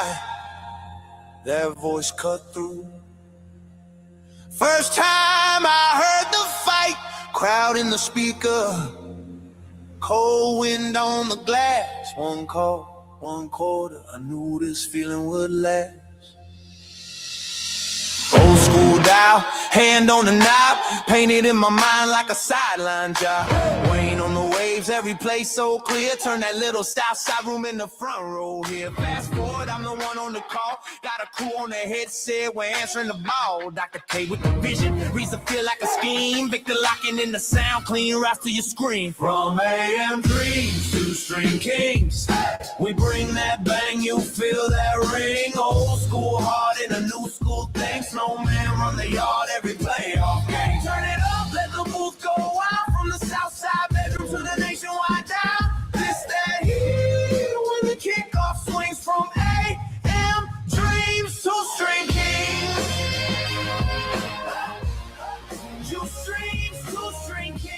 sky, that voice cut through. First time I heard the fight, crowd in the speaker, cold wind on the glass. One call, one quarter, I knew this feeling would last. Old school dial, hand on the knob, painted in my mind like a sideline job. Weighing on the waves, every place so clear. Turn that little south side room in the front row here. Fast forward, I'm the one on the call. Got a crew on the headset, we're answering the ball. Dr. K with the vision, reason feel like a scheme. Victor locking in the sound, clean routes to your screen. From AM dreams to String Kings, we bring that bang, you feel that ring. Old school heart in a new school thing. Snowman run the yard every playoff game. Turn it up, let the booth go out. From the south side bedroom to the nationwide dial. This that here when the kickoff swings from AM dreams to String Kings. You streams to String Kings.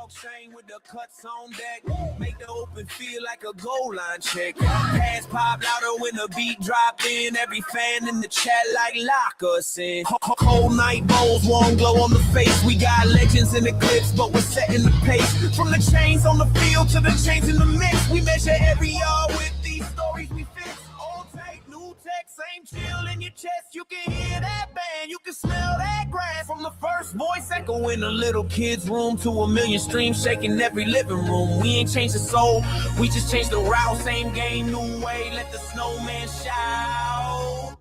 Chain with the cuts on deck, make the open feel like a goal line check. Pass pop louder when the beat drop in. Every fan in the chat like Locke us in. Cold night bowls, warm glow on the face. We got legends in the clips, but we're setting the pace. From the chains on the field to the chains in the mix, we measure every yard with these stories we fix. Old take, new tech, same chill in your chest. You can hear that band, you can smell that grass. From the first voice echo in a little kid's room to a million streams shaking every living room. We ain't changed the soul, we just changed the route. Same game, new way, let the snowman shout.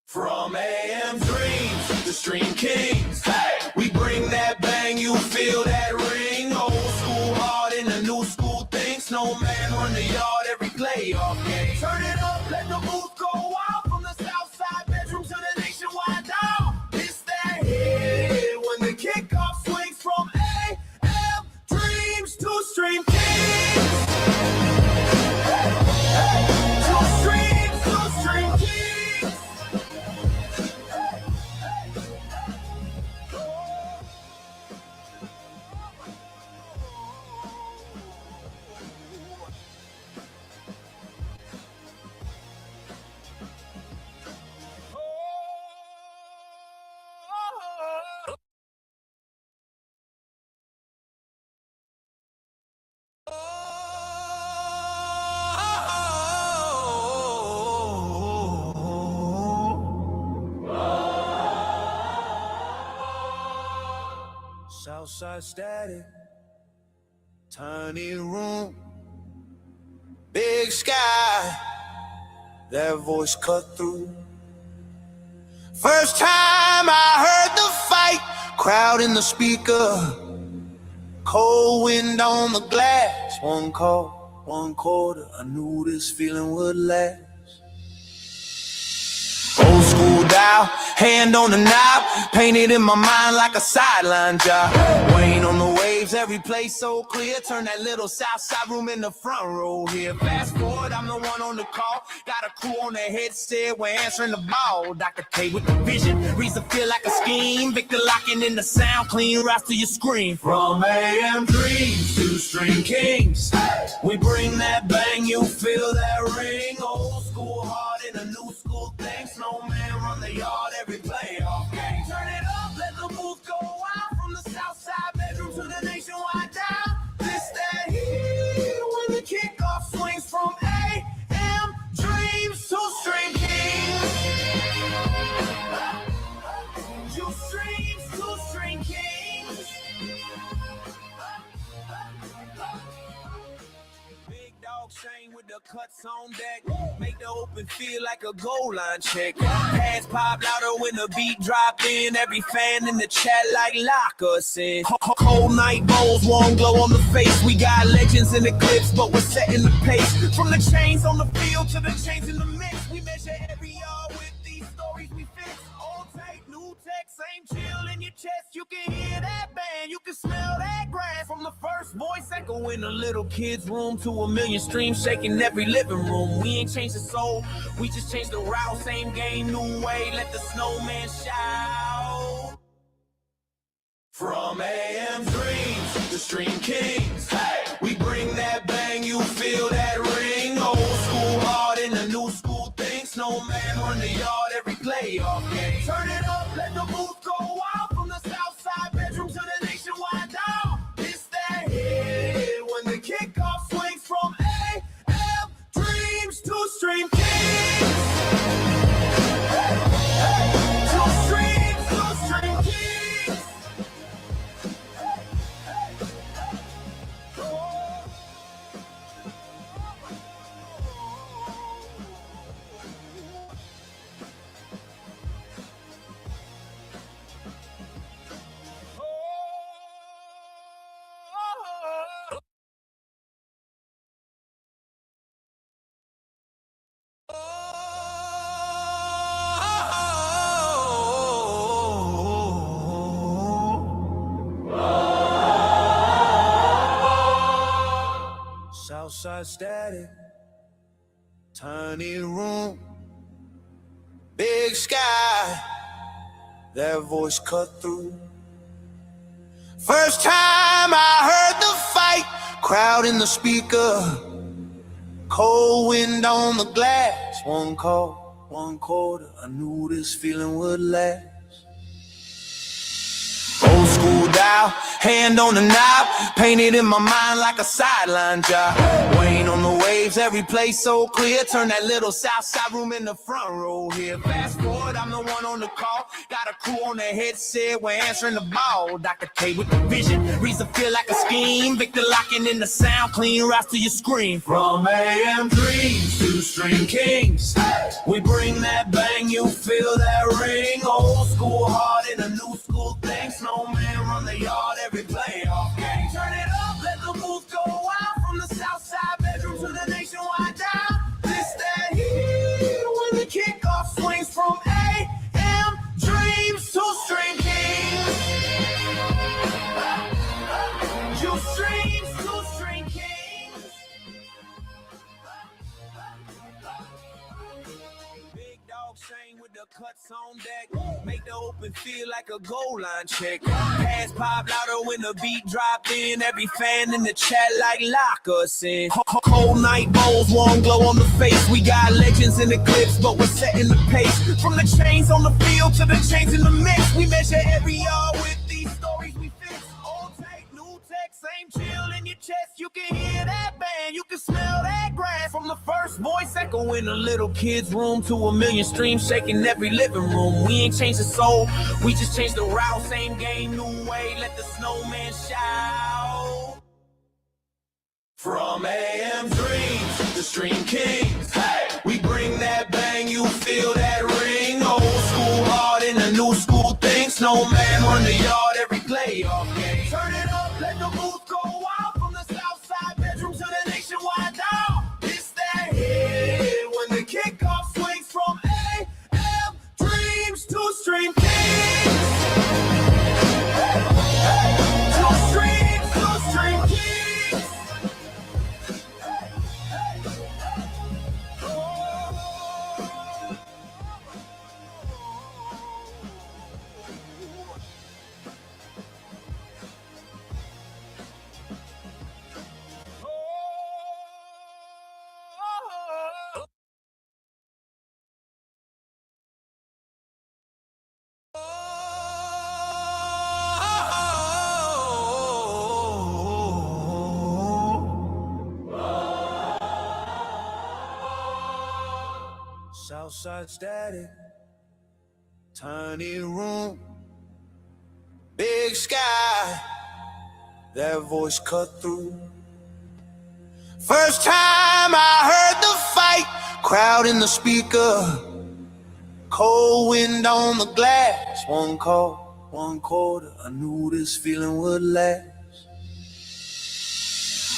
From AM dreams to String Kings, hey, we bring that bang, you feel that ring. Old school heart in a new school thing. Snowman run the yard every playoff game. Turn it up, let the booth go out. From the south side bedroom to the nationwide dial. It's that hit when the kickoff swings from AM dreams to String Kings. To streams to String Kings. Southside static, tiny room, big sky, that voice cut through. First time I heard the fight, crowd in the speaker, cold wind on the glass. One call, one quarter, I knew this feeling would last. Old school dial, hand on the knob, painted in my mind like a sideline job. Weighing on the waves, every place so clear. Turn that little south side room in the front row here. Fast forward, I'm the one on the call. Got a crew on the headset, we're answering the ball. Dr. K with the vision, reason feel like a scheme. Victor locking in the sound, clean routes to your screen. From AM dreams to String Kings, we bring that bang, you feel that ring. Old school heart in a new school thing. Snowman run the yard every playoff game. Turn it up, let the booth go out. From the south side bedroom to the nationwide dial. This that here when the kickoff swings from AM dreams to String Kings. You streams to String Kings. Big dog chain with the cuts on deck, make the open feel like a goal line check. Pass pop louder when the beat drop in. Every fan in the chat like Locke us in. Cold night bowls, warm glow on the face. We got legends in the clips, but we're setting the pace. From the chains on the field to the chains in the mix, we measure every yard with these stories we fix. Old take, new tech, same chill in your chest. You can hear that band, you can smell that grass. From the first voice echo in a little kid's room to a million streams shaking every living room. We ain't changed the soul, we just changed the route. Same game, new way, let the snowman shout. From AM dreams the Stream Kings. Hey, we bring that bang, you feel that ring. Old school hard in the new school thing. Snowman run the yard every playoff game. Turn it up, let the booth go wild. From the south side bedroom to the nationwide dial. It's that hit when the kickoff swings from AM Dreams to Stream Kings. Southside static, tiny room, big sky, that voice cut through. First time I heard the fight, crowd in the speaker, cold wind on the glass, one call, one quarter, I knew this feeling would last. Old school dial, hand on the knob, painted in my mind like a sideline job. Wayne on the waves, every place so clear. Turn that little south side room in the front row here. Fast forward, I'm the one on the call. Got a crew on the headset, we're answering the ball. Dr. K with the vision, reason feel like a scheme. Victor locking in the sound, clean rise to your screen. From AM Dreams to Stream Kings, we bring that bang, you feel that ring. Old school hard in a new school thing. Snowman run the yard every playoff game. Turn it up, let the booth go wild. From the south side bedroom to the nationwide dial. This that heat when the kickoff swings from AM Dreams to Stream Kings. You streams to Stream Kings. Big Dawg sing with the cuts on deck. Make the open feel like a goal line check. Pass pop louder when the beat drop in. Every fan in the chat like Locke us in. Cold night bowls, warm glow on the face. We got legends in the clips, but we're setting the pace. From the chains on the field to the chains in the mix. We measure every yard with these stories we fix. Old take, new tech, same chill in your chest. You can hear that band, you can smell that grass. From the first voice echo in a little kid's room to a million streams shaking every living room. We ain't changed the soul, we just changed the route. Same game, new way, let the snowman shout. From AM Dreams to Stream Kings, hey, we bring that bang, you feel that ring. Old school hard in a new school thing. Snowman run the yard every playoff game. Turn it up, let the booth go wild. From the south side bedroom to the nationwide dial. It's that hit when the kickoff swings from AM Dreams to Stream Kings. To Stream Kings. Southside static, tiny room, big sky, that voice cut through. First time I heard the fight, crowd in the speaker, cold wind on the glass, one call, one quarter, I knew this feeling would last.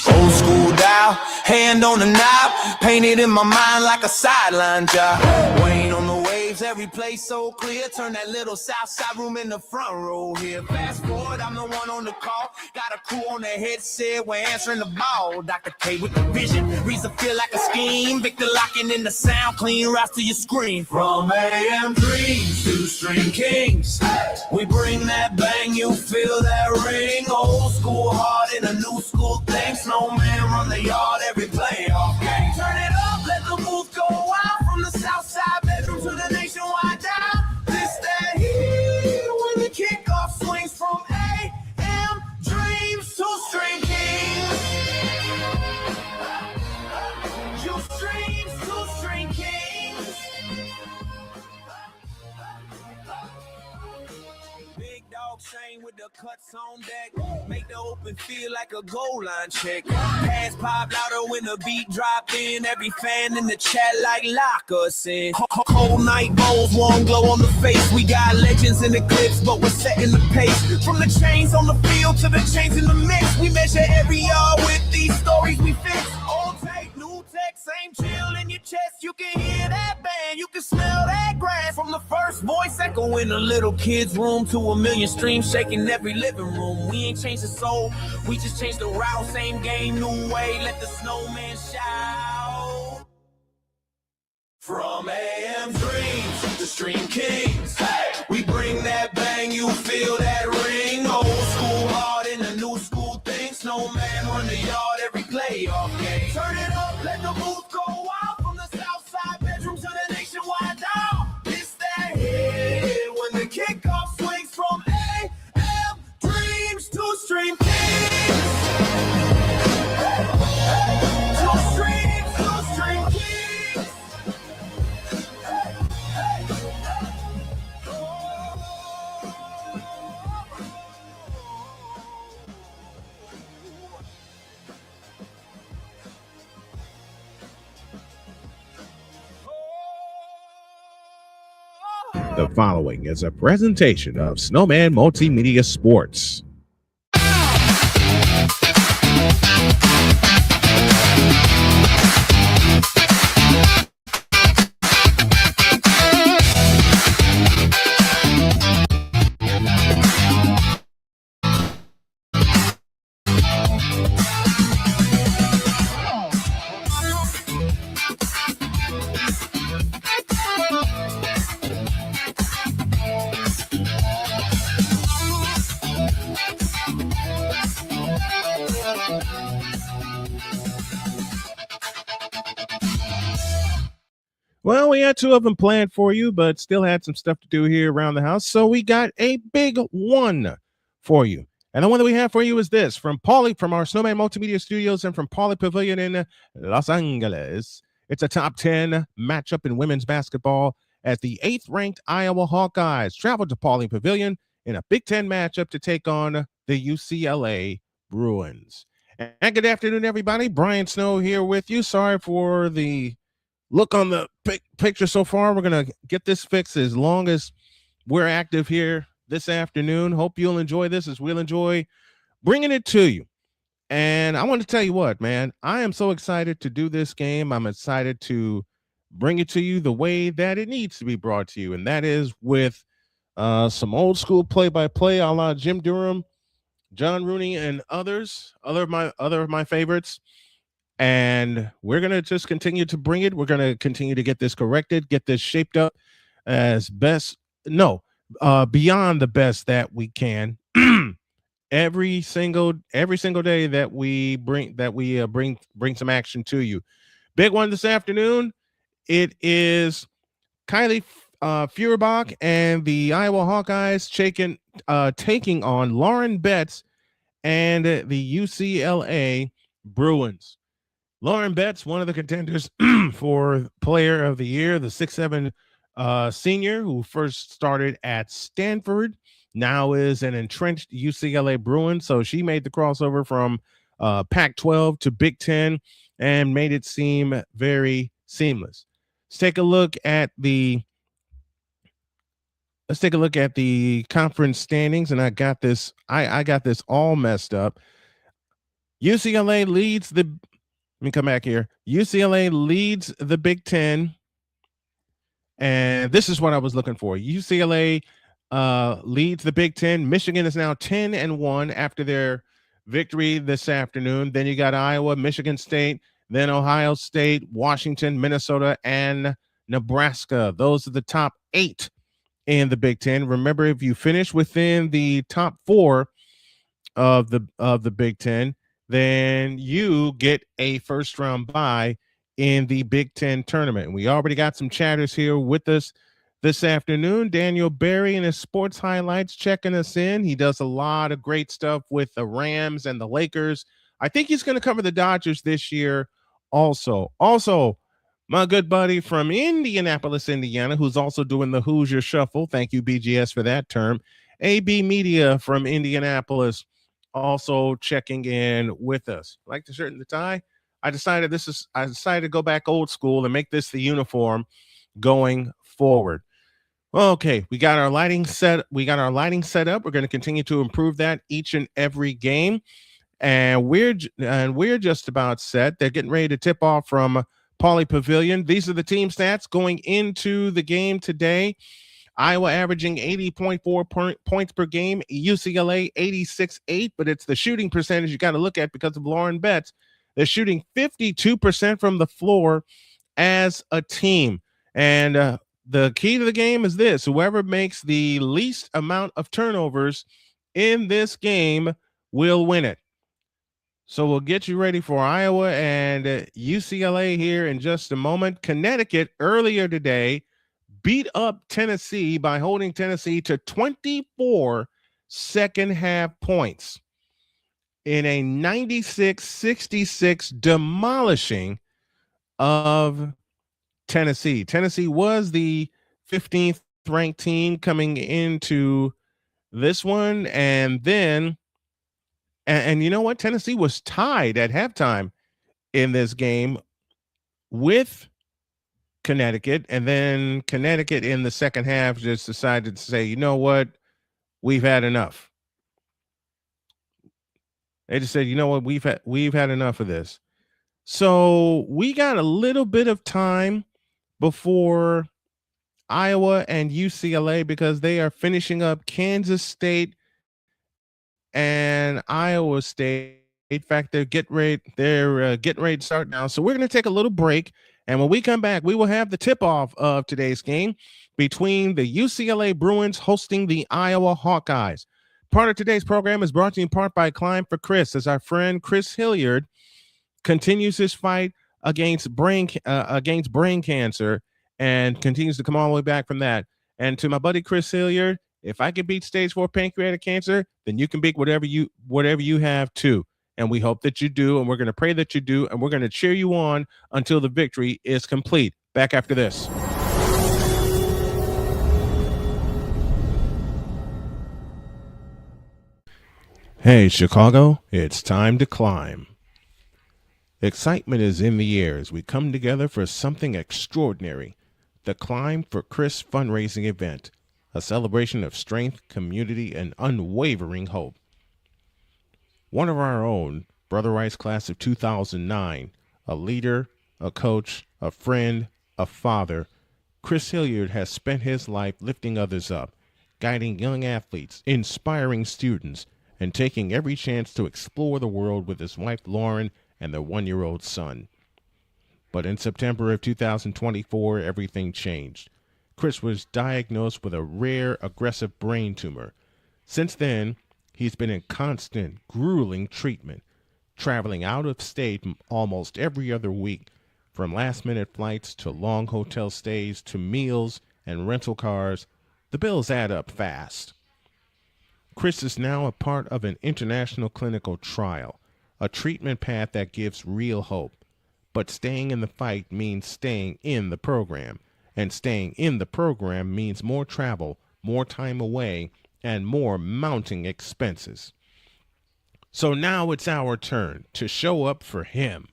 Old school dial, hand on the knob, painted in my mind like a sideline job. Wayne on the waves. waves, every place so clear. Turn that little south side room in the front row here. Fast forward, I'm the one on the call. Got a crew on the headset, we're answering the ball. Dr. K with the vision, reason feel like a scheme. Victor locking in the sound, clean routes to your screen. From AM dreams to Stream Kings, we bring that bang, you feel that ring. Old school heart in a new school thing. Snowman run the yard every playoff game. Turn it up, let the booth go out. From the south side bedroom to the nationwide down. This that here when the kickoff swings from AM dreams to Stream Kings. You streams to Stream Kings. Big dog chain with the cuts on deck. Make the open feel like a goal line check. Pass pop louder when the beat drop in. Every fan in the chat like Locke said. Cold night bowls, warm glow on the face. We got legends in the clips, but we're setting the pace. From the chains on the field to the chains in the mix. We measure every yard with these stories we fix. Old tape, new tech, same chill in your chest. You can hear that band, you can smell that grass. From the first voice echo in a little kid's room to a million streams shaking every living room. We ain't changed the soul, we just changed the route. Same game, new way, let the snowman shout. From AM dreams to Stream Kings, hey, we bring that bang, you feel that ring. Old school heart in a new school thing. Snowman run the yard every playoff game. Turn it up, let the booth go out. From the south side bedroom to the nationwide down. It's that hit when the kickoff swings from AM dreams to Stream Kings. To streams to Stream Kings. The following is a presentation of Snowman Multimedia Sports. Well, we had two of them planned for you, but still had some stuff to do here around the house. So we got a big one for you. And the one that we have for you is this from Pauley, from our Snowman Multimedia Studios and from Pauley Pavilion in Los Angeles. It's a top 10 matchup in women's basketball as the 8th ranked Iowa Hawkeyes traveled to Pauley Pavilion in a Big Ten matchup to take on the UCLA Bruins. And good afternoon, everybody. Brian Snow here with you. Sorry for the look on the picture so far. We're going to get this fixed as long as we're active here this afternoon. Hope you'll enjoy this as we'll enjoy bringing it to you. And I want to tell you what, man, I am so excited to do this game. I'm excited to bring it to you the way that it needs to be brought to you. And that is with some old school play-by-play a la Jim Durham, John Rooney, and others, other of my favorites. And we're going to just continue to bring it. We're going to continue to get this corrected, get this shaped up as best. No, beyond the best that we can. every single day that we bring some action to you. Big one this afternoon. It is Kylie Feuerbach and the Iowa Hawkeyes taking on Lauren Betts and the UCLA Bruins. Lauren Betts, one of the contenders for Player of the Year, the 6'7" senior who first started at Stanford, now is an entrenched UCLA Bruin. So she made the crossover from Pac-12 to Big Ten and made it seem very seamless. Let's take a look at the conference standings, and I got this all messed up. UCLA leads the Let me come back here. UCLA leads the Big Ten And this is what I was looking for. UCLA leads the Big Ten. Michigan is now 10-1 after their victory this afternoon. Then you got Iowa, Michigan State, then Ohio State, Washington, Minnesota, and Nebraska. Those are the top 8 in the Big Ten. Remember, if you finish within the top 4 of the Big Ten, then you get a first round bye in the Big Ten tournament. We already got some chatters here with us this afternoon. Daniel Berry and his sports highlights checking us in. He does a lot of great stuff with the Rams and the Lakers. I think he's going to cover the Dodgers this year also. Also, my good buddy from Indianapolis, Indiana, who's also doing the Hoosier Shuffle. Thank you, BGS, for that term. AB Media from Indianapolis also checking in with us. Like the shirt and the tie, I decided to go back old school and make this the uniform going forward. Okay, we got our lighting set. We got our lighting set up. We're going to continue to improve that each and every game, and we're just about set. They're getting ready to tip off from Pauley Pavilion. These are the team stats going into the game today. Iowa averaging 80.4 points per game. UCLA 86.8, but it's the shooting percentage you got to look at because of Lauren Betts. They're shooting 52% from the floor as a team. And the key to the game is this: whoever makes the least amount of turnovers in this game will win it. So we'll get you ready for Iowa and UCLA here in just a moment. Connecticut earlier today beat up Tennessee by holding Tennessee to 24 second half points in a 96-66 demolishing of Tennessee. Tennessee was the 15th ranked team coming into this one, and then and you know what? Tennessee was tied at halftime in this game with Connecticut, and then Connecticut in the second half just decided to say, you know what, we've had enough. They just said, you know what, we've had enough of this. So we got a little bit of time before Iowa and UCLA because they are finishing up Kansas State and Iowa State. In fact, they're getting ready to start now. So we're going to take a little break. And when we come back, we will have the tip-off of today's game between the UCLA Bruins hosting the Iowa Hawkeyes. Part of today's program is brought to you in part by Climb for Chris, as our friend Chris Hilliard continues his fight against brain cancer and continues to come all the way back from that. And to my buddy Chris Hilliard, if I can beat stage 4 pancreatic cancer, then you can beat whatever you have too. And we hope that you do, and we're going to pray that you do, and we're going to cheer you on until the victory is complete. Back after this. Hey, Chicago, it's time to climb. Excitement is in the air as we come together for something extraordinary. The Climb for Chris fundraising event, a celebration of strength, community, and unwavering hope. One of our own, Brother Rice class of 2009, a leader, a coach, a friend, a father, Chris Hilliard has spent his life lifting others up, guiding young athletes, inspiring students, and taking every chance to explore the world with his wife Lauren and their 1-year-old son. But in September of 2024, everything changed. Chris was diagnosed with a rare, aggressive brain tumor. Since then, he's been in constant, grueling treatment, traveling out of state almost every other week, from last-minute flights to long hotel stays to meals and rental cars. The bills add up fast. Chris is now a part of an international clinical trial, a treatment path that gives real hope. But staying in the fight means staying in the program, and staying in the program means more travel, more time away, and more mounting expenses. So now it's our turn to show up for him.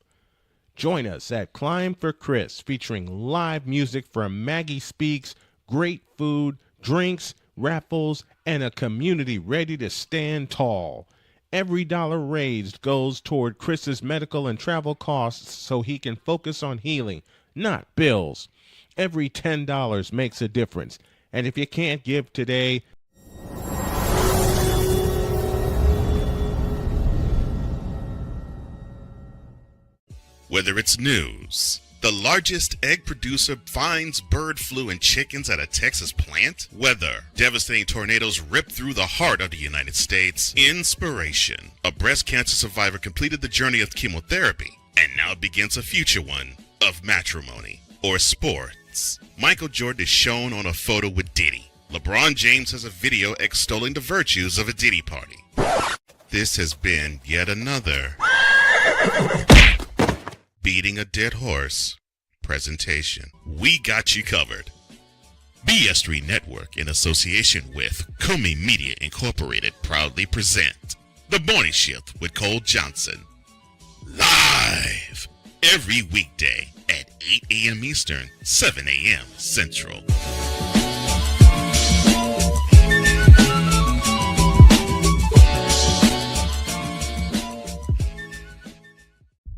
Join us at Climb for Chris, featuring live music from Maggie Speaks, great food, drinks, raffles, and a community ready to stand tall. Every dollar raised goes toward Chris's medical and travel costs so he can focus on healing, not bills. Every $10 makes a difference. And if you can't give today, whether it's news, the largest egg producer finds bird flu in chickens at a Texas plant, weather, devastating tornadoes rip through the heart of the United States, inspiration, a breast cancer survivor completed the journey of chemotherapy, and now begins a future one of matrimony or sports. Michael Jordan is shown on a photo with Diddy. LeBron James has a video extolling the virtues of a Diddy party. This has been yet another beating a dead horse presentation. We got you covered. BS3 Network, in association with Comey Media Incorporated, proudly present The Morning Shift with Cole Johnson. Live every weekday at 8 a.m. Eastern, 7 a.m. Central.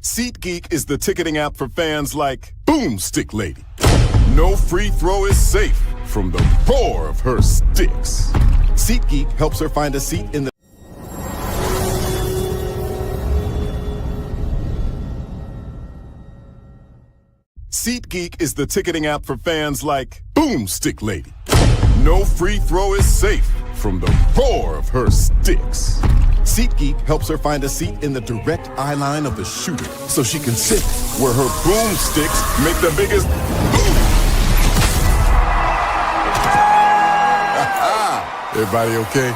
SeatGeek is the ticketing app for fans like Boomstick Lady. No free throw is safe from the roar of her sticks. SeatGeek helps her find a seat in the SeatGeek is the ticketing app for fans like Boomstick Lady. No free throw is safe from the roar of her sticks. SeatGeek helps her find a seat in the direct eye line of the shooter so she can sit where her boomsticks make the biggest boom. Everybody okay?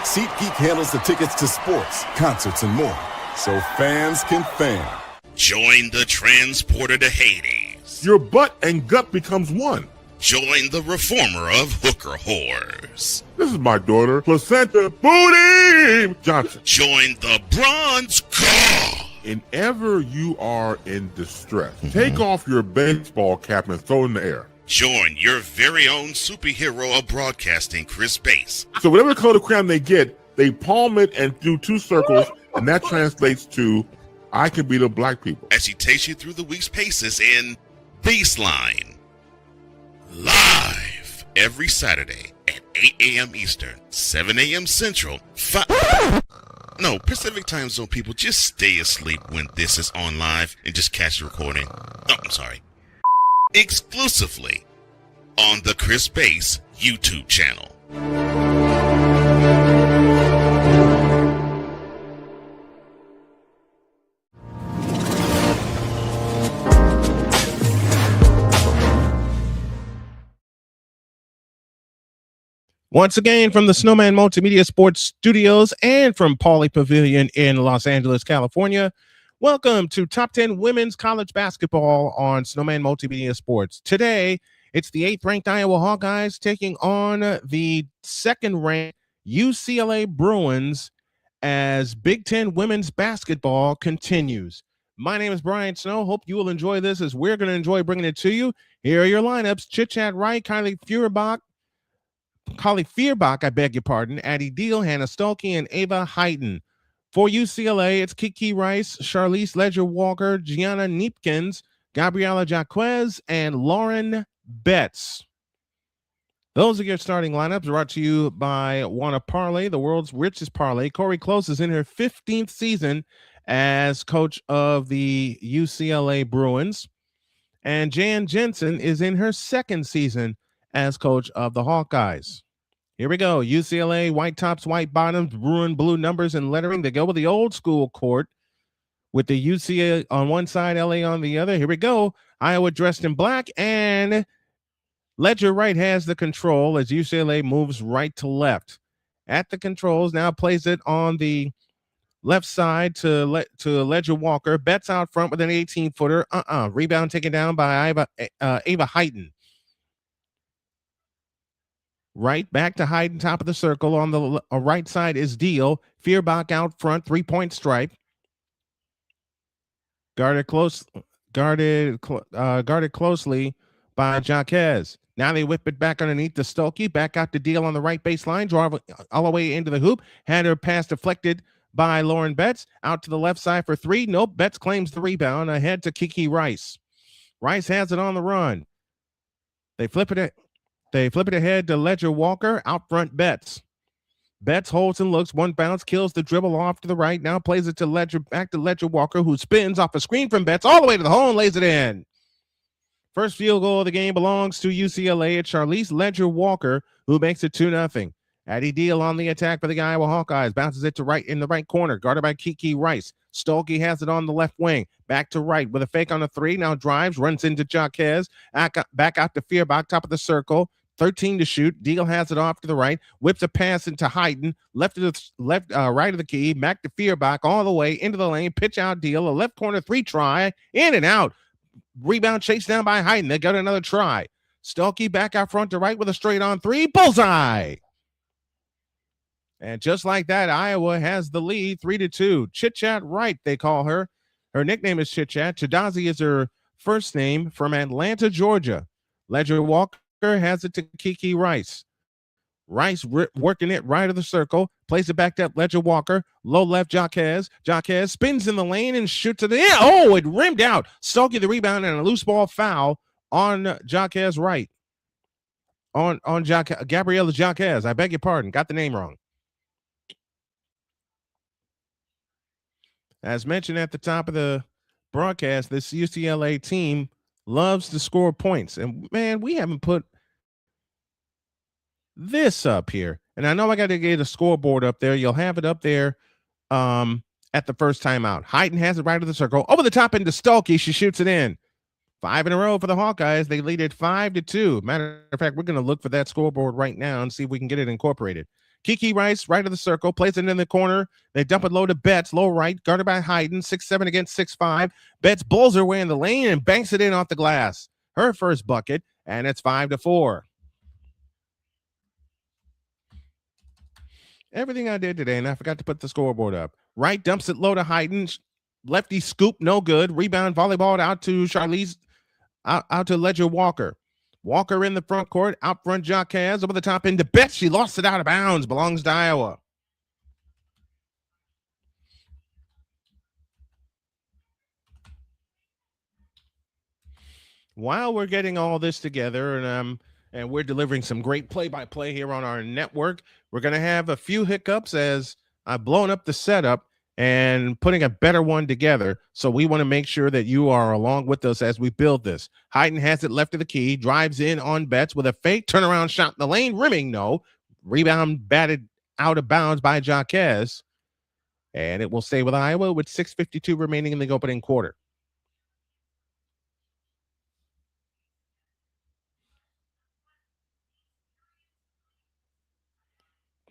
SeatGeek handles the tickets to sports, concerts, and more, so fans can fan. Join the transporter to Hades. Your butt and gut becomes one. Join the reformer of hooker whores. This is my daughter, Placenta Booty Johnson. Join the bronze car. Whenever you are in distress, take off your baseball cap and throw it in the air. Join your very own superhero of broadcasting, Chris Bass. So whatever color crayon they get, they palm it and do 2 circles, and that translates to, I can beat up black people. As he takes you through the week's paces in Baseline. Live every Saturday at 8 a.m. Eastern, 7 a.m. Central, Pacific Time Zone people, just stay asleep when this is on live and just catch the recording. Oh, I'm sorry. Exclusively on the Chris Bass YouTube channel. once again from the Snowman Multimedia Sports Studios and from Pauley Pavilion in Los Angeles, California, welcome to Top 10 Women's College Basketball on Snowman Multimedia Sports. Today, it's the 8th-ranked Iowa Hawkeyes taking on the 2nd-ranked UCLA Bruins as Big Ten women's basketball continues. My name is Brian Snow. Hope you will enjoy this as we're going to enjoy bringing it to you. Here are your lineups. Chit Chat Wright, Kylie Feuerbach, I beg your pardon, Addie Deal, Hannah Stolke, and Ava Heighton. For UCLA, it's Kiki Rice, Charlize Ledger-Walker, Gianna Neepkins, Gabriela Jaquez, and Lauren Betts. Those are your starting lineups, brought to you by Wanna Parlay, the world's richest parlay. Corey Close is in her 15th season as coach of the UCLA Bruins, and Jan Jensen is in her 2nd season as coach of the Hawkeyes. Here we go. UCLA, white tops, white bottoms, Bruin blue numbers and lettering. They go with the old school court with the UCLA on one side, LA on the other. Here we go. Iowa dressed in black, and Ledger Wright has the control as UCLA moves right to left. At the controls, now plays it on the left side to Ledger Walker. Betts out front with an 18-footer. Rebound taken down by Ava Heighton. Right back to Hyden, top of the circle. On the right side is Deal. Feuerbach out front, 3-point stripe. Guarded closely by Jaquez. Now they whip it back underneath to Stolke. Back out to Deal on the right baseline. Draw all the way into the hoop. Had her pass deflected by Lauren Betts. Out to the left side for 3. Nope, Betts claims the rebound. Ahead to Kiki Rice. Rice has it on the run. They flip it ahead to Ledger Walker. Out front, Betts. Betts holds and looks. One bounce, kills the dribble off to the right. Now plays it to Ledger, back to Ledger Walker, who spins off a screen from Betts all the way to the hole and lays it in. First field goal of the game belongs to UCLA. It's Charlize Ledger Walker, who makes it 2-0. Addie Deal on the attack for the Iowa Hawkeyes. Bounces it to right in the right corner. Guarded by Kiki Rice. Stolke has it on the left wing. Back to right with a fake on the 3. Now drives, runs into Jaquez. Back out to Feuerbach, top of the circle. 13 to shoot. Deal has it off to the right. Whips a pass into Hayden. Right of the key. Back to Feuerbach all the way into the lane. Pitch out Deal. A left corner 3 try. In and out. Rebound chased down by Hayden. They got another try. Stolke back out front to right with a straight on 3. Bullseye. And just like that, Iowa has the lead 3-2. Chit Chat Wright, they call her. Her nickname is Chit Chat. Chadazi is her first name, from Atlanta, Georgia. Ledger Walker has it to Kiki Rice. Rice working it right of the circle. Plays it back up. Ledger Walker. Low left, Jaquez. Jaquez spins in the lane and shoots it in. Oh, it rimmed out. Stolke the rebound and a loose ball foul on Jaquez Wright. On Gabriela Jaquez. I beg your pardon. Got the name wrong. As mentioned at the top of the broadcast, this UCLA team loves to score points. And, man, we haven't put this up here. And I know I got to get a scoreboard up there. You'll have it up there at the first time out. Hayden has it right of the circle. Over the top into Stolke. She shoots it in. 5 in a row for the Hawkeyes. They lead it 5-2. Matter of fact, we're going to look for that scoreboard right now and see if we can get it incorporated. Kiki Rice, right of the circle, plays it in the corner. They dump it low to Betts, low right, guarded by Hayden, 6'7" against 6'5". Betts bulls her way in the lane and banks it in off the glass. Her first bucket, and it's 5-4. Everything I did today, and I forgot to put the scoreboard up. Right dumps it low to Hayden. Lefty scoop, no good. Rebound, volleyball out to Charlize, out to Ledger Walker. Walker in the front court, out front Jaquez, over the top into Betts. She lost it out of bounds, belongs to Iowa. While we're getting all this together and we're delivering some great play-by-play here on our network, we're going to have a few hiccups as I've blown up the setup and putting a better one together. So we want to make sure that you are along with us as we build this. Hayden has it left of the key, drives in on Betts with a fake turnaround shot in the lane, rimming no. Rebound batted out of bounds by Jaquez. And it will stay with Iowa with 6:52 remaining in the opening quarter.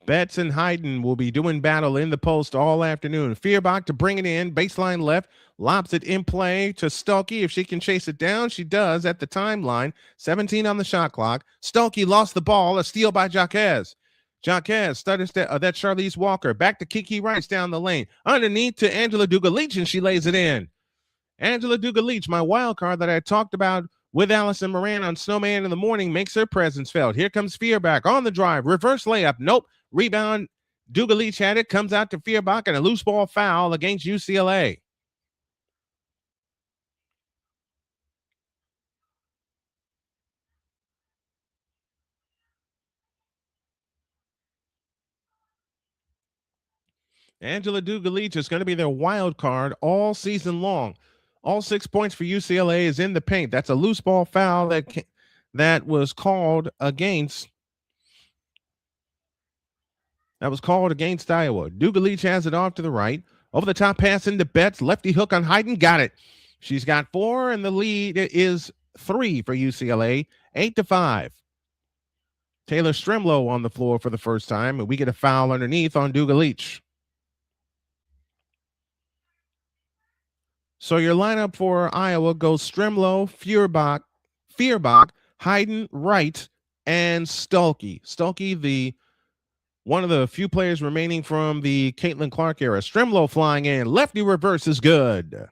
Betts and Hayden will be doing battle in the post all afternoon. Feuerbach to bring it in, baseline left, lobs it in play to Stolke. If she can chase it down, she does at the timeline. 17 on the shot clock. Stolke lost the ball, a steal by Jaquez. Jaquez stutters that Charlize Walker. Back to Kiki Rice down the lane. Underneath to Angela Dugalich, and she lays it in. Angela Dugalich, my wild card that I talked about with Allison Moran on Snowman in the morning, makes her presence felt. Here comes Feuerbach on the drive. Reverse layup. Nope. Rebound. Dugalich had it. Comes out to Feuerbach and a loose ball foul against UCLA. Angela Dugalich is going to be their wild card all season long. All 6 points for UCLA is in the paint. That's a loose ball foul that was called against. That was called against Iowa. Dugalich has it off to the right. Over the top pass into Betts. Lefty hook on Hayden. Got it. She's got 4, and the lead is 3 for UCLA. 8-5. Taylor Stremlow on the floor for the first time, and we get a foul underneath on Dugalich. So your lineup for Iowa goes Stremlow, Feuerbach, Hayden, Wright, and Stolke. Stolke, one of the few players remaining from the Caitlin Clark era. Stremlow flying in. Lefty reverse is good.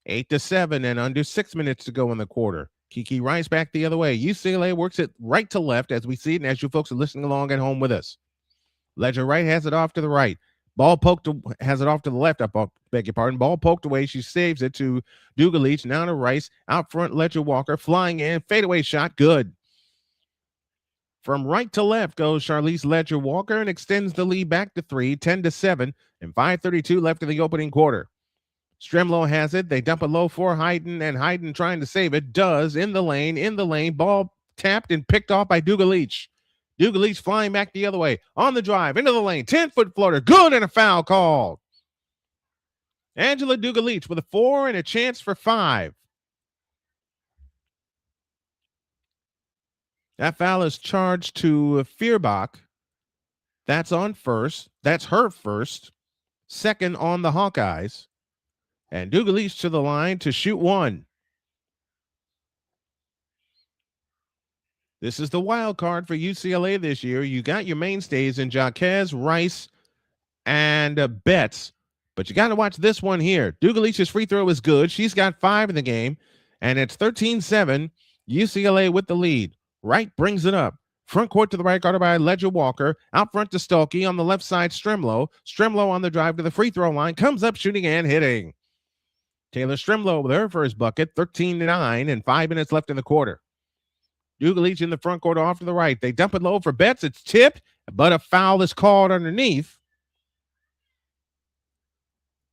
8-7 and under 6 minutes to go in the quarter. Kiki Rice back the other way. UCLA works it right to left as we see it and as you folks are listening along at home with us. Ledger Wright has it off to the right. Ball poked, has it off to the left. I beg your pardon. Ball poked away. She saves it to Dugalich. Now to Rice. Out front, Ledger Walker flying in. Fadeaway shot. Good. From right to left goes Charlize Ledger Walker and extends the lead back to 3, 10-7, and 5:32 left in the opening quarter. Stremlow has it. They dump it low for Hayden, and Hayden trying to save it. Does in the lane. Ball tapped and picked off by Dugalich. Dugalich flying back the other way. On the drive, into the lane. 10-foot floater. Good, and a foul called. Angela Dugalich with a 4 and a chance for 5. That foul is charged to Feuerbach. That's on first. That's her first. Second on the Hawkeyes. And Dugalich to the line to shoot 1. This is the wild card for UCLA this year. You got your mainstays in Jaquez, Rice, and Betts. But you got to watch this one here. Dugalich's free throw is good. She's got 5 in the game. And it's 13-7. UCLA with the lead. Wright brings it up. Front court to the right, guarded by Ledger Walker. Out front to Stolke. On the left side, Stremlow. Stremlow on the drive to the free throw line. Comes up shooting and hitting. Taylor Stremlow with her first bucket. 13-9 and 5 minutes left in the quarter. Dugalich in the front court off to the right. They dump it low for Betts. It's tipped, but a foul is called underneath.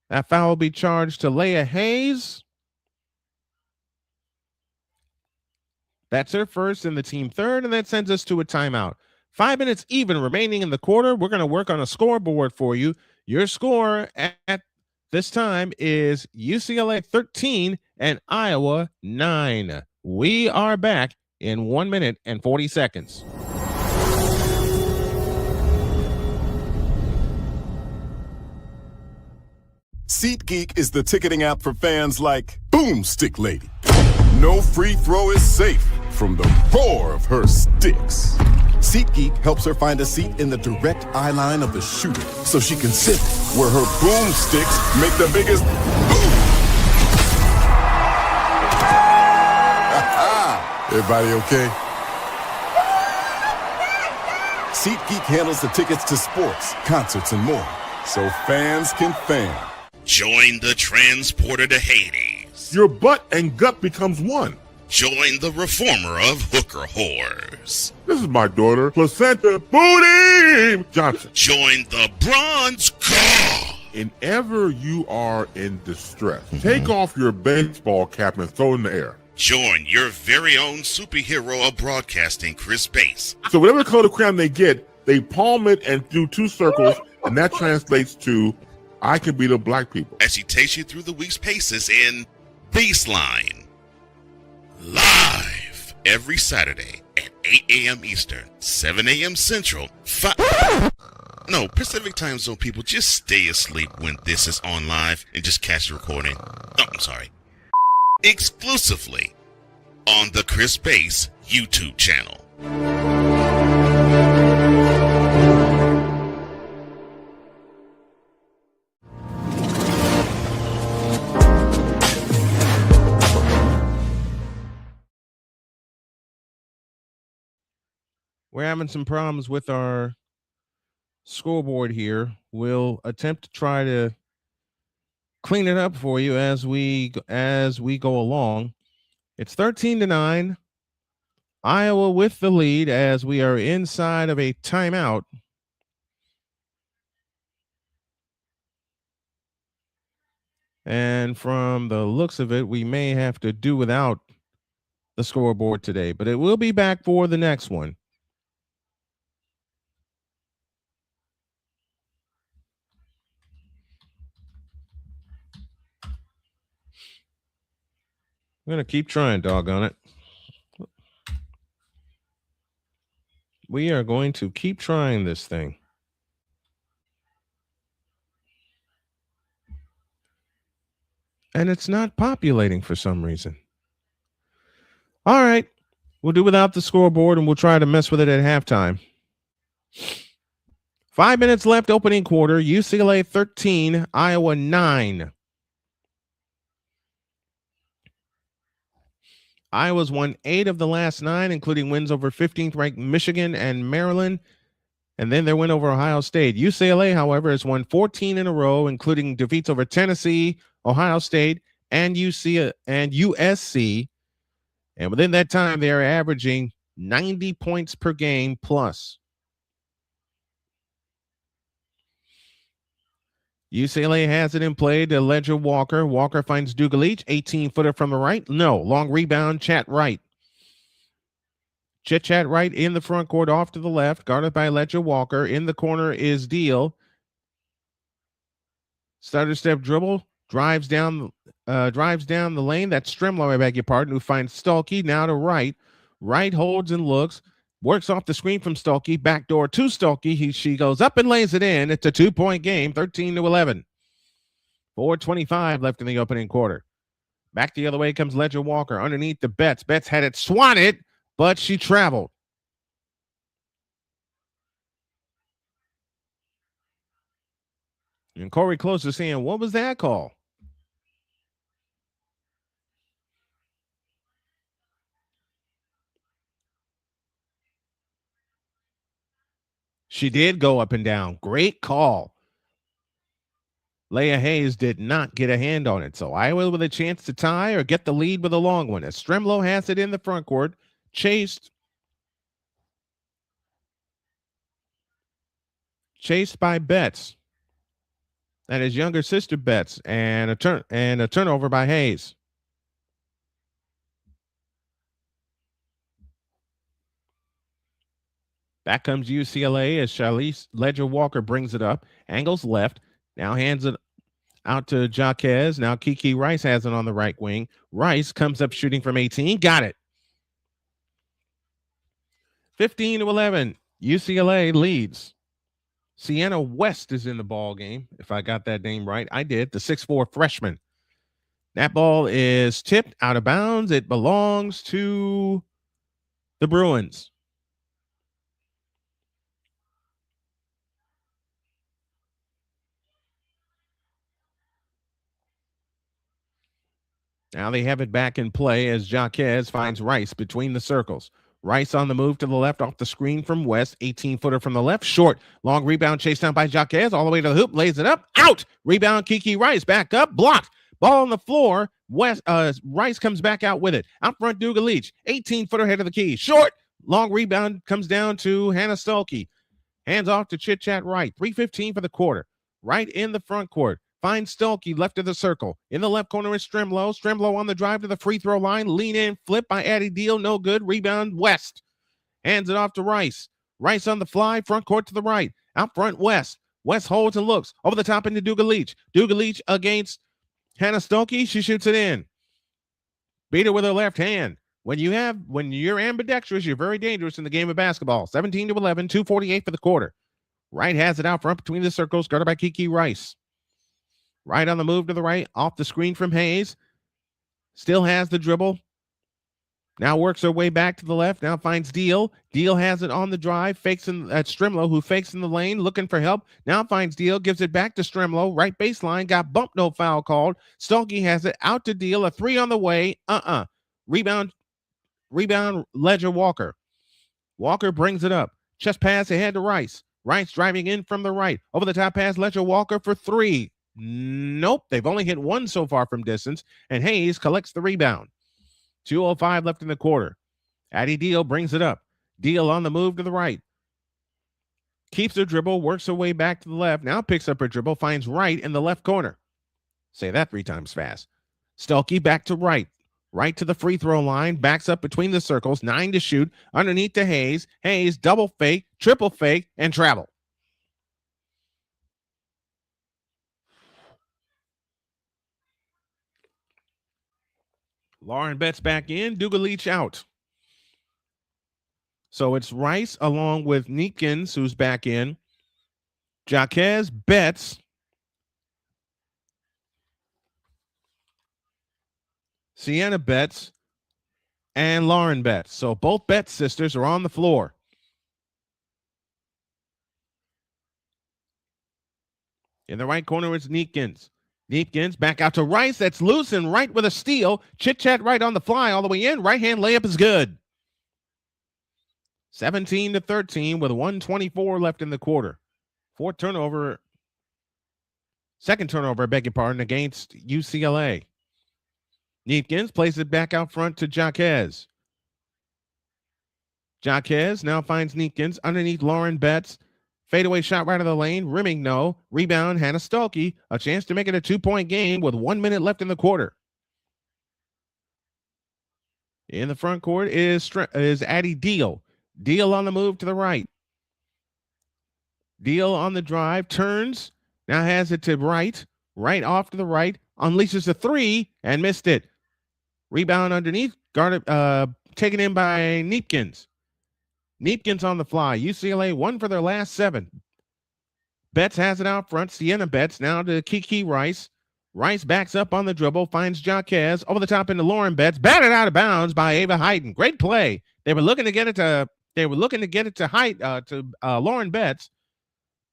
That foul will be charged to Leah Hayes. That's her first and the team third, and that sends us to a timeout. 5 minutes even remaining in the quarter. We're going to work on a scoreboard for you. Your score at this time is UCLA 13 and Iowa 9. We are back in 1 minute and 40 seconds. SeatGeek is the ticketing app for fans like Boomstick Lady. No free throw is safe from the roar of her sticks. SeatGeek helps her find a seat in the direct eye line of the shooter so she can sit where her boomsticks make the biggest boom. Everybody okay? SeatGeek handles the tickets to sports, concerts, and more, so fans can fan. Join the transporter to Hades. Your butt and gut becomes one. Join the reformer of hooker whores. This is my daughter, Placenta Booty Johnson. Join the bronze car. Whenever you are in distress, take off your baseball cap and throw it in the air. Join your very own superhero of broadcasting, Chris Bass. So whatever color crayon they get, they palm it and do 2 circles, and that translates to I can beat up black people. As she takes you through the week's paces in Baseline. Live every Saturday at 8 a.m. Eastern, 7 a.m. Central, Pacific Time Zone people, just stay asleep when this is on live and just catch the recording. Oh, I'm sorry. Exclusively on the Chris Bass YouTube channel. We're having some problems with our scoreboard here. We'll attempt to try to clean it up for you as we go along. It's 13-9. Iowa with the lead as we are inside of a timeout. And from the looks of it, we may have to do without the scoreboard today, but it will be back for the next one. I'm going to keep trying, doggone it. We are going to keep trying this thing. And it's not populating for some reason. All right. We'll do without the scoreboard, and we'll try to mess with it at halftime. 5 minutes left, opening quarter. UCLA 13, Iowa 9. Iowa's won 8 of the last 9, including wins over 15th-ranked Michigan and Maryland. And then their win over Ohio State. UCLA, however, has won 14 in a row, including defeats over Tennessee, Ohio State, and USC. And within that time, they are averaging 90 points per game plus. UCLA has it in play to Ledger Walker. Walker finds Dugalich, 18-footer from the right. No, long rebound, Chat Wright. Chat Wright in the front court off to the left, guarded by Ledger Walker. In the corner is Deal. Stutter step dribble, drives down the lane. That's Stremlow, I beg your pardon, who finds Stuelke now to Wright. Wright holds and looks, works off the screen from Stuelke, backdoor to Stuelke. She goes up and lays it in. It's a 2-point game, 13-11. 4:25 left in the opening quarter. Back the other way comes Ledger Walker underneath the Betts. Betts had it swatted, but she traveled. And Corey Close is saying, what was that call? She did go up and down. Great call. Leah Hayes did not get a hand on it. So Iowa with a chance to tie or get the lead with a long one. As Stremlow has it in the front court, chased by Betts and his younger sister Betts, and a turnover by Hayes. Back comes UCLA as Charlize Ledger Walker brings it up, angles left, now hands it out to Jaquez. Now Kiki Rice has it on the right wing. Rice comes up shooting from 18, got it. 15-11, UCLA leads. Sienna West is in the ball game, if I got that name right. I did, the 6'4" freshman. That ball is tipped out of bounds. It belongs to the Bruins. Now they have it back in play as Jaquez finds Rice between the circles. Rice on the move to the left off the screen from West. 18-footer from the left. Short. Long rebound chased down by Jaquez. All the way to the hoop. Lays it up. Out. Rebound Kiki Rice. Back up. Blocked. Ball on the floor. Rice comes back out with it. Out front Dugalich. 18-footer head of the key. Short. Long rebound comes down to Hannah Stuelke. Hands off to Chit Chat Wright. 3:15 for the quarter. Right in the front court. Finds Stuelke left of the circle. In the left corner is Stremlow. Stremlow on the drive to the free throw line. Lean in, flip by Addie Deal. No good. Rebound West. Hands it off to Rice. Rice on the fly. Front court to the right. Out front West. West holds and looks. Over the top into Dugalich. Dugalich against Hannah Stuelke. She shoots it in. Beat her with her left hand. When you're ambidextrous, you're very dangerous in the game of basketball. 17-11, 2:48 for the quarter. Wright has it out front between the circles, guarded by Kiki Rice. Right on the move to the right, off the screen from Hayes. Still has the dribble. Now works her way back to the left. Now finds Deal. Deal has it on the drive. Fakes in at Stremlow, who fakes in the lane, looking for help. Now finds Deal, gives it back to Stremlow. Right baseline, got bumped, no foul called. Stuelke has it out to Deal. A three on the way. Rebound, Ledger Walker. Walker brings it up. Chest pass ahead to Rice. Rice driving in from the right. Over the top pass, Ledger Walker for three. Nope, they've only hit one so far from distance, and Hayes collects the rebound. 2:05 left in the quarter. Addie Deal brings it up. Deal on the move to the right. Keeps her dribble, works her way back to the left. Now picks up her dribble, finds Wright in the left corner. Say that 3 times fast. Stuelke back to Wright. Right to the free throw line, backs up between the circles, 9 to shoot, underneath to Hayes. Hayes, double fake, triple fake, and travel. Lauren Betts back in, Dugalich out. So it's Rice along with Neekins, who's back in. Jaquez, Betts. Sienna Betts and Lauren Betts. So both Betts sisters are on the floor. In the right corner is Neekins. Neekins back out to Rice. That's loose, and Wright with a steal. Chit Chat Wright on the fly all the way in. Right hand layup is good. 17-13 with 1:24 left in the quarter. Second turnover, beg your pardon, against UCLA. Neepkins plays it back out front to Hawkeyes. Hawkeyes now finds Neepkins underneath Lauren Betts. Fadeaway shot right of the lane. Rimming, no. Rebound, Hannah Stuelke. A chance to make it a 2-point game with 1 minute left in the quarter. In the front court is Addie Deal. Deal on the move to the right. Deal on the drive. Turns. Now has it to right. Right off to the right. Unleashes a three and missed it. Rebound underneath. Guarded, taken in by Neepkins. Neepkins on the fly. UCLA won for their last 7. Betts has it out front. Sienna Betts now to Kiki Rice. Rice backs up on the dribble, finds Hawkeyes over the top into Lauren Betts, batted out of bounds by Ava Hayden. Great play. They were looking to get it to Lauren Betts,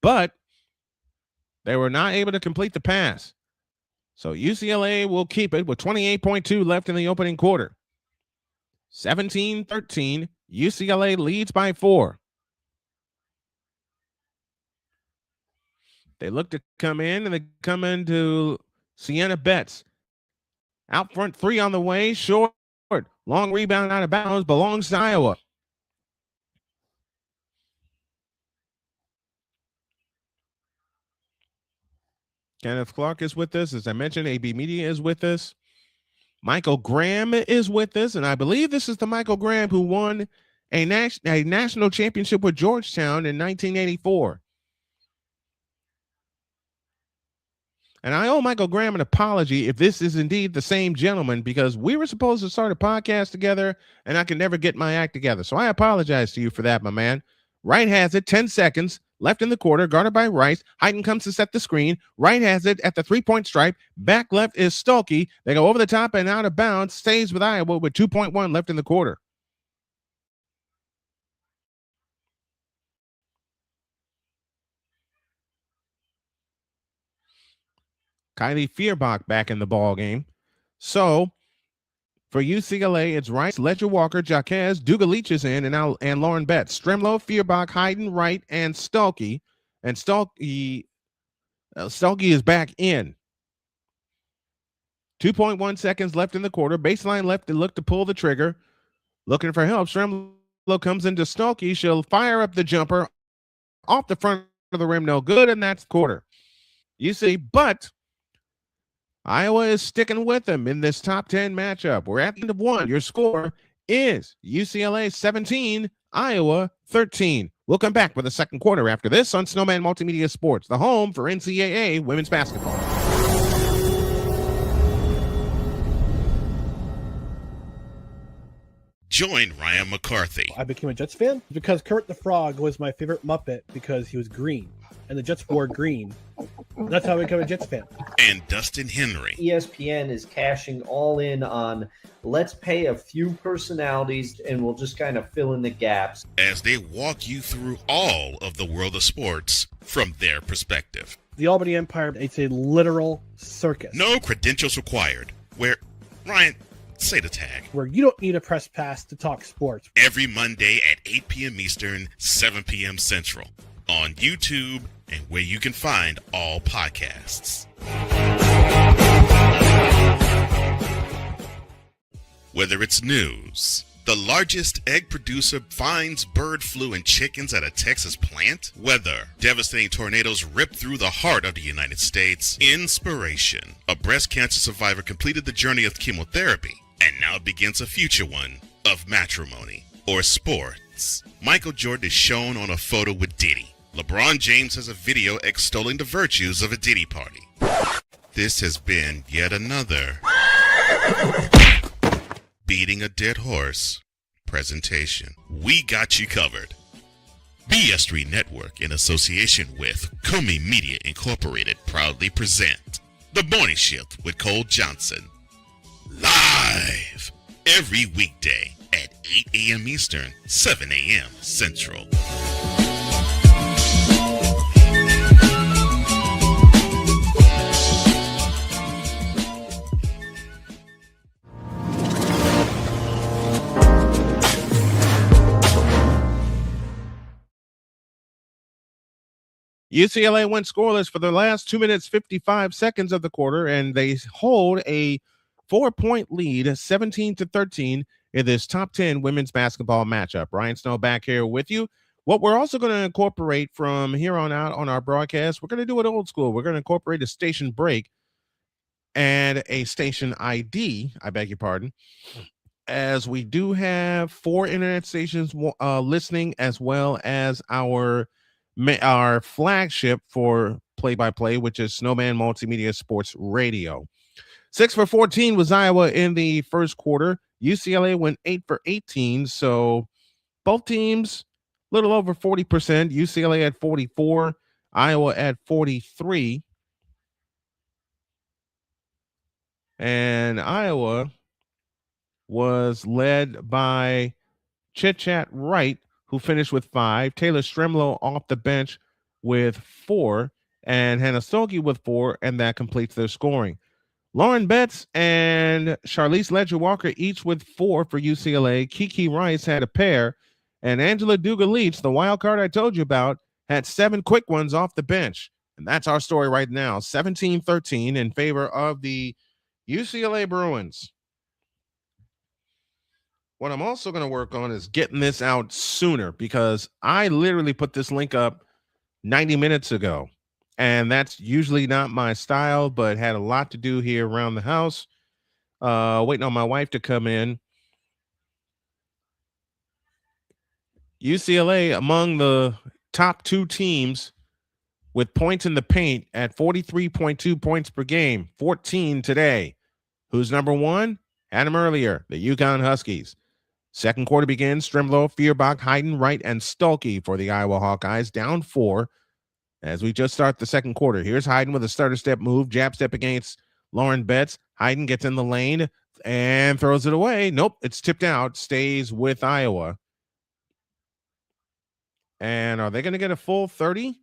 but they were not able to complete the pass. So UCLA will keep it with 28.2 left in the opening quarter. 17-13. UCLA leads by 4. They look to come in, and they come into Sienna Betts. Out front, 3 on the way, short. Long rebound out of bounds, belongs to Iowa. Kenneth Clark is with us. As I mentioned, AB Media is with us. Michael Graham is with us, and I believe this is the Michael Graham who won a national championship with Georgetown in 1984. And I owe Michael Graham an apology if this is indeed the same gentleman, because we were supposed to start a podcast together, and I can never get my act together. So I apologize to you for that, my man. Wright has it, 10 seconds left in the quarter, guarded by Rice. Hayden comes to set the screen. Wright has it at the 3-point stripe. Back left is Stuelke. They go over the top and out of bounds. Stays with Iowa with 2.1 left in the quarter. Kylie Feuerbach back in the ball game. So for UCLA, it's Rice, Ledger Walker, Hawkeyes, Dugalich is in, and Lauren Betts. Stremlow, Feuerbach, Hayden, Wright, and Stuelke. And Stuelke is back in. 2.1 seconds left in the quarter. Baseline left to look to pull the trigger. Looking for help. Stremlow comes into Stuelke. She'll fire up the jumper off the front of the rim. No good, and that's quarter. You see, but Iowa is sticking with them in this top 10 matchup. We're at the end of 1. Your score is UCLA 17, Iowa 13. We'll come back with the second quarter after this on Snowman Multimedia Sports, the home for NCAA women's basketball. Join Ryan McCarthy I became a Jets fan because Kermit the Frog was my favorite Muppet because he was green, and the Jets wore green. That's how I became a Jets fan. and Dustin Henry ESPN is cashing all in on let's pay a few personalities and we'll just kind of fill in the gaps as they walk you through all of the world of sports from their perspective. The Albany Empire, it's a literal circus. No credentials required. Where, Ryan, say the tag. Where you don't need a press pass to talk sports. Every Monday at 8 p.m. Eastern, 7 p.m. Central. On YouTube and where you can find all podcasts. Whether it's news, the largest egg producer finds bird flu in chickens at a Texas plant, weather, devastating tornadoes rip through the heart of the United States, inspiration, a breast cancer survivor completed the journey of chemotherapy and now begins a future one of matrimony or sports. Michael Jordan is shown on a photo with Diddy. LeBron James has a video extolling the virtues of a Diddy party. This has been yet another beating a dead horse presentation. We got you covered. BS3 Network, in association with Comey Media Incorporated, proudly present The Morning Shift with Cole Johnson. Live every weekday at 8 a.m. Eastern, 7 a.m. Central. UCLA went scoreless for the last 2 minutes, 55 seconds of the quarter, and they hold a 4-point lead, 17-13, in this top 10 women's basketball matchup. Ryan Snow back here with you. What we're also going to incorporate from here on out on our broadcast, we're going to do it old school. We're going to incorporate a station break and a station ID, I beg your pardon, as we do have 4 internet stations listening, as well as our flagship for play-by-play, which is Snowman Multimedia Sports Radio. 6 for 14 was Iowa in the first quarter. UCLA went 8 for 18, so both teams a little over 40%. UCLA at 44, Iowa at 43. And Iowa was led by Chit Chat Wright, who finished with 5. Taylor Stremlow off the bench with 4. And Hannah Stolke with 4. And that completes their scoring. Lauren Betts and Charlize Ledger-Walker each with 4 for UCLA. Kiki Rice had a pair. And Angela Duga-Leach, the wild card I told you about, had 7 quick ones off the bench. And that's our story right now. 17-13 in favor of the UCLA Bruins. What I'm also going to work on is getting this out sooner, because I literally put this link up 90 minutes ago. And that's usually not my style, but had a lot to do here around the house. Waiting on my wife to come in. UCLA among the top 2 teams with points in the paint at 43.2 points per game, 14 today. Who's number 1? Had him earlier, the UConn Huskies. Second quarter begins. Stremlow, Feuerbach, Hayden, Wright, and Stolke for the Iowa Hawkeyes, down 4 as we just start the second quarter. Here's Hayden with a starter step move, jab step against Lauren Betts. Hayden gets in the lane and throws it away. Nope, it's tipped out, stays with Iowa. And are they going to get a full 30?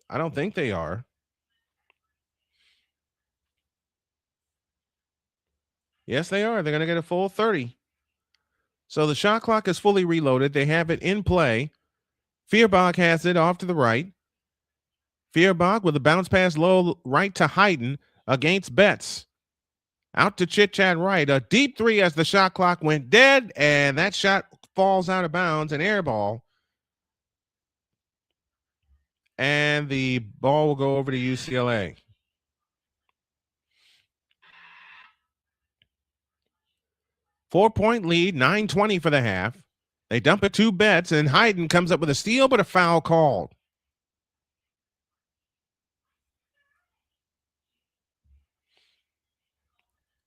I don't think they are. Yes, they are. They're going to get a full 30. So the shot clock is fully reloaded. They have it in play. Feuerbach has it off to the right. Feuerbach with a bounce pass low right to Hayden against Betts. Out to Chit Chat Wright. A deep 3 as the shot clock went dead, and that shot falls out of bounds, an air ball. And the ball will go over to UCLA. Four-point lead, 9:20 for the half. They dump it 2 Betts, and Hayden comes up with a steal, but a foul called.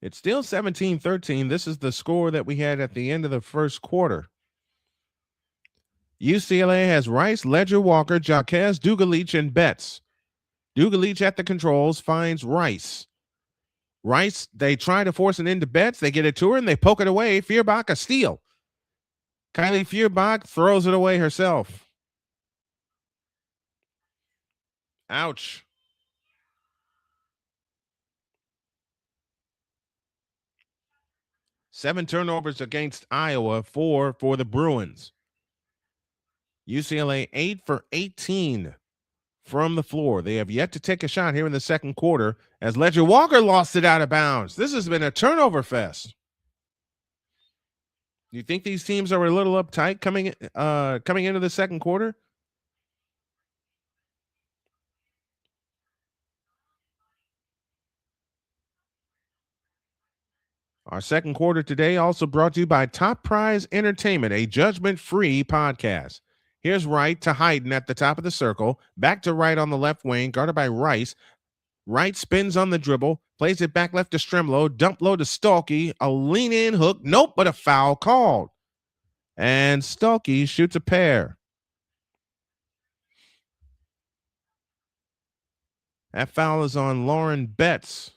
It's still 17-13. This is the score that we had at the end of the first quarter. UCLA has Rice, Ledger-Walker, Jaquez, Duga-Leach, and Betts. Duga-Leach at the controls finds Rice. Rice, they try to force it into Betts. They get it to her, and they poke it away. Feuerbach, a steal. Kylie Feuerbach throws it away herself. Ouch. Seven turnovers against Iowa, 4 for the Bruins. UCLA 8 for 18 from the floor. They have yet to take a shot here in the second quarter as Ledger-Walker lost it out of bounds. This has been a turnover fest. You think these teams are a little uptight coming into the second quarter? Our second quarter today also brought to you by Top Prize Entertainment, a judgment-free podcast. Here's Wright to Hayden at the top of the circle. Back to Wright on the left wing, guarded by Rice. Wright spins on the dribble, plays it back left to Stremlow, dump low to Stolke, a lean-in hook. Nope, but a foul called. And Stolke shoots a pair. That foul is on Lauren Betts.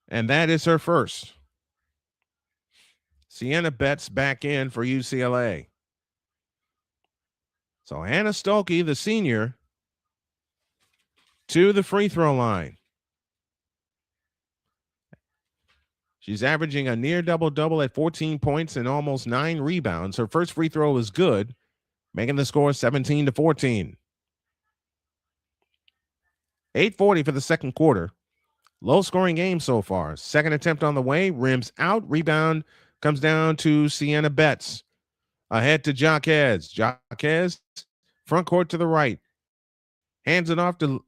And that is her first. Sienna Betts back in for UCLA. So Hannah Stolke, the senior, to the free throw line. She's averaging a near double-double at 14 points and almost 9 rebounds. Her first free throw is good, making the score 17-14. 8:40 for the second quarter. Low-scoring game so far. Second attempt on the way, rims out. Rebound comes down to Sienna Betts. Ahead to Hawkeyes. Hawkeyes, front court to the right. Hands it off to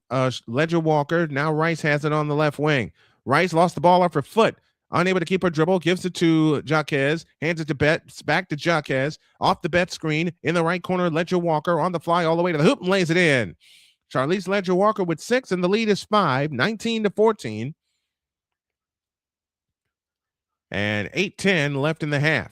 Ledger Walker. Now Rice has it on the left wing. Rice lost the ball off her foot. Unable to keep her dribble. Gives it to Hawkeyes. Hands it to Betts. Back to Hawkeyes. Off the Betts screen. In the right corner, Ledger Walker on the fly all the way to the hoop and lays it in. Charlize Ledger Walker with 6, and the lead is 5, 19-14. And 8:10 left in the half.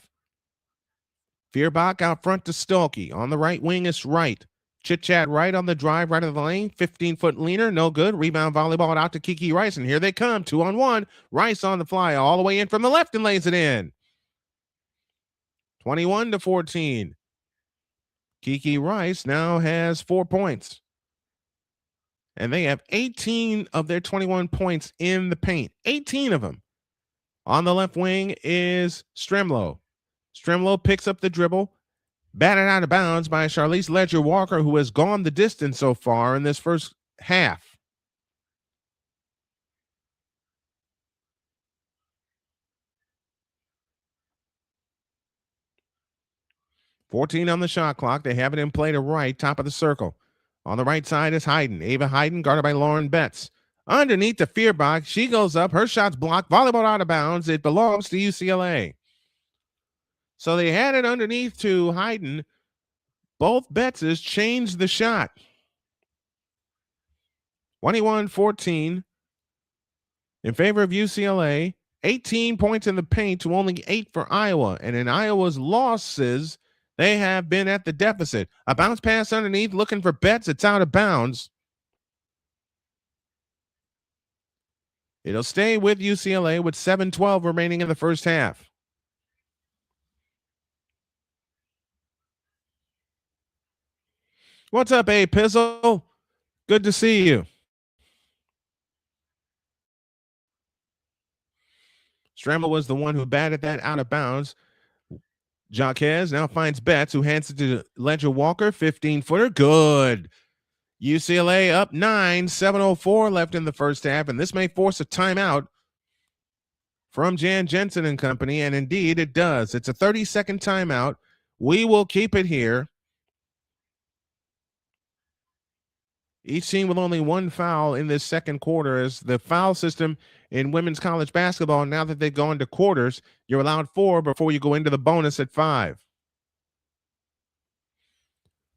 Feuerbach out front to Stolke. On the right wing is Wright. Chit-chat right on the drive, right of the lane. 15-foot leaner, no good. Rebound volleyball out to Kiki Rice, and here they come. 2-on-1. Rice on the fly all the way in from the left and lays it in. 21-14. Kiki Rice now has 4 points. And they have 18 of their 21 points in the paint. 18 of them. On the left wing is Stremlow. Stremlow picks up the dribble. Batted out of bounds by Charlize Ledger Walker, who has gone the distance so far in this first half. $14 on the shot clock. They have it in play to right, top of the circle. On the right side is Hayden. Ava Hayden, guarded by Lauren Betts. Underneath the Feuerbach, she goes up. Her shot's blocked. Volleyball out of bounds. It belongs to UCLA. So they had it underneath to Hayden. Both Bettses changed the shot. 21-14 in favor of UCLA. 18 points in the paint to only 8 for Iowa. And in Iowa's losses, they have been at the deficit. A bounce pass underneath, looking for Betts. It's out of bounds. It'll stay with UCLA with 7:12 remaining in the first half. What's up, A Pizzle? Good to see you. Stramble was the one who batted that out of bounds. Hawkeyes now finds Betts, who hands it to Ledger Walker. 15-footer. Good. UCLA up 9, 7:04 left in the first half, and this may force a timeout from Jan Jensen and company, and indeed it does. It's a 30-second timeout. We will keep it here. Each team with only one foul in this second quarter, as the foul system in women's college basketball, now that they've gone to quarters, you're allowed 4 before you go into the bonus at 5.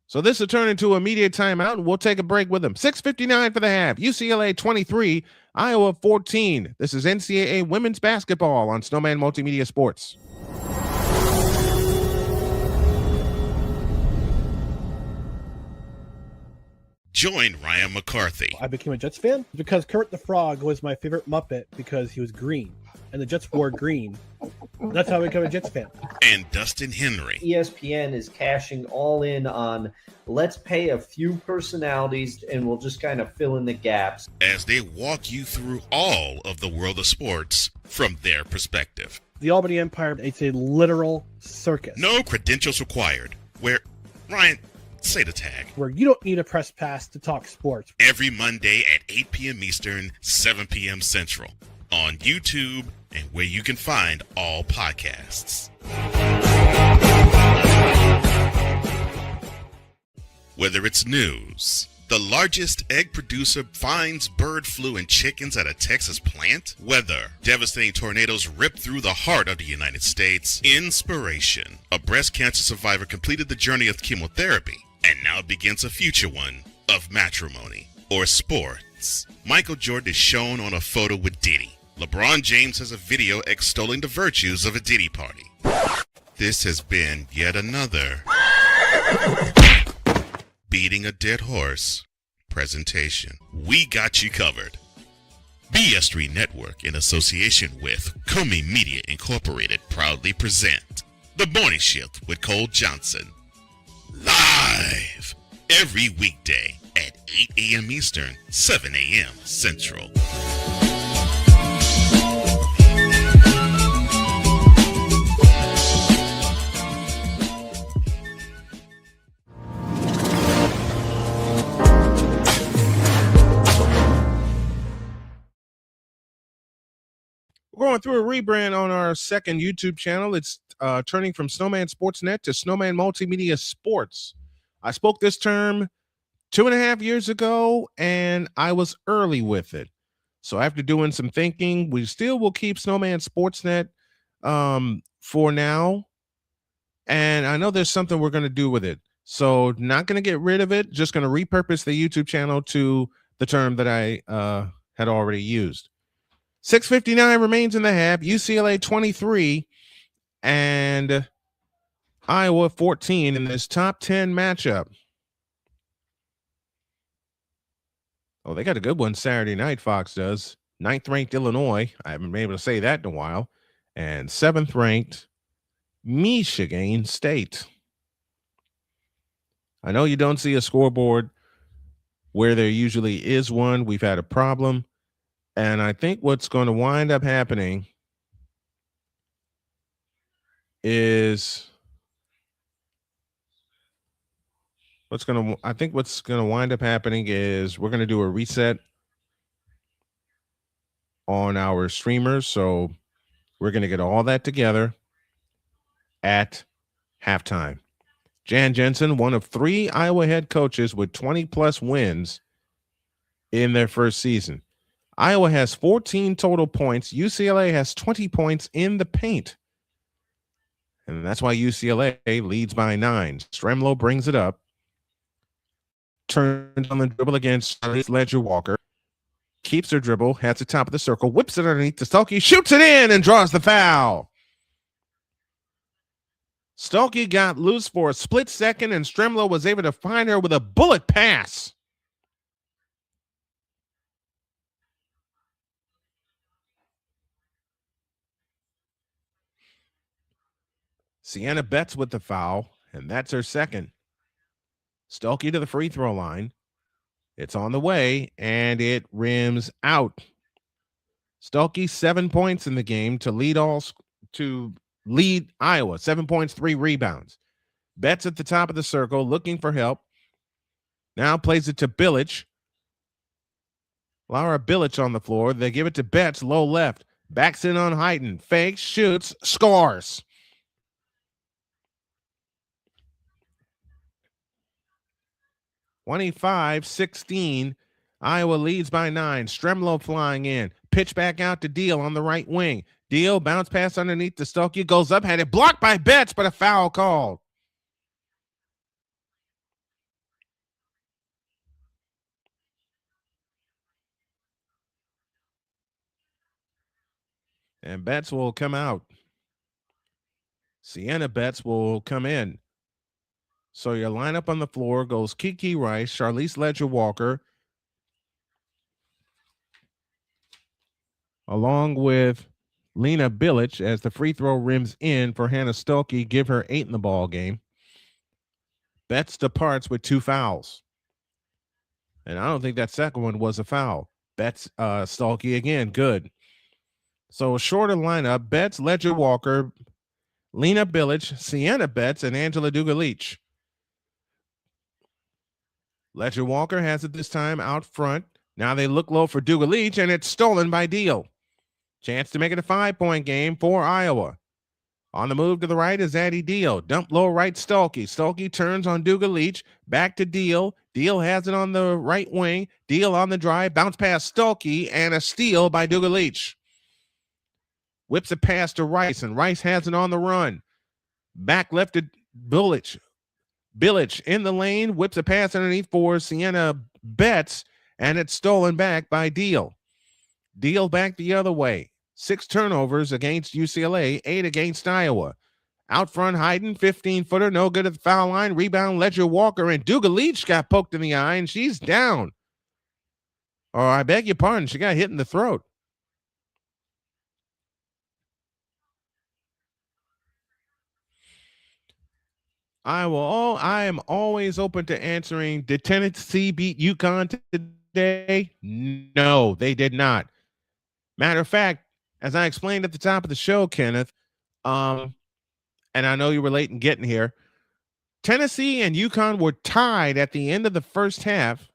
So this will turn into an immediate timeout, and we'll take a break with them. 6:59 for the half. UCLA 23, Iowa 14. This is NCAA women's basketball on Snowman Multimedia Sports. Join Ryan McCarthy I became a Jets fan because Kurt the Frog was my favorite Muppet because he was green, and the Jets wore green. That's how I became a Jets fan. and Dustin Henry ESPN is cashing all in on let's pay a few personalities and we'll just kind of fill in the gaps. as they walk you through all of the world of sports from their perspective. The Albany Empire, it's a literal circus. No credentials required. Where, Ryan, say the tag. Where you don't need a press pass to talk sports. Every Monday at 8 p.m. Eastern, 7 p.m. Central. On YouTube and where you can find all podcasts. Whether it's news, the largest egg producer finds bird flu in chickens at a Texas plant, weather, devastating tornadoes rip through the heart of the United States, inspiration, a breast cancer survivor completed the journey of chemotherapy and now begins a future one of matrimony or sports. Michael Jordan is shown on a photo with Diddy. LeBron James has a video extolling the virtues of a Diddy party. This has been yet another beating a dead horse presentation. We got you covered. BS3 Network, in association with Comey Media Incorporated, proudly present The Morning Shift with Cole Johnson. Live every weekday at 8 a.m. Eastern, 7 a.m. Central. going through a rebrand on our second YouTube channel. It's turning from Snowman Sportsnet to Snowman Multimedia Sports. I spoke this term 2.5 years ago, and I was early with it. So after doing some thinking, we still will keep Snowman Sportsnet for now. And I know there's something we're going to do with it. So not going to get rid of it, just going to repurpose the YouTube channel to the term that I had already used. 6:59 remains in the half. UCLA 23 and Iowa 14 in this top 10 matchup. Oh, they got a good one Saturday night, Fox does. 9th-ranked Illinois. I haven't been able to say that in a while. And 7th-ranked Michigan State. I know you don't see a scoreboard where there usually is one. We've had a problem. And I think what's going to wind up happening is what's going to wind up happening is we're going to do a reset on our streamers. So we're going to get all that together at halftime. Jan Jensen, one of 3 Iowa head coaches with 20-plus wins in their first season. Iowa has 14 total points. UCLA has 20 points in the paint. And that's why UCLA leads by 9. Stremlo brings it up. Turns on the dribble against Ledger Walker. Keeps her dribble, has the top of the circle, whips it underneath to Stolke, shoots it in, and draws the foul. Stolke got loose for a split second, and Stremlo was able to find her with a bullet pass. Sienna Betts with the foul, and that's her second. Stolke to the free throw line. It's on the way, and it rims out. Stolke 7 points in the game to lead Iowa. 7 points, 3 rebounds. Betts at the top of the circle, looking for help. Now plays it to Bilic. Laura Bilic on the floor. They give it to Betts, low left. Backs in on Heighton. Fakes, shoots, scores. (25-16). Iowa leads by 9. Stremlo flying in. Pitch back out to Deal on the right wing. Deal, bounce pass underneath the Stolke. Goes up, had it blocked by Betts, but a foul called. And Betts will come out. Sienna Betts will come in. So your lineup on the floor goes Kiki Rice, Charlize Ledger-Walker, along with Lena Bilic as the free throw rims in for Hannah Stolke. Give her 8 in the ball game. Betts departs with 2 fouls. And I don't think that second one was a foul. Betts, Stolke again, good. So a shorter lineup, Betts, Ledger-Walker, Lena Bilic, Sienna Betts, and Angela Dugalich. Ledger-Walker has it this time out front. Now they look low for Dugalich, and it's stolen by Deal. Chance to make it a 5-point game for Iowa. On the move to the right is Addie Deal. Dump low right Stolke. Stolke turns on Dugalich. Back to Deal. Deal has it on the right wing. Deal on the drive. Bounce past Stolke, and a steal by Dugalich. Whips a pass to Rice, and Rice has it on the run. Back left to Bilic. Bilic in the lane, whips a pass underneath for Sienna Betts, and it's stolen back by Deal. Deal back the other way. 6 turnovers against UCLA, 8 against Iowa. Out front, Hayden, 15-footer, no good at the foul line. Rebound, Ledger-Walker, and Dugalich got poked in the eye, and she's down. Or I beg your pardon, she got hit in the throat. I am always open to answering. Did Tennessee beat UConn today? No, they did not. Matter of fact, as I explained at the top of the show, Kenneth, and I know you were late in getting here, Tennessee and UConn were tied at the end of the first half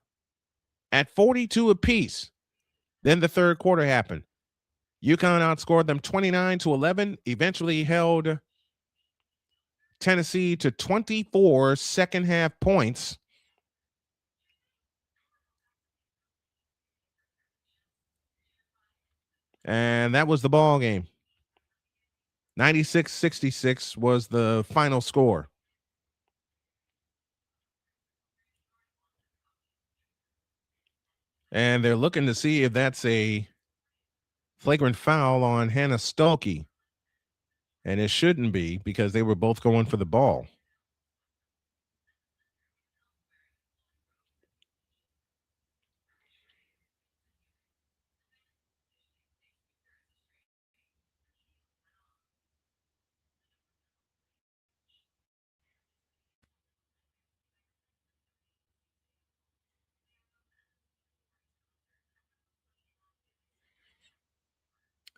at 42 apiece. Then the third quarter happened. UConn outscored them 29-11, eventually held Tennessee to 24 second half points. And that was the ball game. 96-66 was the final score. And they're looking to see if that's a flagrant foul on Hannah Stuelke. And it shouldn't be because they were both going for the ball.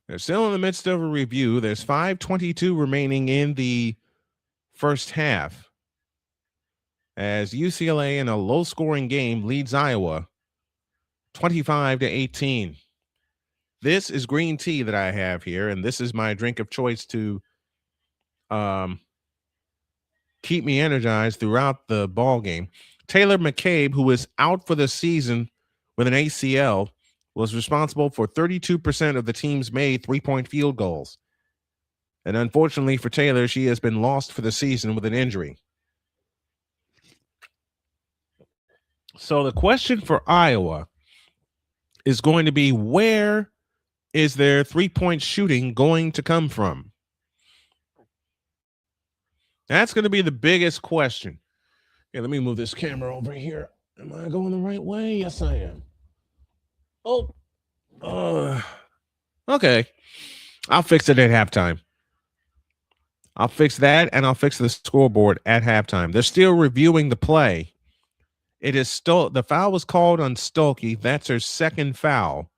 They're still in the midst of a review. There's 5:22 remaining in the first half as UCLA in a low-scoring game leads Iowa 25-18. This is green tea that I have here, and this is my drink of choice to keep me energized throughout the ball game. Taylor McCabe, who is out for the season with an ACL, was responsible for 32% of the team's made three-point field goals. And unfortunately for Taylor, she has been lost for the season with an injury. So the question for Iowa is going to be, where is their three-point shooting going to come from? That's going to be the biggest question. Okay, let me move this camera over here. Am I going the right way? Yes, I am. Okay. I'll fix it at halftime. I'll fix that, and I'll fix the scoreboard at halftime. They're still reviewing the play. It is still, the foul was called on Stuelke. That's her second foul.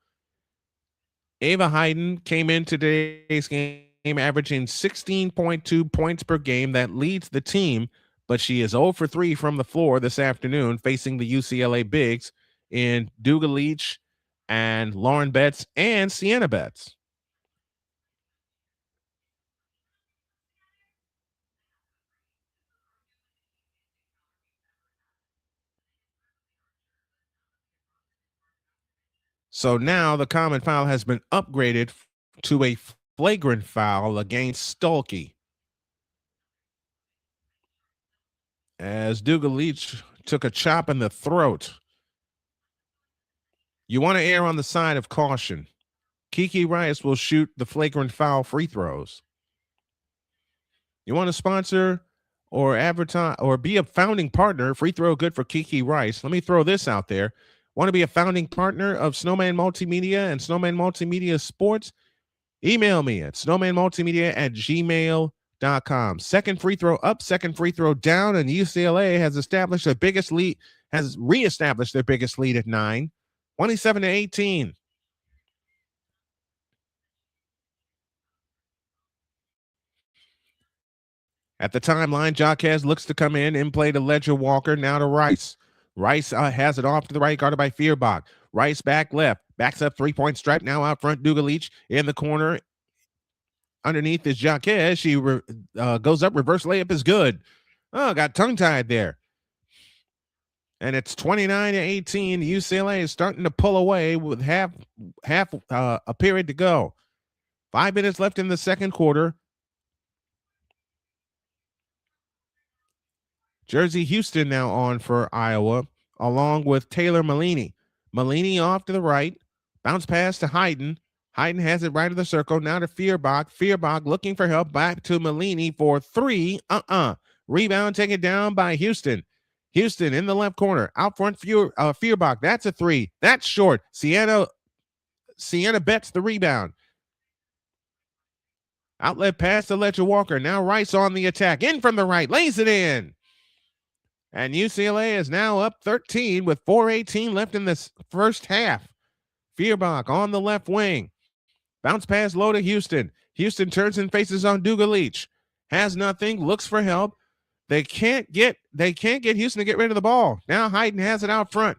Ava Hayden came in today's game averaging 16.2 points per game. That leads the team, but she is 0 for 3 from the floor this afternoon, facing the UCLA bigs in Duga Leach and Lauren Betts and Sienna Betts. So now the common foul has been upgraded to a flagrant foul against Stuelke, as Duga Leach took a chop in the throat. You want to err on the side of caution. Kiki Rice will shoot the flagrant foul free throws. You want to sponsor or advertise or be a founding partner? Free throw good for Kiki Rice. Let me throw this out there. Want to be a founding partner of Snowman Multimedia and Snowman Multimedia Sports? Email me at snowmanmultimedia@gmail.com. Second free throw up, second free throw down, and UCLA has established their biggest lead, has reestablished their biggest lead at 9, 27-18. At the timeline, Hawkeyes looks to come in play to Ledger Walker, now to Rice. Rice has it off to the right, guarded by Feuerbach. Rice back left, backs up three-point stripe, now out front, Duga Leach in the corner. Underneath is Hawkeyes. She goes up, reverse layup is good. Oh, got tongue-tied there. And it's 29-18. UCLA is starting to pull away with half a period to go. 5 minutes left in the second quarter. Jersey Houston now on for Iowa, along with Taylor Malini. Malini off to the right. Bounce pass to Hayden. Hayden has it right of the circle. Now to Feuerbach. Feuerbach looking for help. Back to Malini for 3. Rebound taken down by Houston. Houston in the left corner. Out front, Feuerbach. That's a 3. That's short. Sienna Betts the rebound. Outlet pass to Ledger Walker. Now Rice on the attack. In from the right. Lays it in. And UCLA is now up 13 with 4:18 left in this first half. Feuerbach on the left wing. Bounce pass low to Houston. Houston turns and faces on Duga Leach. Has nothing, looks for help. They can't get Houston to get rid of the ball. Now Hayden has it out front.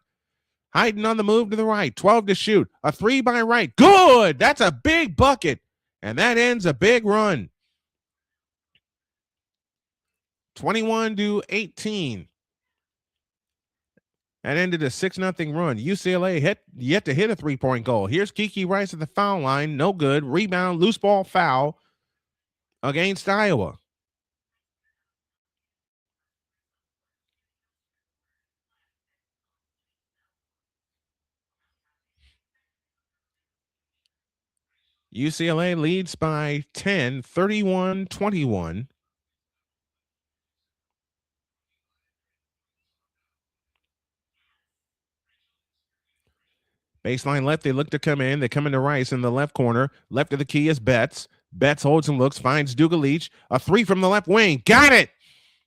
Hiding on the move to the right. 12 to shoot. A 3 by right. Good. That's a big bucket. And that ends a big run. 21-18. That ended a 6-0 run. UCLA yet to hit a 3-point goal. Here's Kiki Rice at the foul line. No good. Rebound, loose ball foul against Iowa. UCLA leads by 10, 31-21. Baseline left, they look to come in. They come into Rice in the left corner. Left of the key is Betts. Betts holds and looks, finds Dugalich. A 3 from the left wing. Got it!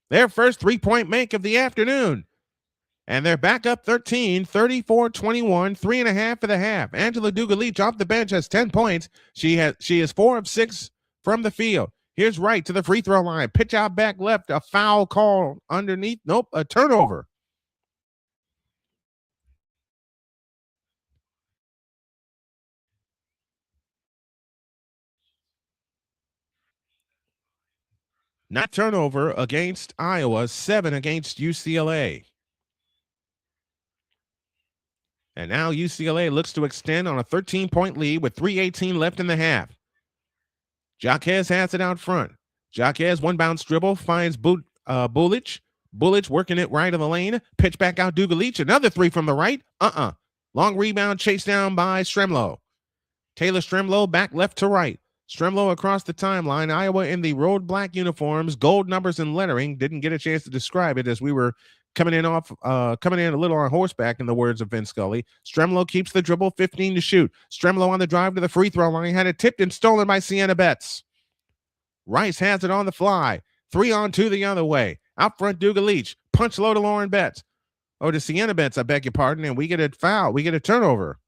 Their first 3-point make of the afternoon. And they're back up 13, 34-21, 3.5 for the half. Angela Dugalich off the bench has 10 points. She is 4 of 6 from the field. Here's Wright to the free throw line. Pitch out back left. A foul call underneath. Nope, a turnover. Not turnover against Iowa, 7 against UCLA. And now UCLA looks to extend on a 13-point lead with 3:18 left in the half. Jaquez has it out front. Jaquez, one bounce dribble, finds Bulich. Bulich working it right of the lane. Pitch back out Dugalich. Another 3 from the right. Long rebound chased down by Stremlow. Taylor Stremlow back left to right. Stremlow across the timeline. Iowa in the road black uniforms, gold numbers and lettering. Didn't get a chance to describe it as we were coming in a little on horseback, in the words of Vince Scully. Stremlow keeps the dribble, 15 to shoot. Stremlow on the drive to the free throw line. Had it tipped and stolen by Sienna Betts. Rice has it on the fly. 3-on-2 the other way. Out front, Dugalich. Punch low to Lauren Betts. Oh, to Sienna Betts, I beg your pardon. And we get a foul. We get a turnover.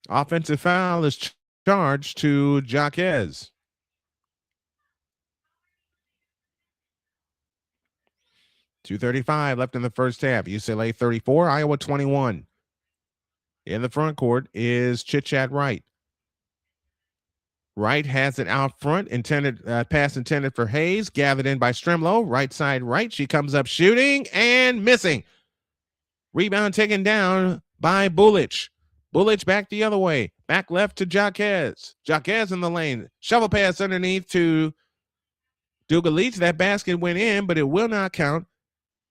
Offensive foul is charged to Jaquez. .235 left in the first half. UCLA 34, Iowa 21. In the front court is Chit-Chat Wright. Wright has it out front. Pass intended for Hayes. Gathered in by Stremlow. Right side right. She comes up shooting and missing. Rebound taken down by Bulich. Bulich back the other way. Back left to Jaquez. Jaquez in the lane. Shovel pass underneath to Dugalich. That basket went in, but it will not count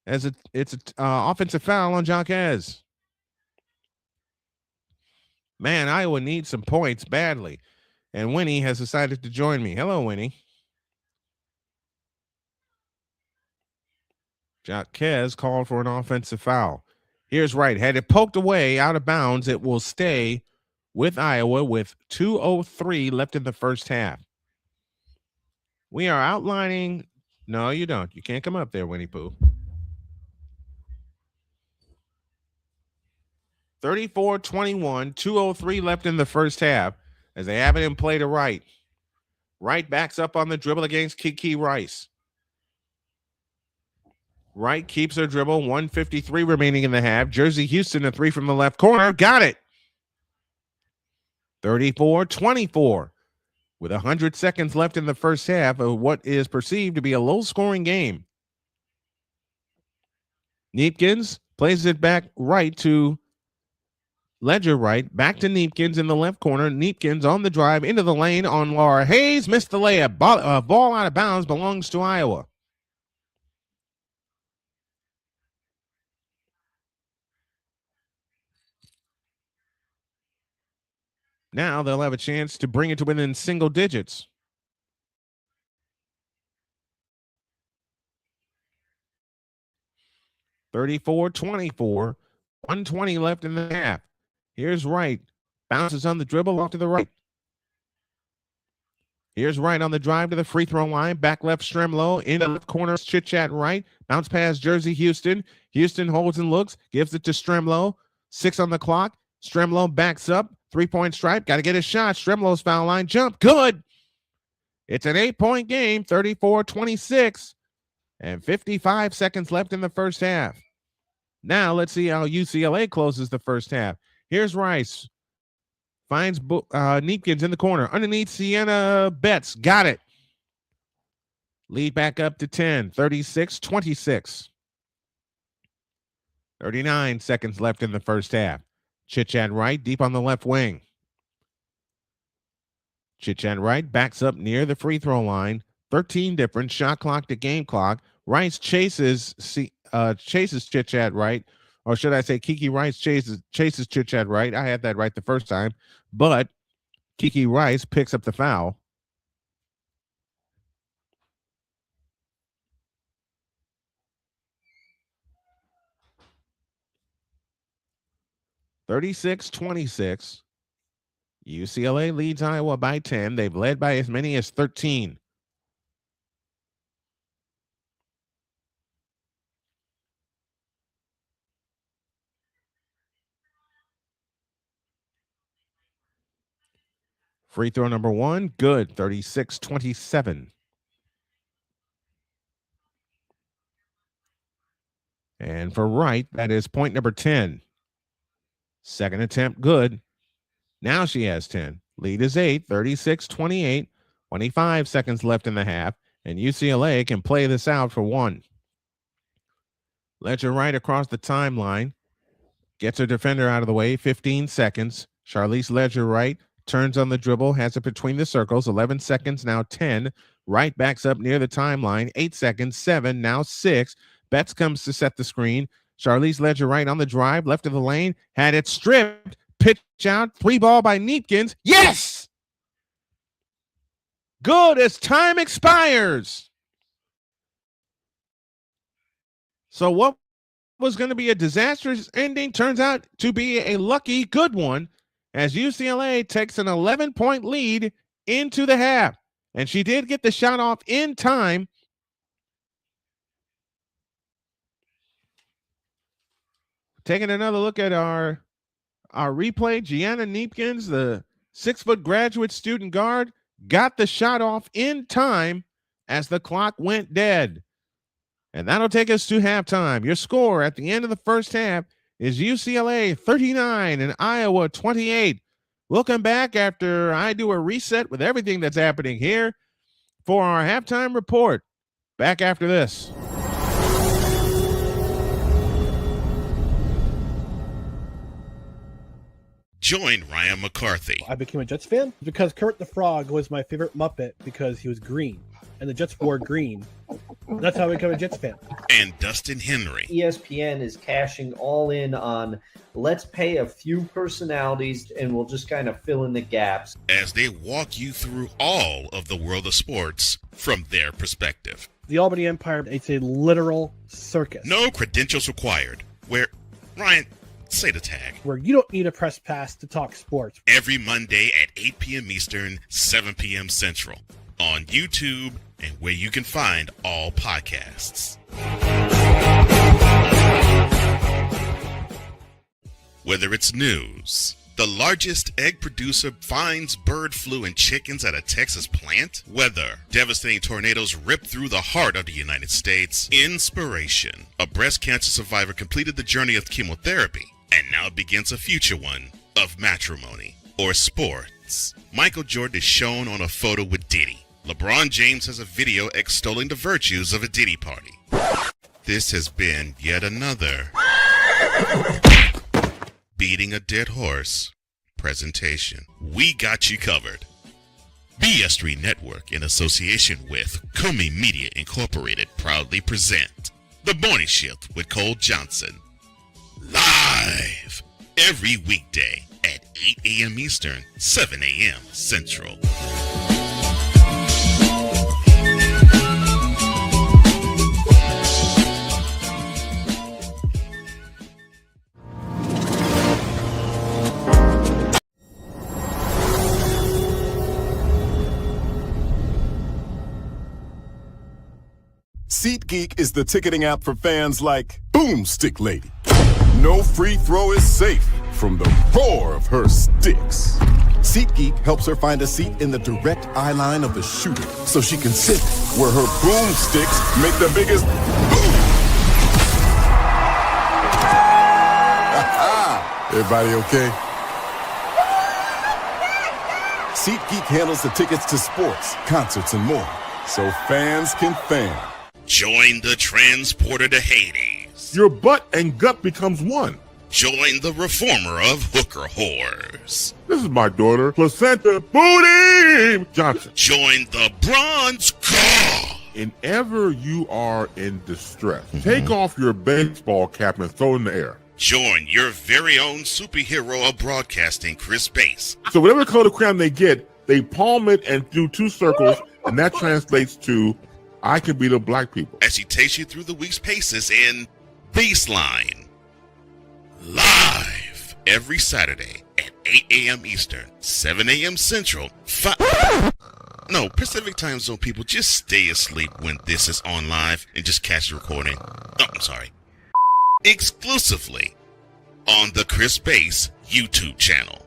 as it's an offensive foul on Jaquez. Man, Iowa needs some points badly. And Winnie has decided to join me. Hello, Winnie. Jaquez called for an offensive foul. Here's Wright. Had it poked away out of bounds, it will stay with Iowa with 2:03 left in the first half. We are outlining. No, you don't. You can't come up there, Winnie Pooh. 34-21, 2:03 left in the first half as they have it in play to Wright. Wright backs up on the dribble against Kiki Rice. Wright keeps her dribble, 1:53 remaining in the half. Jersey Houston, a 3 from the left corner. Got it. 34-24 with 100 seconds left in the first half of what is perceived to be a low-scoring game. Neepkins plays it back right to Ledger Wright. Back to Neepkins in the left corner. Neepkins on the drive into the lane on Laura Hayes. Missed the layup. Ball out of bounds, belongs to Iowa. Now they'll have a chance to bring it to within single digits. (34-24), 1:20 left in the half. Here's Wright. Bounces on the dribble off to the right. Here's Wright on the drive to the free throw line. Back left Stremlow. In the left corner, Chit-Chat Wright. Bounce past Jersey Houston. Houston holds and looks. Gives it to Stremlow. 6 on the clock. Stremlow backs up. 3-point stripe. Got to get a shot. Stremlow's foul line. Jump. Good. It's an 8-point game. 34-26. and 55 seconds left in the first half. Now let's see how UCLA closes the first half. Here's Rice. Finds Neepkins in the corner. Underneath Sienna Betts. Got it. Lead back up to 10. 36-26. 39 seconds left in the first half. Chit-Chat Wright deep on the left wing. Chit-Chat Wright backs up near the free throw line. 13 different. Shot clock to game clock. Rice chases Chit-Chat Wright. Or should I say Kiki Rice chases Chit-Chat Wright. I had that right the first time. But Kiki Rice picks up the foul. (36-26). UCLA leads Iowa by 10. They've led by as many as 13. Free throw number one, good. 36-27. And for Wright, that is point number 10. Second attempt, good. Now she has 10. Lead is 8, 36-28. 25 seconds left in the half, and UCLA can play this out for one. Ledger Wright across the timeline. Gets her defender out of the way, 15 seconds. Charlize Ledger Wright turns on the dribble, has it between the circles, 11 seconds, now 10. Wright backs up near the timeline, 8 seconds, 7, now 6. Betts comes to set the screen. Charlize Ledger Wright on the drive, left of the lane, had it stripped, pitch out, 3-ball by Neepkins. Yes! Good as time expires. So what was going to be a disastrous ending turns out to be a lucky good one as UCLA takes an 11-point lead into the half. And she did get the shot off in time. Taking another look at our replay, Gianna Neepkins, the 6-foot graduate student guard, got the shot off in time as the clock went dead. And that'll take us to halftime. Your score at the end of the first half is UCLA 39 and Iowa 28. We'll come back after I do a reset with everything that's happening here for our halftime report. Back after this. Join Ryan McCarthy I became a Jets fan because Kermit the Frog was my favorite Muppet because he was green, and the Jets wore green. That's how I became a Jets fan. and Dustin Henry ESPN is cashing all in on let's pay a few personalities and we'll just kind of fill in the gaps. as they walk you through all of the world of sports from their perspective. The Albany Empire, it's a literal circus. No credentials required. Where, Ryan, say the tag. Where you don't need a press pass to talk sports. Every Monday at 8 p.m. Eastern, 7 p.m. Central. On YouTube and where you can find all podcasts. Whether it's news, the largest egg producer finds bird flu in chickens at a Texas plant, weather, devastating tornadoes rip through the heart of the United States, inspiration, a breast cancer survivor completed the journey of chemotherapy and now begins a future one of matrimony or sports. Michael Jordan is shown on a photo with Diddy. LeBron James has a video extolling the virtues of a Diddy party. This has been yet another Beating a Dead Horse presentation. We got you covered. BS3 Network, in association with Comey Media Incorporated, proudly present The Morning Shift with Cole Johnson. Live every weekday at 8 a.m. Eastern, 7 a.m. Central. SeatGeek is the ticketing app for fans like Boomstick Lady. No free throw is safe from the roar of her sticks. SeatGeek helps her find a seat in the direct eye line of the shooter so she can sit where her boomsticks make the biggest boom. Everybody okay? SeatGeek handles the tickets to sports, concerts, and more, so fans can fan. Join the transporter to Hades. Your butt and gut becomes one. Join the reformer of hooker whores. This is my daughter, Placenta Booty Johnson. Join the bronze car. And ever you are in distress, take off your baseball cap and throw it in the air. Join your very own superhero of broadcasting, Chris Bass. So whatever color crayon they get, they palm it and do two circles, and that translates to, I can beat up black people. As she takes you through the week's paces in Baseline. Live every Saturday at 8 a.m. Eastern, 7 a.m. Central, Pacific Time Zone people, just stay asleep when this is on live and just catch the recording. Oh, I'm sorry. Exclusively on the Chris Bass YouTube channel.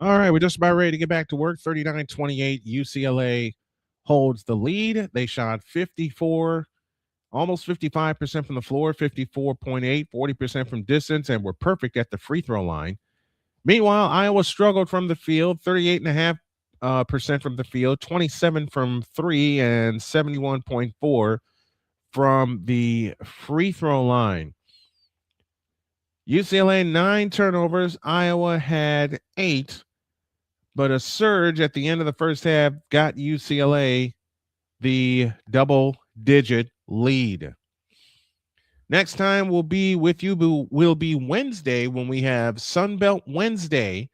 All right, we're just about ready to get back to work. 39-28, UCLA holds the lead. They shot 54, almost 55% from the floor, 54.8, 40% from distance, and were perfect at the free throw line. Meanwhile, Iowa struggled from the field, 38.5% from the field, 27 from three, and 71.4 from the free throw line. UCLA 9 turnovers. Iowa had 8, but a surge at the end of the first half got UCLA the double-digit lead. Next time we'll be with you will be Wednesday when we have Sunbelt Wednesday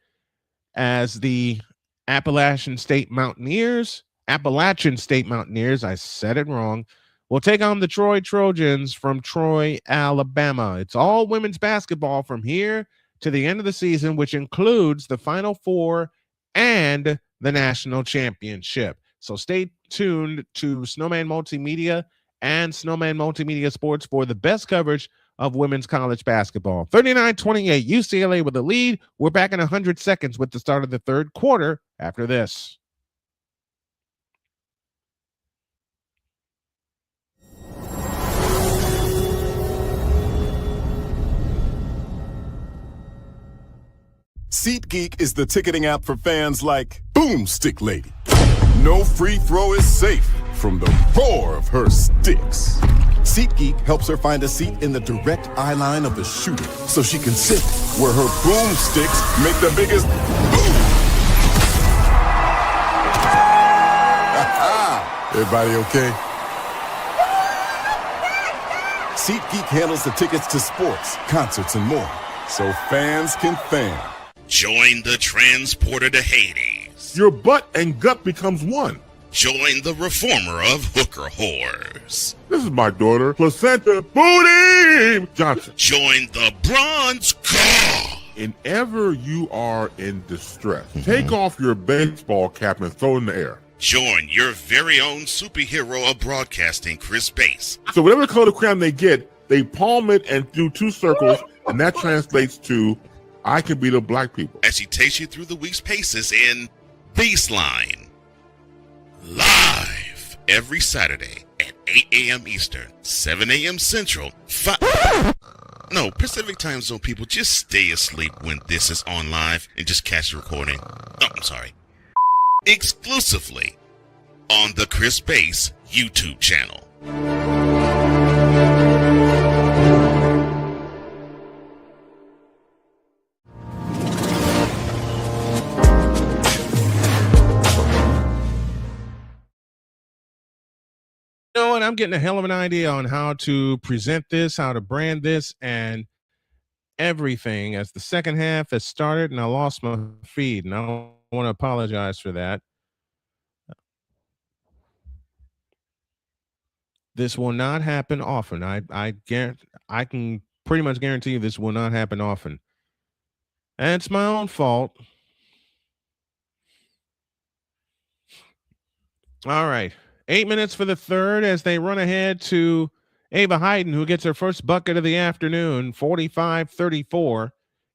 as the Appalachian State Mountaineers, I said it wrong, will take on the Troy Trojans from Troy, Alabama. It's all women's basketball from here to the end of the season, which includes the Final Four and the national championship. So stay tuned to Snowman Multimedia and Snowman Multimedia Sports for the best coverage of women's college basketball. 39-28, UCLA with the lead. We're back in 100 seconds with the start of the third quarter after this. SeatGeek is the ticketing app for fans like Boomstick Lady. No free throw is safe from the roar of her sticks. SeatGeek helps her find a seat in the direct eye line of the shooter so she can sit where her boomsticks make the biggest boom. Everybody okay? SeatGeek handles the tickets to sports, concerts, and more, so fans can fan. Join the transporter to Hades. Your butt and gut becomes one. Join the reformer of hooker whores. This is my daughter, Placenta Booty Johnson. Join the bronze car. Whenever you are in distress, take off your baseball cap and throw it in the air. Join your very own superhero of broadcasting, Chris Bass. So whatever color crayon they get, they palm it and do 2 circles, and that translates to, I can beat up black people. As he takes you through the week's paces in Baseline. Live every Saturday at 8 a.m. Eastern, 7 a.m. Central, Pacific Time Zone people, just stay asleep when this is on live and just catch the recording. Oh, I'm sorry. Exclusively on the Chris Bass YouTube channel. You know what? I'm getting a hell of an idea on how to present this, how to brand this, and everything as the second half has started, and I lost my feed, and I don't want to apologize for that. This will not happen often. I can pretty much guarantee you this will not happen often. And it's my own fault. All right. 8 minutes for the third as they run ahead to Ava Hayden, who gets her first bucket of the afternoon, 45-34.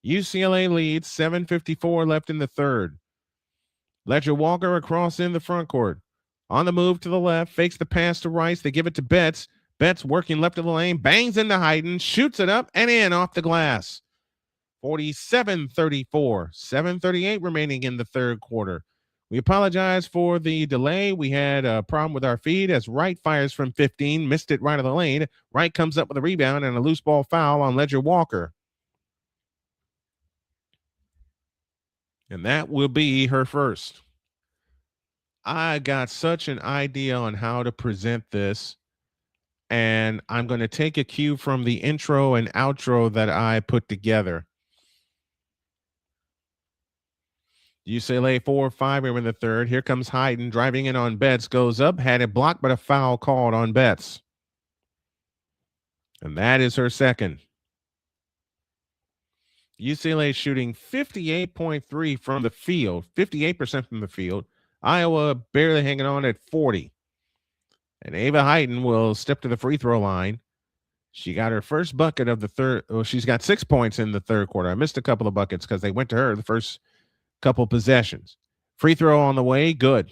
UCLA leads, 7:54 left in the third. Ledger Walker across in the front court. On the move to the left, fakes the pass to Rice. They give it to Betts. Betts working left of the lane, bangs into Hayden, shoots it up and in off the glass. 47-34, 7:38 remaining in the third quarter. We apologize for the delay. We had a problem with our feed as Wright fires from 15, missed it right of the lane. Wright comes up with a rebound and a loose ball foul on Ledger Walker. And that will be her first. I got such an idea on how to present this, and I'm going to take a cue from the intro and outro that I put together. UCLA 4-5 in the third. Here comes Hayden driving in on Betts, goes up, had it blocked, but a foul called on Betts. And that is her second. UCLA shooting 58.3 from the field, 58% from the field. Iowa barely hanging on at 40. And Ava Hayden will step to the free throw line. She got her first bucket of the third. Well, she's got 6 points in the third quarter. I missed a couple of buckets because they went to her the first couple possessions. Free throw on the way, good.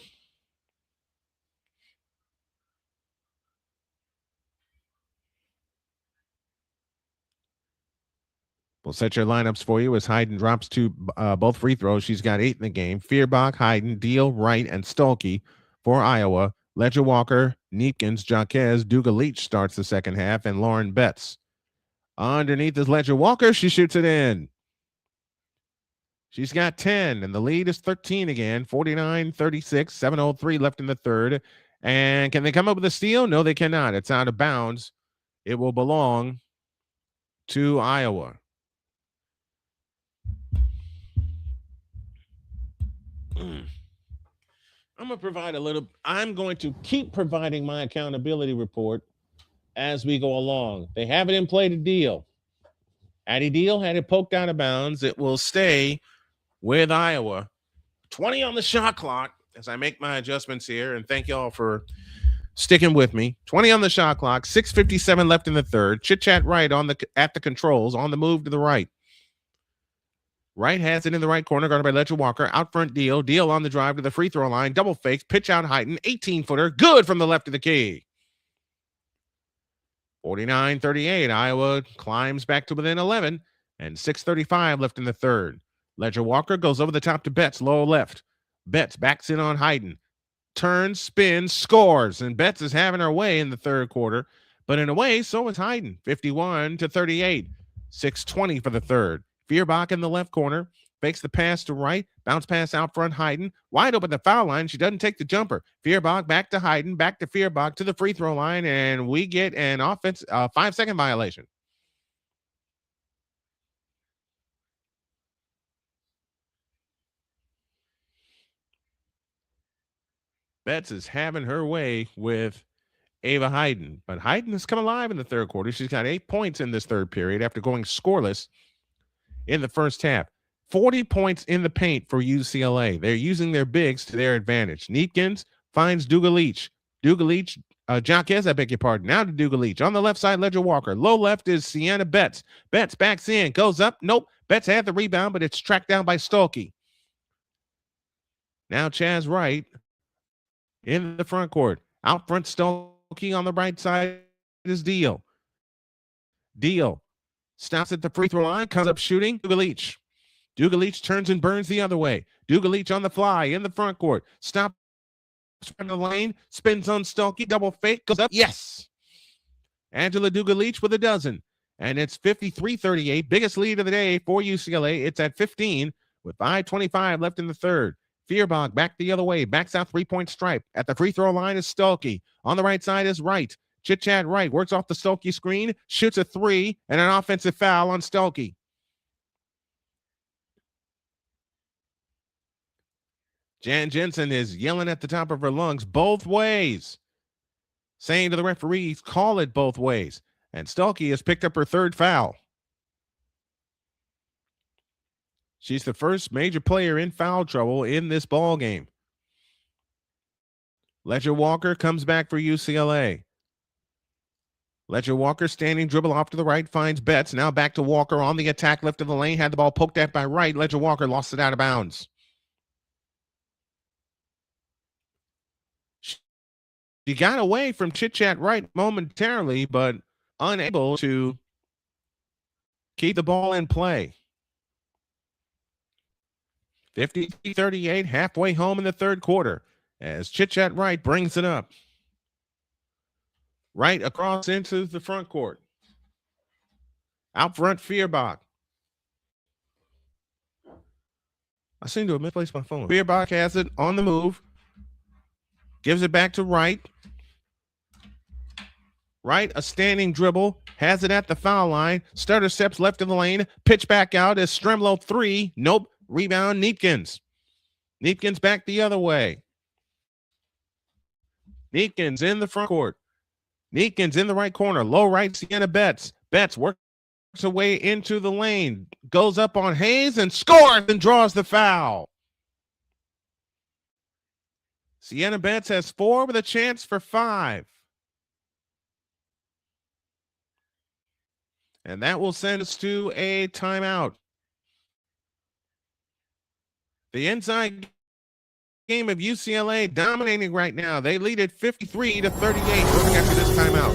We'll set your lineups for you as Hayden drops to both free throws. She's got 8 in the game. Feuerbach, Hayden, Deal, Wright, and Stolke for Iowa. Ledger Walker, Neepkins, Jaquez, Duga Leach starts the second half, and Lauren Betts. Underneath is Ledger Walker. She shoots it in. She's got 10, and the lead is 13 again, 49-36, 7:03 left in the third. And can they come up with a steal? No, they cannot. It's out of bounds. It will belong to Iowa. I'm going to keep providing my accountability report as we go along. They have it in play to Deal. Addie Deal had it poked out of bounds. It will stay with Iowa. 20 on the shot clock as I make my adjustments here, and thank y'all for sticking with me. 20 on the shot clock, 6:57 left in the third. Chit Chat Right at the controls, on the move to the right. Wright has it in the right corner, guarded by Ledger Walker. Out front, Deal. Deal on the drive to the free throw line. Double fakes, pitch out Hayden. 18-footer. Good from the left of the key. 49-38. Iowa climbs back to within 11. And 6:35 left in the third. Ledger Walker goes over the top to Betts, low left. Betts backs in on Hayden. Turns, spins, scores. And Betts is having her way in the third quarter. But in a way, so is Hayden. 51-38. 6:20 for the third. Feuerbach in the left corner, fakes the pass to Wright, bounce pass out front, Hayden, wide open the foul line. She doesn't take the jumper. Feuerbach back to Hayden, back to Feuerbach to the free throw line, and we get an offense 5-second violation. Betts is having her way with Ava Hayden, but Hayden has come alive in the third quarter. She's got 8 points in this third period after going scoreless in the first half. 40 points in the paint for UCLA. They're using their bigs to their advantage. Neepkins finds Duga Leach. Jaquez, I beg your pardon. Now to Duga Leach. On the left side, Ledger Walker. Low left is Sienna Betts. Betts backs in, goes up. Nope. Betts had the rebound, but it's tracked down by Stolke. Now Chaz Wright in the front court. Out front, Stolke on the right side is Deal. Deal stops at the free throw line, comes up shooting. Duga Leach. Duga Leach turns and burns the other way. Duga Leach on the fly in the front court. Stops in the lane, spins on Stolke, double fake, goes up. Yes. Angela Duga Leach with a dozen. And it's 53-38. Biggest lead of the day for UCLA. It's at 15 with 5:25 left in the third. Feuerbach back the other way. Backs out three-point stripe. At the free throw line is Stolke. On the right side is Wright. Chit Chat Wright works off the Stolke screen, shoots a three, and an offensive foul on Stolke. Jan Jensen is yelling at the top of her lungs both ways, saying to the referees, call it both ways. And Stolke has picked up her third foul. She's the first major player in foul trouble in this ball game. Ledger Walker comes back for UCLA. Ledger Walker standing, dribble off to the right, finds Betts. Now back to Walker on the attack, left of the lane, had the ball poked at by Wright. Ledger Walker lost it out of bounds. She got away from Chit Chat Wright momentarily, but unable to keep the ball in play. 50-38, halfway home in the third quarter as Chit Chat Wright brings it up. Right across into the front court. Out front, Feuerbach. I seem to have misplaced my phone. Feuerbach has it on the move. Gives it back to Wright. Wright, a standing dribble. Has it at the foul line. Stutter steps left of the lane. Pitch back out as Stremlow three. Nope. Rebound, Neepkins. Neepkins back the other way. Neepkins in the front court. Neepkins in the right corner. Low right, Sienna Betts. Betts works her way into the lane. Goes up on Hayes and scores and draws the foul. Sienna Betts has 4 with a chance for 5. And that will send us to a timeout. The inside game of UCLA dominating right now. They lead it 53-38. Moving after this timeout.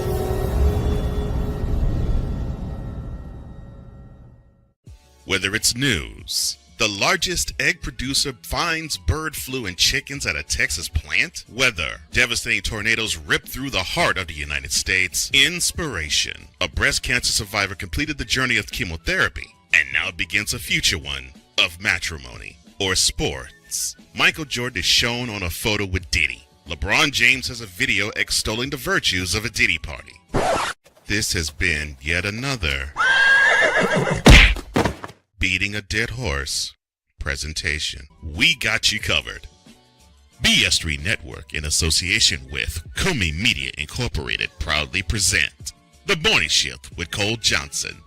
Whether it's news, the largest egg producer finds bird flu in chickens at a Texas plant, weather, devastating tornadoes rip through the heart of the United States, inspiration, a breast cancer survivor completed the journey of chemotherapy, and now begins a future one of matrimony or sports. Michael Jordan is shown on a photo with Diddy. LeBron James has a video extolling the virtues of a Diddy party. This has been yet another beating a dead horse presentation. We got you covered. BS3 Network, in association with Comey Media Incorporated, proudly present The Morning Shift with Cole Johnson.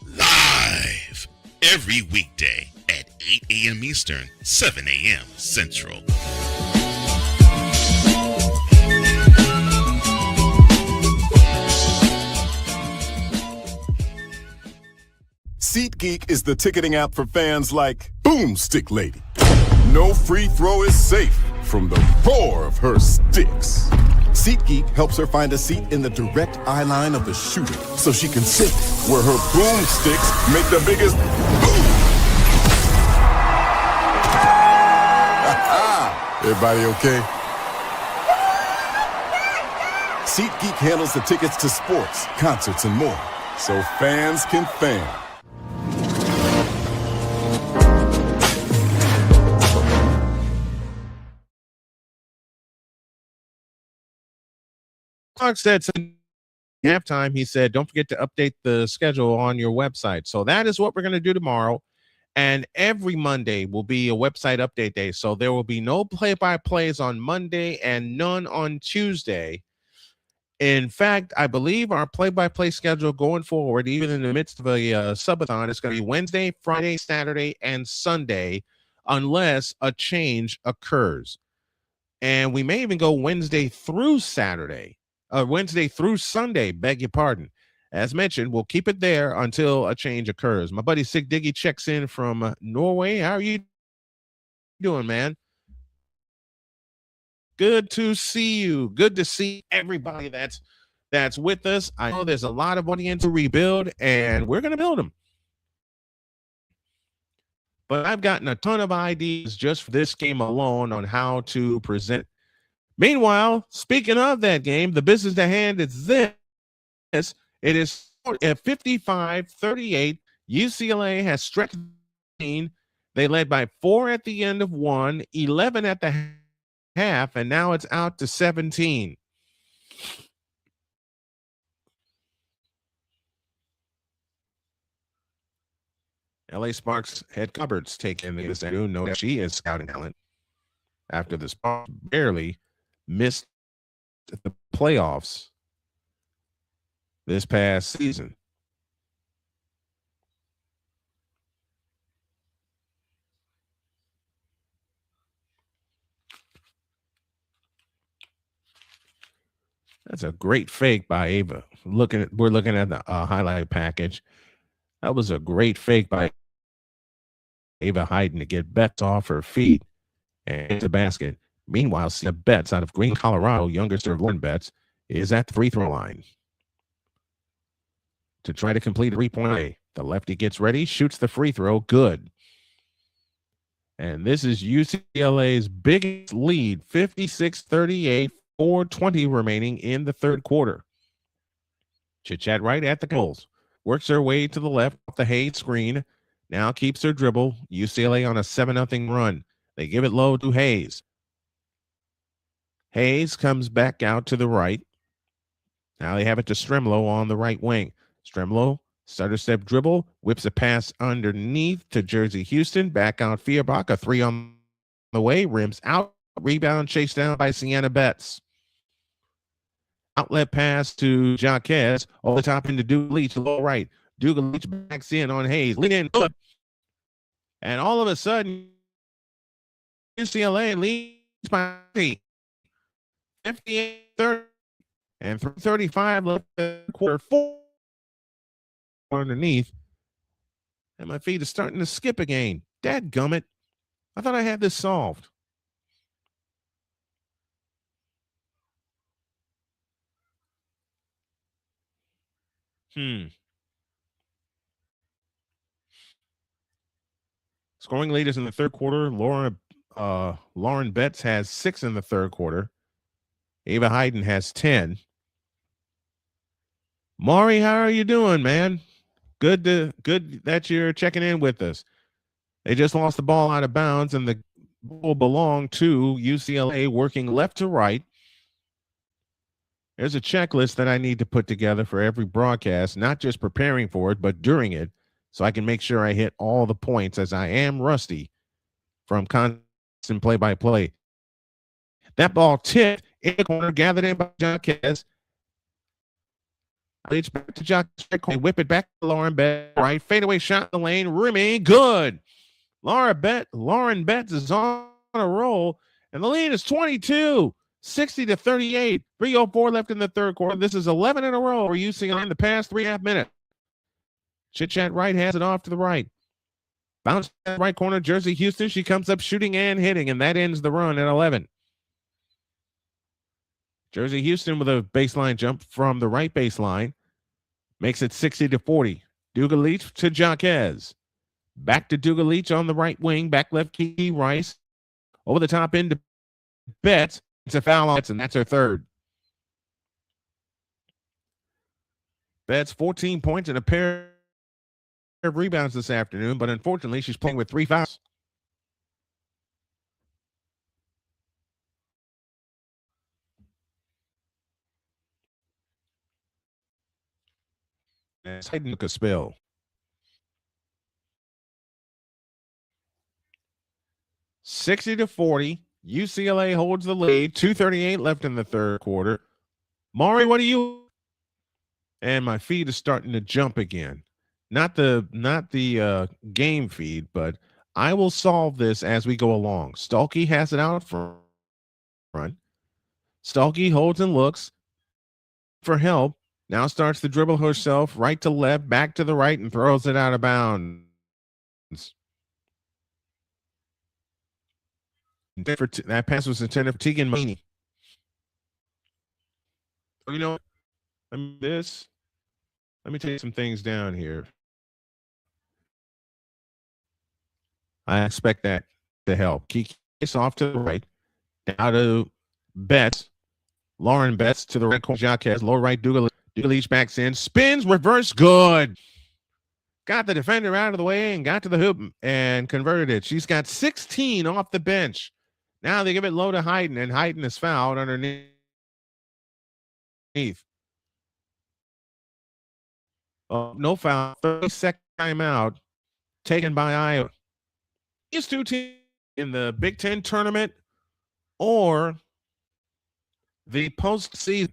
Live every weekday at 8 a.m. Eastern, 7 a.m. Central. SeatGeek is the ticketing app for fans like Boomstick Lady. No free throw is safe from the roar of her sticks. SeatGeek helps her find a seat in the direct eye line of the shooter so she can sit where her boomsticks make the biggest boom. Everybody okay? SeatGeek handles the tickets to sports, concerts, and more, so fans can fan. Dawg said halftime, he said, don't forget to update the schedule on your website. So that is what we're going to do tomorrow. And every Monday will be a website update day. So there will be no play-by-plays on Monday and none on Tuesday. In fact, I believe our play-by-play schedule going forward, even in the midst of a subathon, is going to be Wednesday, Friday, Saturday, and Sunday, unless a change occurs. And we may even go Wednesday through Saturday. Wednesday through Sunday, beg your pardon. As mentioned, we'll keep it there until a change occurs. My buddy Sig Diggy checks in from Norway. How are you doing, man? Good to see you. Good to see everybody that's with us. I know there's a lot of money to rebuild, and we're going to build them. But I've gotten a ton of ideas just for this game alone on how to present. Meanwhile, speaking of that game, the business at hand is this. It is at 55-38. UCLA has stretched the lead. They led by 4 at the end of 1, 11 at the half, and now it's out to 17. LA Sparks head cupboards take in this afternoon. Know that she is scouting talent after the Sparks barely missed the playoffs this past season. That's a great fake by Ava. We're looking at the highlight package. That was a great fake by Ava Hayden to get Betts off her feet and into the basket. Meanwhile, Sia Betts out of Green, Colorado, youngest of Lauren Betts, is at the free throw line to try to complete a three-point play. The lefty gets ready, shoots the free throw, good. And this is UCLA's biggest lead, 56-38, 4:20 remaining in the third quarter. Chit-chat right at the goals. Works her way to the left off the Hayes screen. Now keeps her dribble. UCLA on a 7-0 run. They give it low to Hayes. Hayes comes back out to the right. Now they have it to Stremlow on the right wing. Stremlow, stutter step dribble, whips a pass underneath to Jersey Houston. Back out Feuerbach, a 3 on the way, rims out, rebound chased down by Sienna Betts. Outlet pass to Jaquez, over the top into Duke Leach, low right. Duke Leach backs in on Hayes, lean in, and all of a sudden, UCLA leads by 58-30, and 3:35 left the quarter 4 underneath, and my feet are starting to skip again. Dadgummit. I thought I had this solved. Scoring leaders in the third quarter. Lauren Betts has 6 in the third quarter. Ava Hayden has 10. Maury, how are you doing, man? Good that you're checking in with us. They just lost the ball out of bounds, and the ball belonged to UCLA, working left to right. There's a checklist that I need to put together for every broadcast, not just preparing for it, but during it, so I can make sure I hit all the points, as I am rusty from constant play-by-play. That ball tipped in the corner, gathered in by Hawkeyes. Leads back to Hawkeyes. Whip it back to Lauren Betts. Right, fadeaway shot in the lane. Remy, good. Lauren Betts is on a roll, and the lead is 22, 60-38. 3:04 left in the third quarter. This is 11 in a row for UCLA in the past 3.5 minutes. Chit Chat right has it off to the right. Bounce to the right corner, Jersey Houston. She comes up shooting and hitting, and that ends the run at 11. Jersey Houston with a baseline jump from the right baseline makes it 60-40. Duga-Leach to Hawkeyes. Back to Duga-Leach on the right wing. Back left Kiki Rice. Over the top into Betts. It's a foul on Betts, and that's her third. Betts 14 points and a pair of rebounds this afternoon, but unfortunately she's playing with 3 fouls. As Hayden took a spill. $60-40. UCLA holds the lead. 2:38 left in the third quarter. Maury, what do you? And my feed is starting to jump again. Not the game feed, but I will solve this as we go along. Stuelke has it out front. Stuelke holds and looks for help. Now starts to dribble herself right to left, back to the right, and throws it out of bounds. That pass was intended for Tegan Maney. You know, let me take some things down here. I expect that to help. Kiki off to the right. Now to Betts. Lauren Betts to the right corner. Hawkeyes, low right. Duga-Leach backs in. Spins, reverse, good. Got the defender out of the way and got to the hoop and converted it. She's got 16 off the bench. Now they give it low to Hayden, and Hayden is fouled underneath. No foul. 30-second timeout taken by Iowa. These two teams in the Big Ten tournament or the postseason.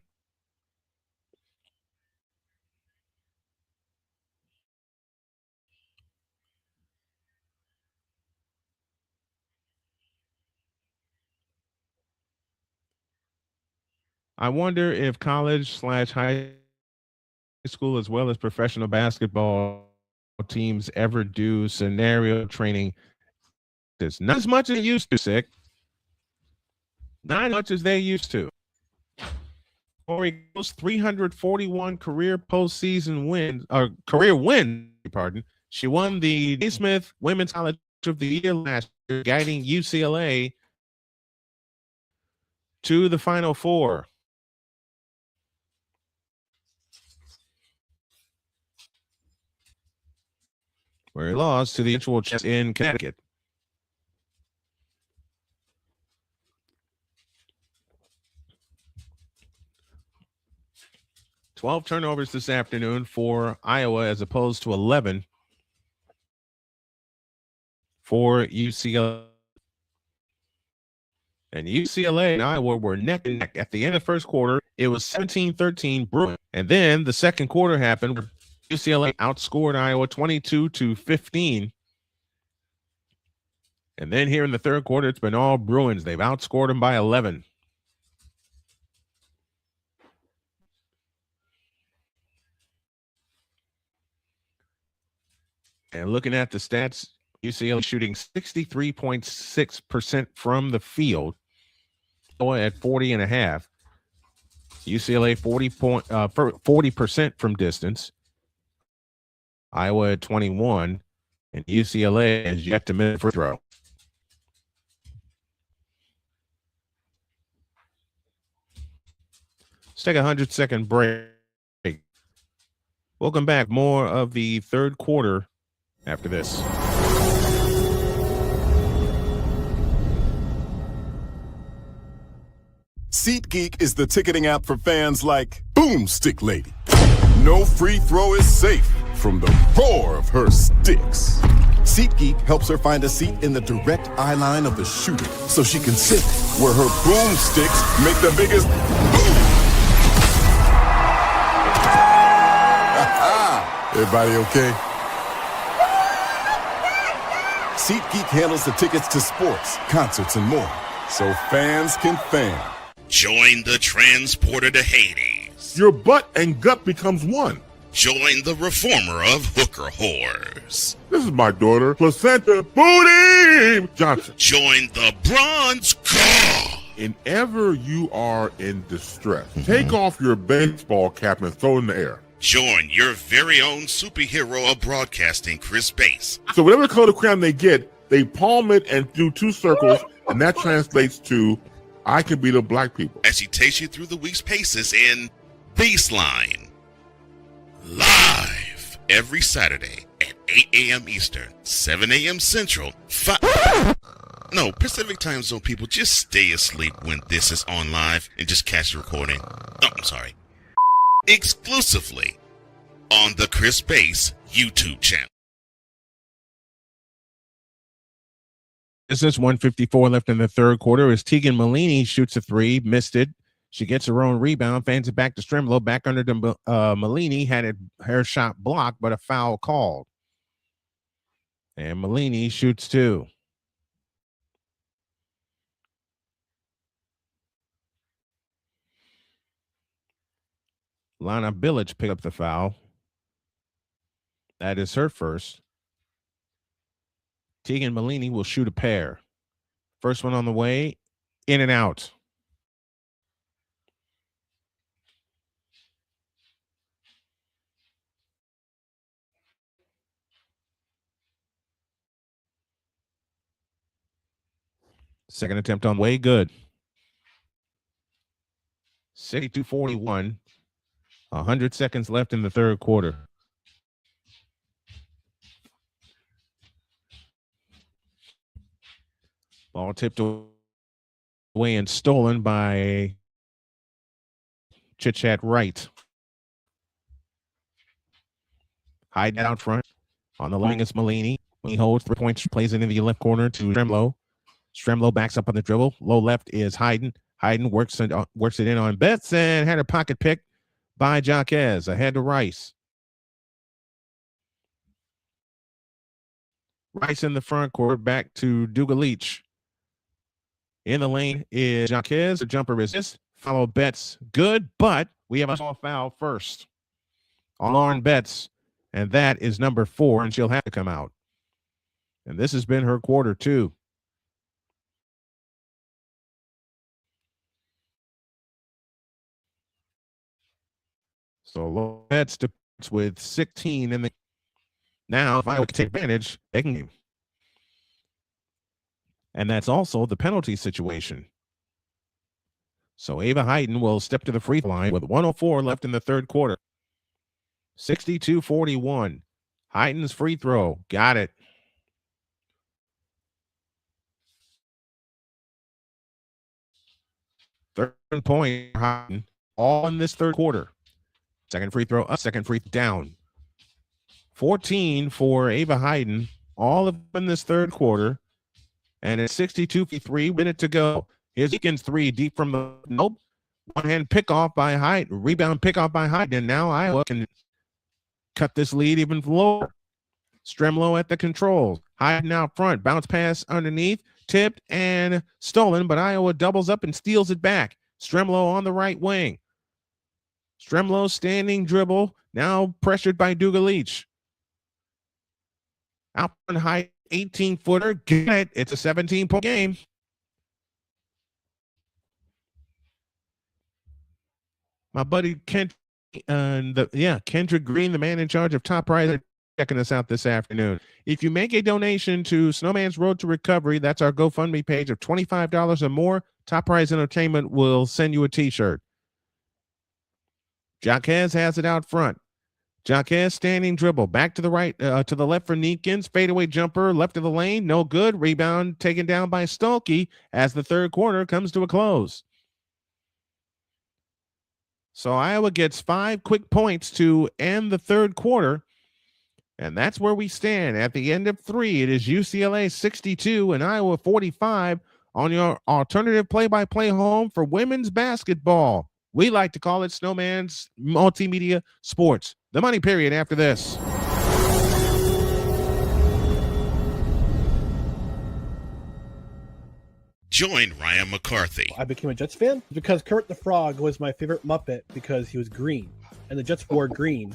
I wonder if college/high school as well as professional basketball teams ever do scenario training. This not as much as they used to, Sick. Not as much as they used to. Oregon's 341 career postseason wins, or career win, pardon. She won the Naismith Women's College of the Year last year, guiding UCLA to the Final Four. Where he lost to the actual chess in Connecticut. $12 turnovers this afternoon for Iowa as opposed to 11 for UCLA. And UCLA and Iowa were neck and neck. At the end of the first quarter, it was 17-13 Bruins. And then the second quarter happened where UCLA outscored Iowa 22-15. And then here in the third quarter, it's been all Bruins. They've outscored them by 11. And looking at the stats UCLA shooting 63.6% from the field at 40.5. UCLA 40% from distance. Iowa at 21, and UCLA has yet to miss a free throw. Let's take a 100-second break. Welcome back. More of the third quarter after this. SeatGeek is the ticketing app for fans like Boomstick Lady. No free throw is safe from the roar of her sticks. SeatGeek helps her find a seat in the direct eye line of the shooter so she can sit where her boomsticks make the biggest boom. Everybody okay? SeatGeek handles the tickets to sports, concerts, and more, so fans can fan. Join the transporter to Hades. Your butt and gut becomes one. Join the reformer of hooker whores. This is my daughter, Placenta Booty Johnson. Join the bronze god. Whenever you are in distress, take off your baseball cap and throw it in the air. Join your very own superhero of broadcasting, Chris Bass. So whatever color crayon they get, they palm it and do two circles, and that translates to, I can beat up black people. As he takes you through the week's paces in Baseline. Live every Saturday at 8 a.m. Eastern, 7 a.m. Central, Pacific Time Zone people, just stay asleep when this is on live and just catch the recording. Oh, I'm sorry. Exclusively on the Chris Bass YouTube channel. This is 154 left in the third quarter as Tegan Malini shoots a three, missed it. She gets her own rebound, fans it back to Strimlow, back under to Malini, had her shot blocked, but a foul called. And Malini shoots two. Lana Bilic picked up the foul. That is her first. Tegan Malini will shoot a pair. First one on the way, in and out. Second attempt on way, good. 62-41. 100 seconds left in the third quarter. Ball tipped away and stolen by Chit-Chat Wright. Hide out front. On the wing is Malini. He holds 3 points, plays it in the left corner to Stremlow. Stremlow backs up on the dribble. Low left is Hayden. Hayden works it in on Betts and had a pocket pick by Jaquez. Ahead to Rice. Rice in the front court, back to Dugalich. In the lane is Jaquez. The jumper is this. Follow Betts. Good, but we have a small foul first on Lauren Betts, and that is number 4, and she'll have to come out. And this has been her quarter 2. So Betts with 16 in the. Now, if Iowa can take advantage, they can. And that's also the penalty situation. So Ava Hayden will step to the free throw line with 104 left in the third quarter. 62-41. Hayden's free throw. Got it. Third point, Hayden, all in this third quarter. Second free throw up, second free down. 14 for Ava Hayden, all of in this third quarter. And it's 62-53, minute to go. Here's Eakins 3 deep from the nope. One-hand pick-off by Hayden, rebound pick-off by Hayden. And now Iowa can cut this lead even lower. Stremlow at the controls. Hayden out front, bounce pass underneath, tipped and stolen, but Iowa doubles up and steals it back. Stremlow on the right wing. Stremlow standing dribble, now pressured by Dugalich. Out front, Hayden 18-footer. Get it. It's a 17-point game. My buddy Kendrick Green, the man in charge of Top Prize, checking us out this afternoon. If you make a donation to Snowman's Road to Recovery, that's our GoFundMe page of $25 or more, Top Prize Entertainment will send you a t-shirt. Jaquez has it out front. Jaquez standing dribble. Back to the right, to the left for Neekins. Fadeaway jumper, left of the lane. No good. Rebound taken down by Stolke as the third quarter comes to a close. So Iowa gets 5 quick points to end the third quarter. And that's where we stand. At the end of 3, it is UCLA 62 and Iowa 45 on your alternative play-by-play home for women's basketball. We like to call it Snowman's Multimedia Sports. The money period after this. Join Ryan McCarthy I became a Jets fan because Kurt the Frog was my favorite Muppet because he was green, and the Jets wore green.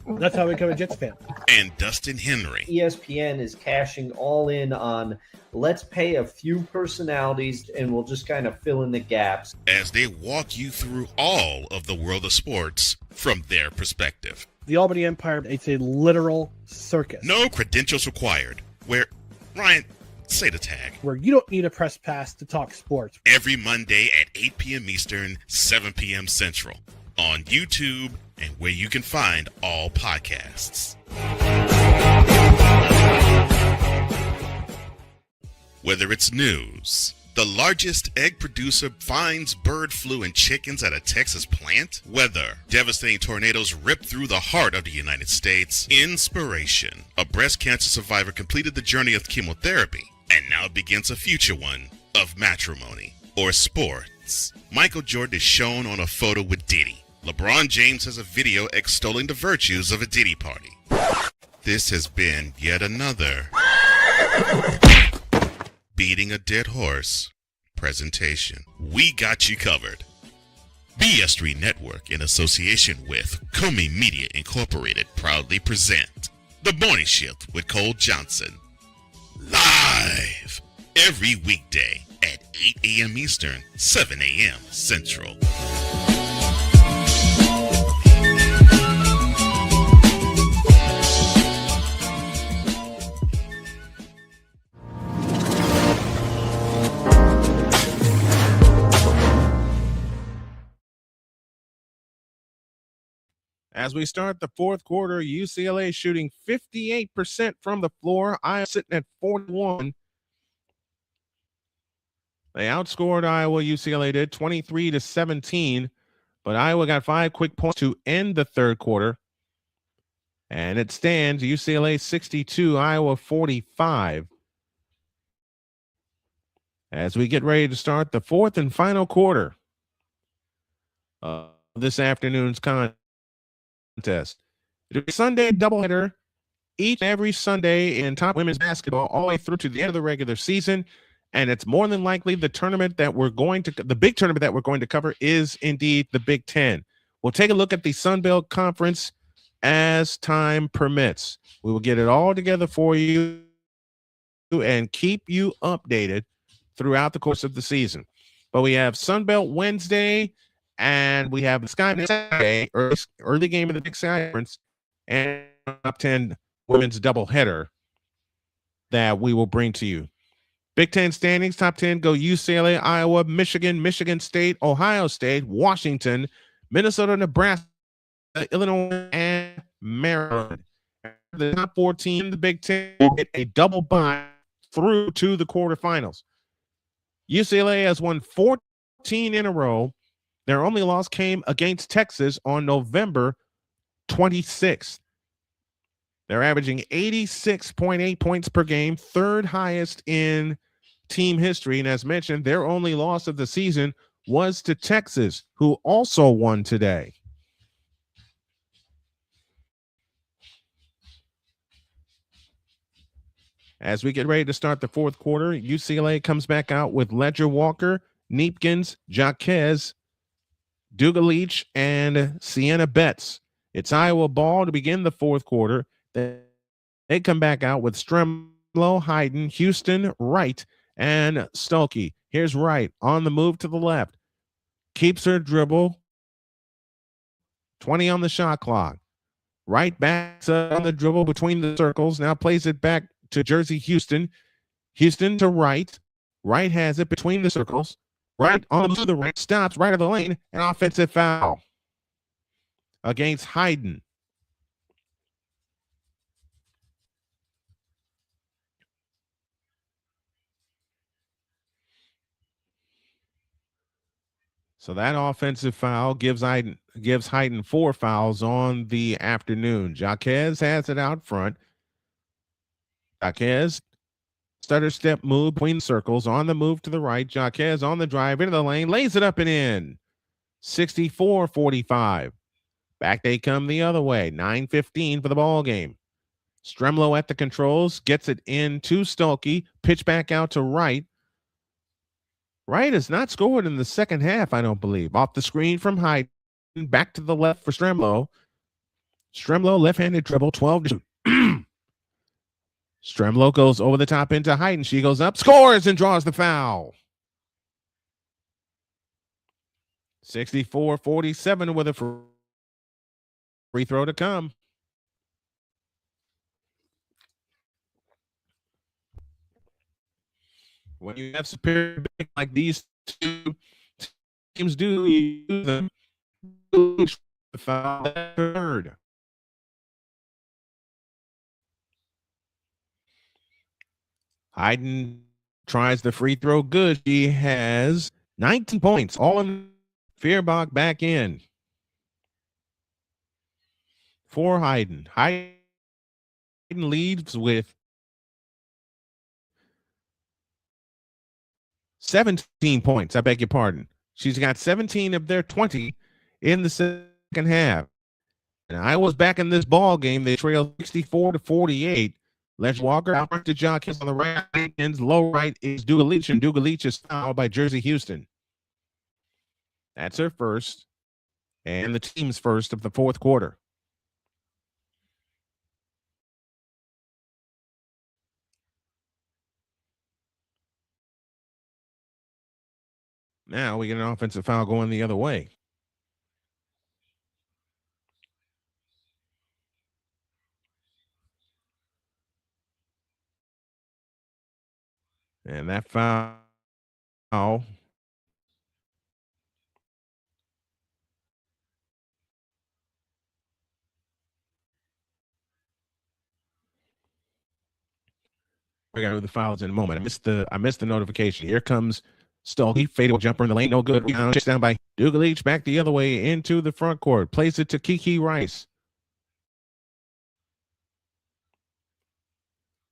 That's how I became a Jets fan. and Dustin Henry ESPN is cashing all in on let's pay a few personalities and we'll just kind of fill in the gaps. as they walk you through all of the world of sports from their perspective. The Albany Empire, it's a literal circus. No credentials required. Where, Ryan, say the tag. Where you don't need a press pass to talk sports. Every Monday at 8 p.m. Eastern, 7 p.m. Central. On YouTube and where you can find all podcasts. Whether it's news, the largest egg producer finds bird flu in chickens at a Texas plant, weather, devastating tornadoes rip through the heart of the United States, inspiration, a breast cancer survivor completed the journey of chemotherapy, and now begins a future one of matrimony or sports. Michael Jordan is shown on a photo with Diddy. LeBron James has a video extolling the virtues of a Diddy party. This has been yet another beating a dead horse presentation. We got you covered. BS3 Network, in association with Comey Media Incorporated, proudly present The Morning Shift with Cole Johnson. Live every weekday at 8 a.m. Eastern, 7 a.m. Central. As we start the fourth quarter, UCLA shooting 58% from the floor. Iowa sitting at 41. They outscored Iowa, UCLA did, 23-17. But Iowa got 5 quick points to end the third quarter. And it stands UCLA 62, Iowa 45. As we get ready to start the fourth and final quarter of this afternoon's contest. It'll be Sunday doubleheader each and every Sunday in top women's basketball all the way through to the end of the regular season. And it's more than likely the big tournament that we're going to cover is indeed the Big Ten. We'll take a look at the Sun Belt Conference as time permits. We will get it all together for you and keep you updated throughout the course of the season. But we have Sun Belt Wednesday, and we have the Sky Saturday, early game of the Big Sky Conference, and top 10 women's doubleheader that we will bring to you. Big Ten standings, top 10 go UCLA, Iowa, Michigan, Michigan State, Ohio State, Washington, Minnesota, Nebraska, Illinois, and Maryland. The top 14 in the Big Ten will get a double bye through to the quarterfinals. UCLA has won 14 in a row. Their only loss came against Texas on November 26th. They're averaging 86.8 points per game, third highest in team history. And as mentioned, their only loss of the season was to Texas, who also won today. As we get ready to start the fourth quarter, UCLA comes back out with Ledger Walker, Neepkins, Jaquez, Dugalich, and Sienna Betts. It's Iowa ball to begin the fourth quarter. They come back out with Strem, Strimlow, Hayden, Houston, Wright, and Stokey. Here's Wright on the move to the left. Keeps her dribble. 20 on the shot clock. Wright backs up on the dribble between the circles. Now plays it back to Jersey Houston. Houston to Wright. Wright has it between the circles. Wright on the move to the right. Stops right of the lane. An offensive foul against Hayden. So that offensive foul gives Hayden 4 fouls on the afternoon. Jaquez has it out front. Jaquez, stutter step move between circles, on the move to the right. Jaquez on the drive into the lane, lays it up and in. 64-45. Back they come the other way. 9:15 for the ball game. Stremlow at the controls, gets it in to Stokey. Pitch back out to Wright. Wright has not scored in the second half, I don't believe. Off the screen from Hayden, back to the left for Stremlow. Stremlow, left-handed dribble, 12-2. Stremlow goes over the top into Hayden. She goes up, scores, and draws the foul. 64-47 with a free throw to come. When you have superior big like these two teams do, you use them. The foul that third. Hayden tries the free throw good. She has 19 points, all in. Feuerbach back in for Hayden. Hayden leads with 17 points. I beg your pardon. She's got 17 of their 20 in the second half. And I was back in this ball game. They trailed 64-48. Les Walker out front to Jaquez on the right end. Low right is Dugalich, and Dugalich is fouled by Jersey Houston. That's her first, and the team's first of the fourth quarter. Now we get an offensive foul going the other way. And that foul we're gonna do the fouls in a moment. I missed the notification. Here comes Stokey, fadeaway jumper in the lane, no good. Rebound chased down by Dugalich, back the other way into the front court. Plays it to Kiki Rice.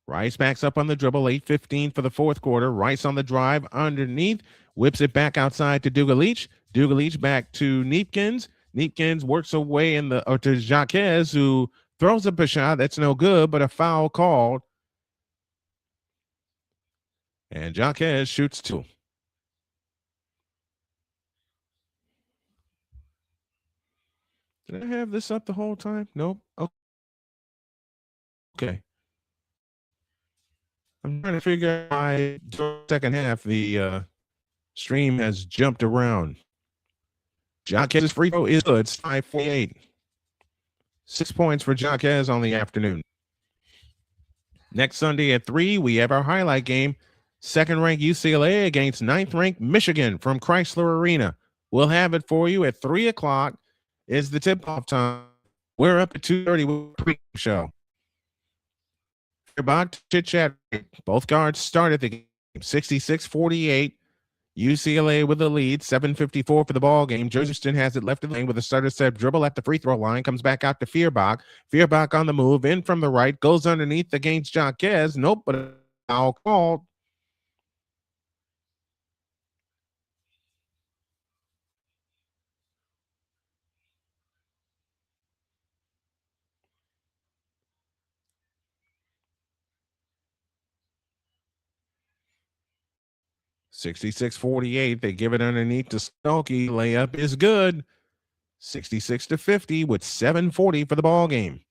Rice backs up on the dribble, 8:15 for the fourth quarter. Rice on the drive underneath, whips it back outside to Dugalich. Dugalich back to Neepkins. Neepkins works away to Jaquez, who throws up a shot that's no good, but a foul called. And Jaquez shoots 2. Did I have this up the whole time? Nope. Okay. I'm trying to figure out why during the second half the stream has jumped around. Jaquez's free throw is good. It's 5:48. 6 points for Jaquez on the afternoon. Next Sunday at 3, we have our highlight game. Second-ranked UCLA against ninth-ranked Michigan from Chrysler Arena. We'll have it for you at 3 o'clock is the tip-off time. We're up at 2:30 with the pre show. About chit-chat. Both guards started the game. 66-48. UCLA with the lead. 7:54 for the ball game. Jersey Houston has it left in the lane with a starter step dribble at the free throw line. Comes back out to Feuerbach. Feuerbach on the move. In from the right. Goes underneath against Jaquez. Nope, but a foul called. (66-48). They give it underneath to Stokey. Layup is good. 66-50 with 7:40 for the ball game.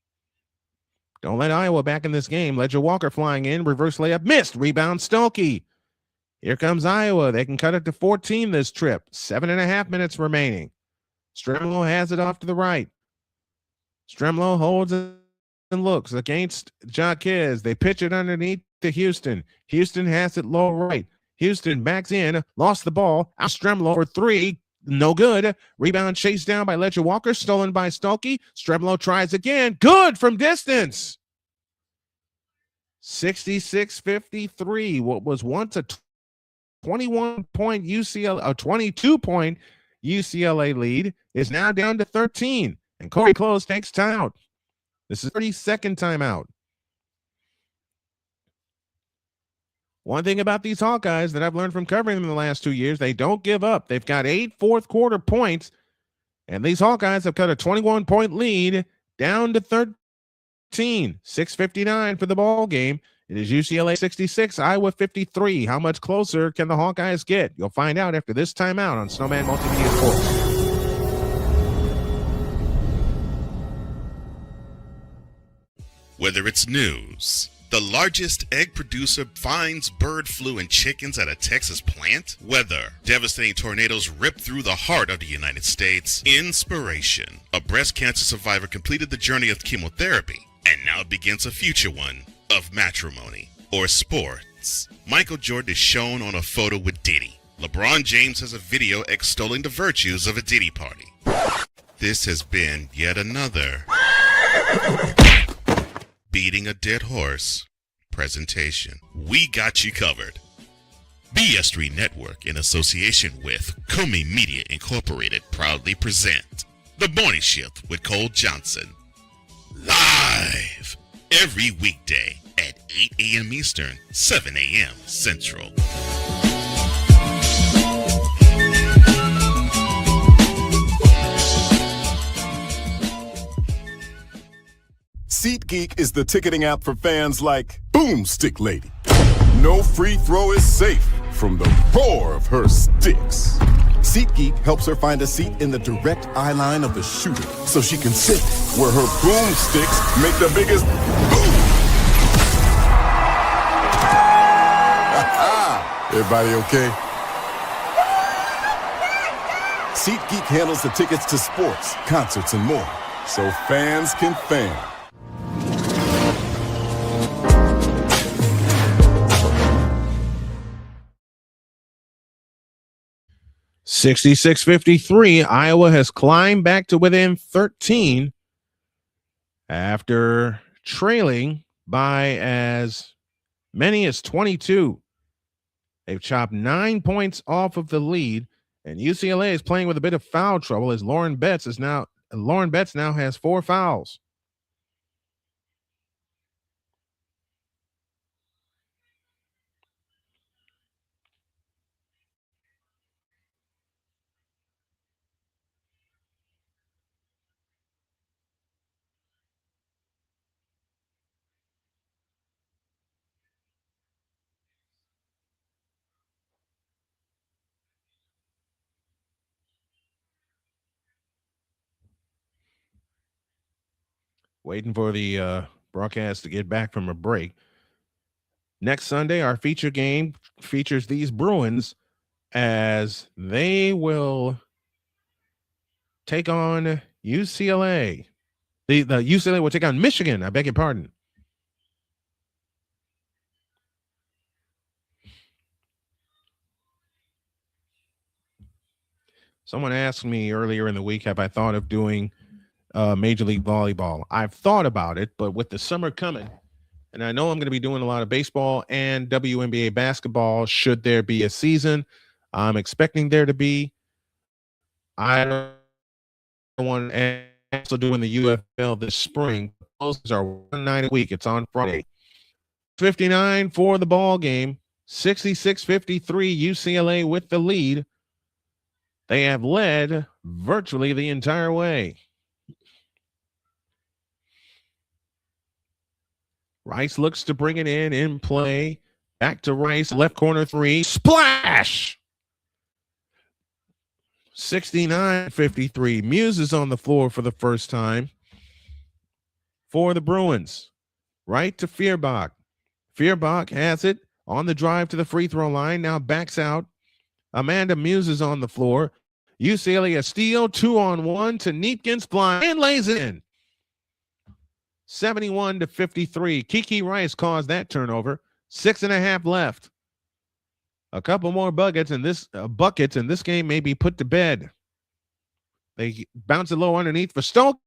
Don't let Iowa back in this game. Ledger Walker flying in. Reverse layup missed. Rebound Stolke. Here comes Iowa. They can cut it to 14 this trip. 7.5 minutes remaining. Stremlo has it off to the right. Stremlo holds it and looks against Jaquez. They pitch it underneath to Houston. Houston has it low right. Houston backs in. Lost the ball. Out Stremlo for three. No good. Rebound chased down by Ledger Walker. Stolen by Stolke. Stremlo tries again. Good from distance. 66-53. What was once a 21-point UCLA, a 22-point UCLA lead is now down to 13. And Corey Close takes timeout. This is 32nd timeout. One thing about these Hawkeyes that I've learned from covering them in the last 2 years, they don't give up. They've got 8 fourth-quarter points, and these Hawkeyes have cut a 21-point lead down to 13. 6:59 for the ball game. It is UCLA 66, Iowa 53. How much closer can the Hawkeyes get? You'll find out after this timeout on Snowman Multimedia Sports. Whether it's news, the largest egg producer finds bird flu in chickens at a Texas plant, weather, devastating tornadoes rip through the heart of the United States, inspiration, a breast cancer survivor completed the journey of chemotherapy, and now begins a future one of matrimony or sports. Michael Jordan is shown on a photo with Diddy. LeBron James has a video extolling the virtues of a Diddy party. This has been yet another beating a dead horse presentation. We got you covered. BS3 Network, in association with Comey Media Incorporated, proudly present The Morning Shift with Cole Johnson. Live every weekday at 8 a.m. Eastern, 7 a.m. Central. SeatGeek is the ticketing app for fans like Boomstick Lady. No free throw is safe from the roar of her sticks. SeatGeek helps her find a seat in the direct eye line of the shooter so she can sit where her boomsticks make the biggest boom. Everybody okay? SeatGeek handles the tickets to sports, concerts, and more, so fans can fan. (66-53). Iowa has climbed back to within 13 after trailing by as many as 22. They've chopped 9 points off of the lead, and UCLA is playing with a bit of foul trouble as Lauren Betts now has 4 fouls. Waiting for the broadcast to get back from a break. Next Sunday, our feature game features these Bruins as they will take on UCLA. The UCLA will take on Michigan. I beg your pardon. Someone asked me earlier in the week, have I thought of doing Major League Volleyball? I've thought about it, but with the summer coming, and I know I'm going to be doing a lot of baseball and WNBA basketball should there be a season. I'm expecting there to be. I don't want to also doing the UFL this spring. Those are 1 night a week. It's on Friday. 59 for the ball game. 66-53 UCLA with the lead. They have led virtually the entire way. Rice looks to bring it in play. Back to Rice, left corner three. Splash! 69-53. Muse is on the floor for the first time for the Bruins. Right to Feuerbach. Feuerbach has it on the drive to the free throw line. Now backs out. Amanda Muse is on the floor. UCLA a steal, 2-on-1 to Neepkins, blind, and lays it in. 71-53. Kiki Rice caused that turnover. 6.5 left. A couple more buckets, and this game may be put to bed. They bounce it low underneath for Stokey,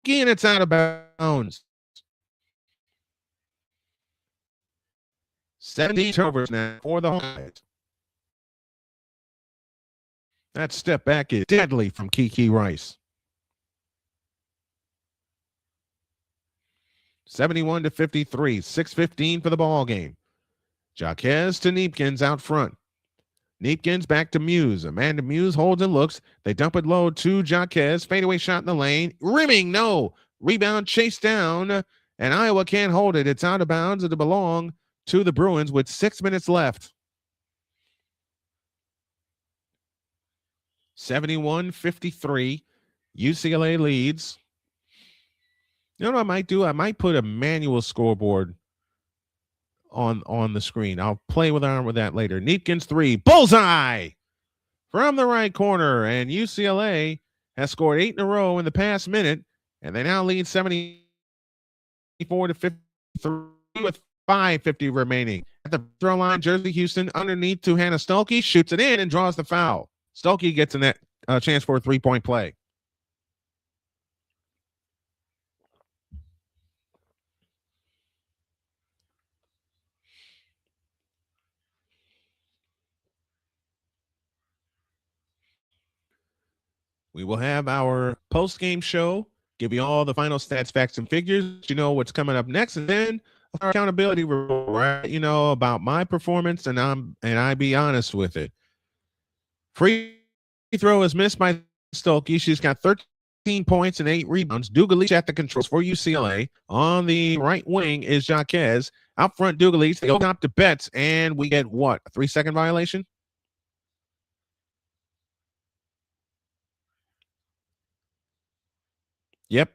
and it's out of bounds. 17 turnovers now for the Hawkeyes. That step back is deadly from Kiki Rice. 71-53, 6:15 for the ball game. Jaquez to Neepkins out front. Neepkins back to Muse. Amanda Muse holds and looks. They dump it low to Jaquez. Fadeaway shot in the lane. Rimming, no. Rebound chased down, and Iowa can't hold it. It's out of bounds. It'll belong to the Bruins with 6 minutes left. 71-53. UCLA leads. You know what I might do? I might put a manual scoreboard on the screen. I'll play around with that later. Neepkins 3. Bullseye! From the right corner. And UCLA has scored 8 in a row in the past minute. And they now lead 74-53 with 5:50 remaining. At the throw line, Jersey Houston underneath to Hannah Stokey. Shoots it in and draws the foul. Stokey gets a chance for a three-point play. We will have our post-game show, give you all the final stats, facts, and figures. You know what's coming up next, and then our accountability report, right? You know about my performance, and I be honest with it. Free throw is missed by Stokey. She's got 13 points and 8 rebounds. Dugalich at the controls for UCLA. On the right wing is Jaquez. Out front, Dugalich. They open up to Betts, and we get what? A 3-second violation? Yep.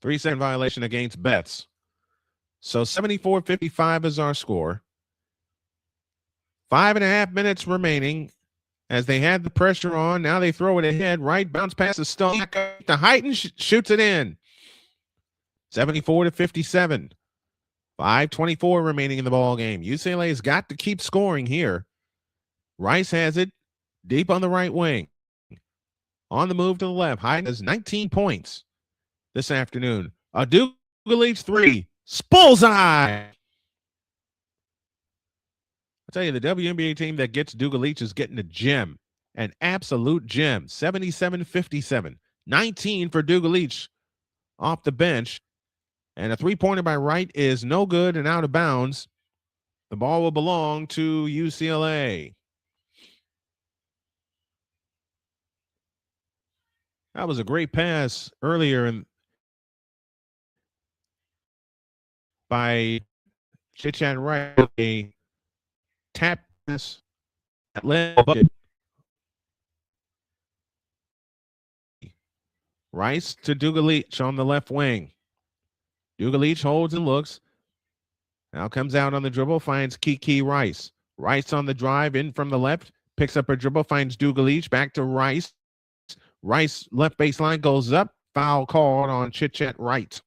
Three-second violation against Betts. So 74-55 is our score. 5.5 minutes remaining as they had the pressure on. Now they throw it ahead. Right, bounce pass to Stone. To Heighton, shoots it in. 74-57. 5:24 remaining in the ball game. UCLA's got to keep scoring here. Rice has it deep on the right wing. On the move to the left. Heighton has 19 points this afternoon. A Dugalich 3. Bullseye! I tell you, the WNBA team that gets Dugalich is getting a gem, an absolute gem. 77-57. 19 for Dugalich off the bench. And a three-pointer by Wright is no good and out of bounds. The ball will belong to UCLA. That was a great pass earlier by Chit-Chat Wright. A tap pass that led the bucket. Rice to Dugalich on the left wing. Dugalich holds and looks. Now comes out on the dribble, finds Kiki Rice. Rice on the drive, in from the left, picks up her dribble, finds Dugalich, back to Rice. Rice left baseline goes up. Foul called on Chit-Chat Wright.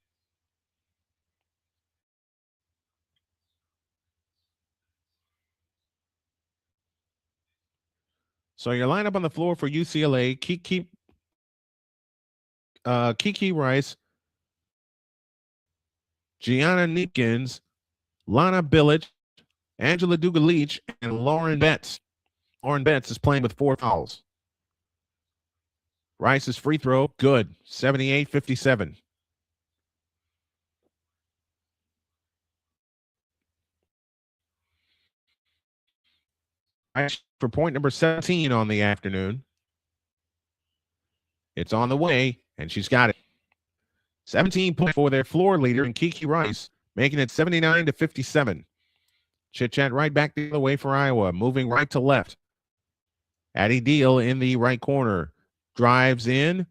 So your lineup on the floor for UCLA: Kiki Rice, Gianna Neepkins, Lana Bilic, Angela Dugalich, and Lauren Betts. Lauren Betts is playing with 4 fouls. Rice's free throw, good. 78-57. Rice for point number 17 on the afternoon. It's on the way, and she's got it. 17 points for their floor leader in Kiki Rice, making it 79-57. Chit-Chat right back the other way for Iowa, moving right to left. Addie Deal in the right corner. Drives in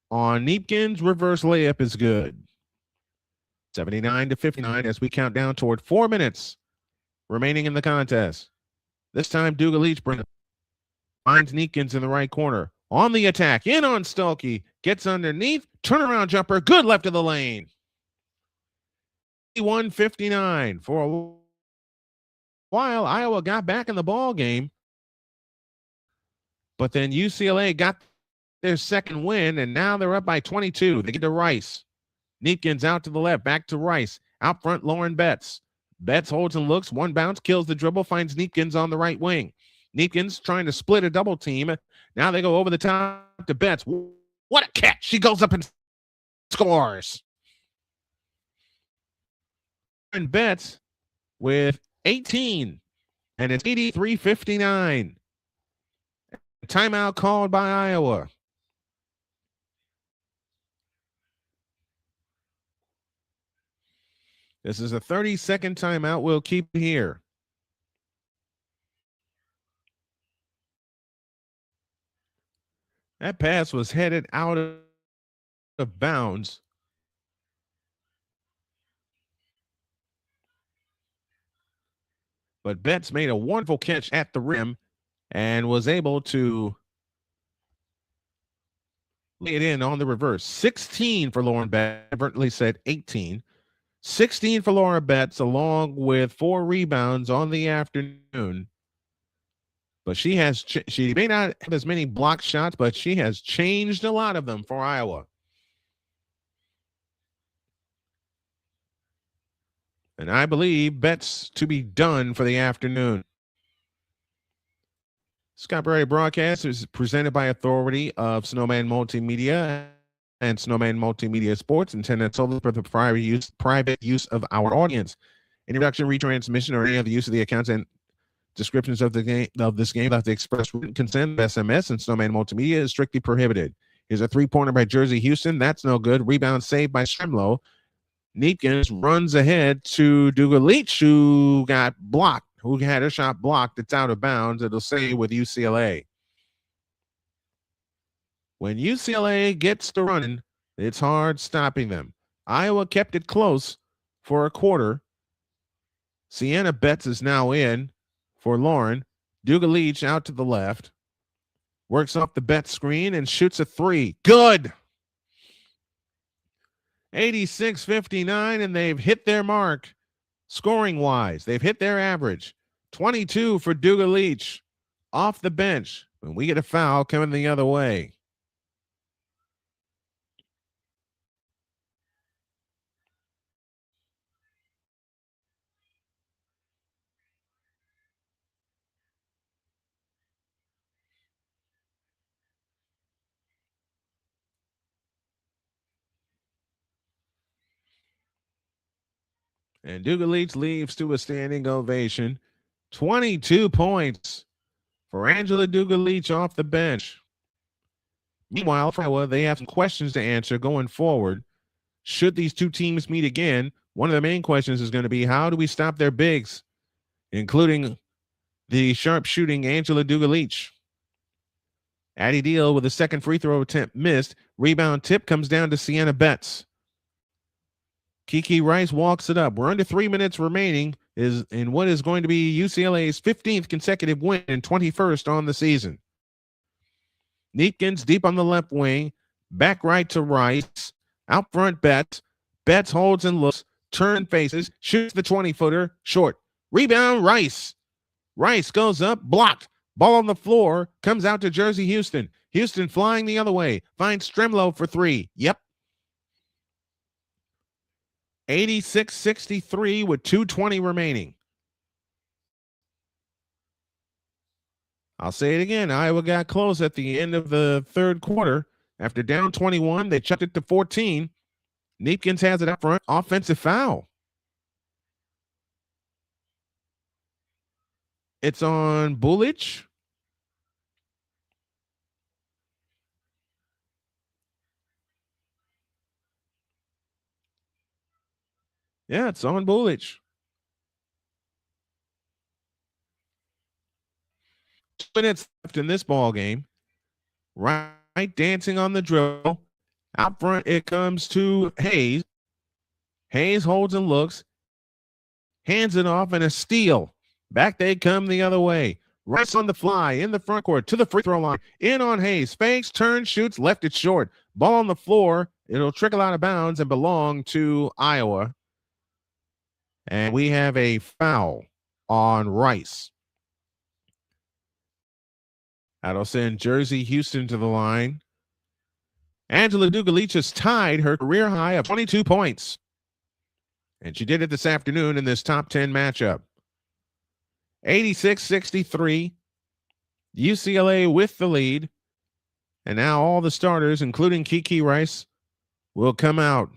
on Neepkins. Reverse layup is good. 79-59 as we count down toward 4 minutes remaining in the contest. This time, Dugalich finds Neepkins in the right corner. On the attack, in on Stolke. Gets underneath. Turnaround jumper. Good left of the lane. 51-59. For a while, Iowa got back in the ball game. But then UCLA got their second win, and now they're up by 22. They get to Rice. Neepkins out to the left, back to Rice. Out front, Lauren Betts. Betts holds and looks. One bounce, kills the dribble, finds Neepkins on the right wing. Neepkins trying to split a double team. Now they go over the top to Betts. What a catch. She goes up and scores. And Betts with 18. And it's 83-59. Timeout called by Iowa. This is a 30-second timeout. We'll keep it here. That pass was headed out of bounds. But Betts made a wonderful catch at the rim and was able to lay it in on the reverse. 16 for Lauren Betts. Inadvertently said 18. 16 for Laura Betts, along with 4 rebounds on the afternoon. But she may not have as many block shots, but she has changed a lot of them for Iowa. And I believe Betts to be done for the afternoon. Scott Berry broadcast is presented by authority of Snowman Multimedia and Snowman Multimedia Sports, intended solely for the private use of our audience. Any reduction, retransmission, or any other use of the accounts and descriptions of the game this game without the express written consent of SMS and Snowman Multimedia is strictly prohibited. Here's a three-pointer by Jersey Houston. That's no good. Rebound saved by Strimlow. Neepkins runs ahead to Dugalich, who got blocked, who had her shot blocked. It's out of bounds. It'll stay with UCLA. When UCLA gets to running, it's hard stopping them. Iowa kept it close for a quarter. Sienna Betts is now in for Lauren. Dugalich out to the left. Works off the Betts screen and shoots a 3. Good! 86-59, and they've hit their mark scoring-wise. They've hit their average. 22 for Dugalich off the bench. When we get a foul coming the other way. And Dugalich leaves to a standing ovation. 22 points for Angela Dugalich off the bench. Meanwhile, for Iowa, they have some questions to answer going forward. Should these two teams meet again, one of the main questions is going to be, how do we stop their bigs, including the sharp-shooting Angela Dugalich? Addie Deal with a second free throw attempt missed. Rebound tip comes down to Sienna Betts. Kiki Rice walks it up. We're under 3 minutes remaining in what is going to be UCLA's 15th consecutive win and 21st on the season. Neepkins deep on the left wing. Back right to Rice. Out front, Betts. Betts holds and looks. Turn faces. Shoots the 20-footer. Short. Rebound, Rice. Rice goes up. Blocked. Ball on the floor. Comes out to Jersey Houston. Houston flying the other way. Finds Strimlow for 3. Yep. 86-63 with 2:20 remaining. I'll say it again. Iowa got close at the end of the third quarter. After down 21, they chucked it to 14. Neepkins has it up front. Offensive foul. It's on Bulich. Yeah, it's on Bulich. minutes left in this ball game. Right dancing on the dribble. Out front, it comes to Hayes. Hayes holds and looks. Hands it off, and a steal. Back they come the other way. Rice on the fly in the front court to the free throw line. In on Hayes. Fakes, turns, shoots, left it short. Ball on the floor. It'll trickle out of bounds and belong to Iowa. And we have a foul on Rice. That'll send Jersey Houston to the line. Angela Dugalich has tied her career high of 22 points. And she did it this afternoon in this top 10 matchup. 86-63. UCLA with the lead. And now all the starters, including Kiki Rice, will come out.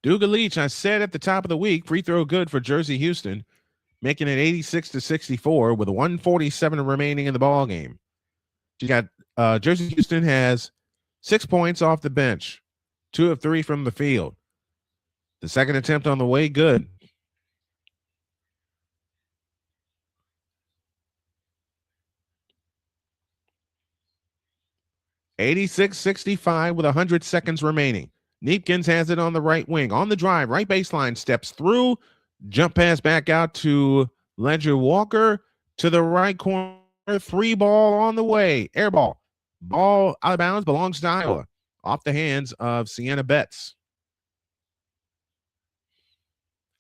Dugalich, I said at the top of the week, free throw good for Jersey Houston, making it 86-64 with 1:47 remaining in the ball game. She got Jersey Houston has 6 points off the bench, 2 of 3 from the field. The second attempt on the way, good. $86-65 with 100 seconds remaining. Neepkins has it on the right wing. On the drive, right baseline, steps through. Jump pass back out to Ledger Walker to the right corner. 3 ball on the way. Air ball. Ball out of bounds, belongs to Iowa. Off the hands of Sienna Betts.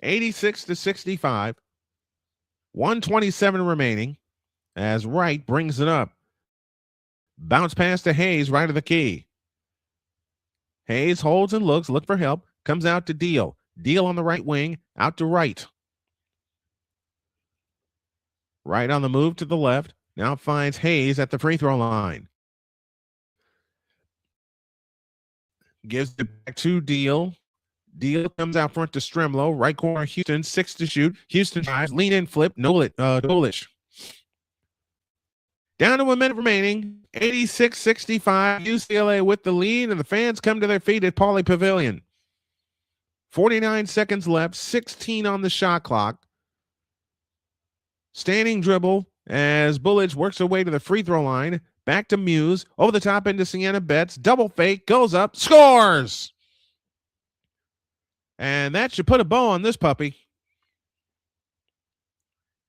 86-65. 127 remaining as Wright brings it up. Bounce pass to Hayes, right of the key. Hayes holds and looks, look for help, comes out to Deal. Deal on the right wing, out to Wright. Wright on the move to the left, now finds Hayes at the free throw line. Gives it back to Deal. Deal comes out front to Stremlow, right corner, Houston, 6 to shoot. Houston drives, lean in, flip, Dolish. Down to a minute remaining, 86-65, UCLA with the lead, and the fans come to their feet at Pauley Pavilion. 49 seconds left, 16 on the shot clock. Standing dribble as Bullage works her way to the free throw line. Back to Muse, over the top into Sienna Betts, double fake, goes up, scores! And that should put a bow on this puppy.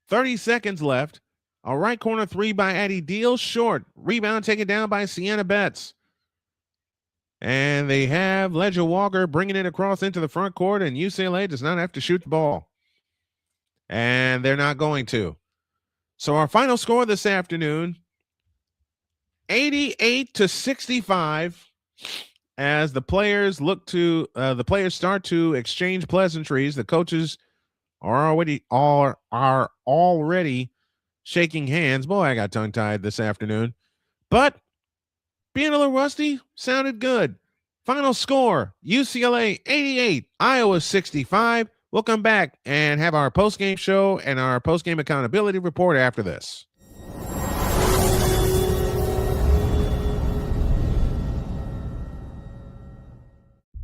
30 seconds left. A right corner 3 by Addie Deal, short. Rebound taken down by Sienna Betts. And they have Ledger Walker bringing it across into the front court, and UCLA does not have to shoot the ball. And they're not going to. So our final score this afternoon, 88-65, as the players start to exchange pleasantries. The coaches are already shaking hands. Boy, I got tongue-tied this afternoon. But being a little rusty sounded good. Final score, UCLA 88, Iowa 65. We'll come back and have our post-game show and our post-game accountability report after this.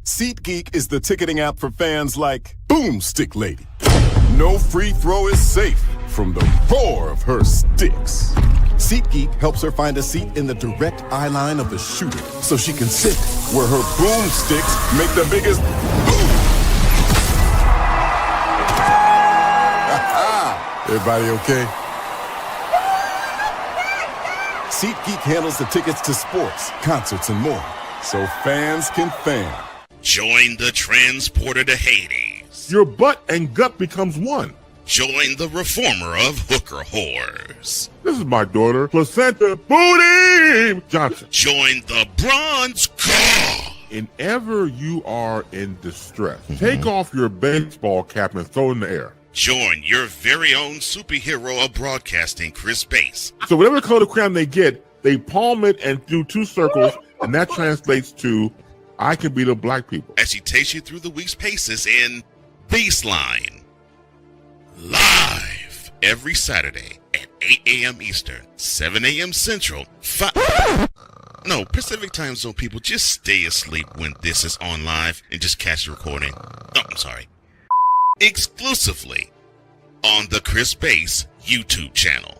SeatGeek is the ticketing app for fans like Boomstick Lady. No free throw is safe from the roar of her sticks. SeatGeek helps her find a seat in the direct eye line of the shooter so she can sit where her boomsticks make the biggest boom. Everybody okay? SeatGeek handles the tickets to sports, concerts, and more, so fans can fan. Join the transporter to Hades. Your butt and gut becomes one. Join the reformer of hooker whores. This is my daughter, Placenta Booty Johnson. Join the bronze car. Whenever you are in distress, take off your baseball cap and throw it in the air. Join your very own superhero of broadcasting, Chris Bass. So whatever color crayon they get, they palm it and do 2 circles, and that translates to I can beat up black people. As he takes you through the week's paces in Baseline. Live every Saturday at 8 a.m. Eastern, 7 a.m. Central, Pacific Time Zone people, just stay asleep when this is on live and just catch the recording. Oh, I'm sorry. Exclusively on the Chris Base YouTube channel.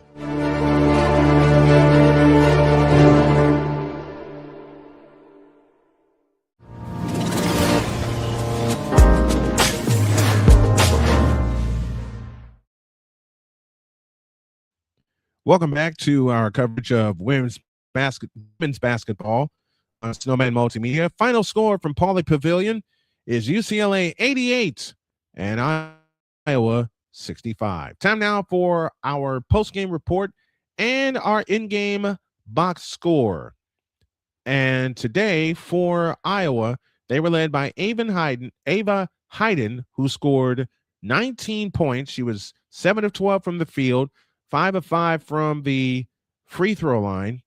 Welcome back to our coverage of women's basketball on Snowman Multimedia. Final score from Pauley Pavilion is UCLA 88 and Iowa 65. Time now for our post-game report and our in-game box score. And today for Iowa, they were led by Ava Hayden, who scored 19 points. She was 7 of 12 from the field, 5 of 5 from the free throw line.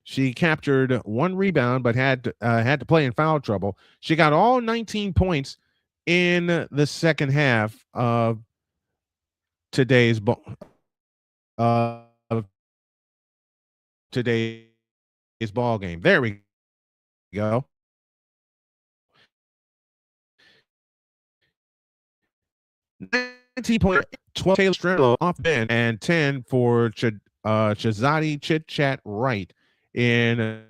She captured 1 rebound, but had to play in foul trouble. She got all 19 points in the second half of today's ball game. There we go. 19 point, 12 Taylor Strello off bench, and 10 for Chazati Chit Chat Wright in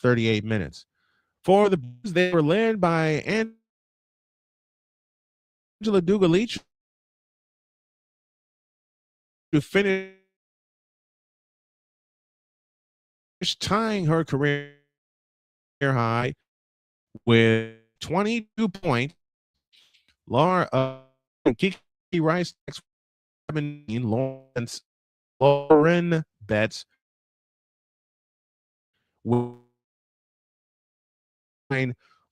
38 minutes. For the Bruins, they were led by Angela Dugalich, to finish tying her career high with 22 points. Kiki Rice, 17, Lauren Betts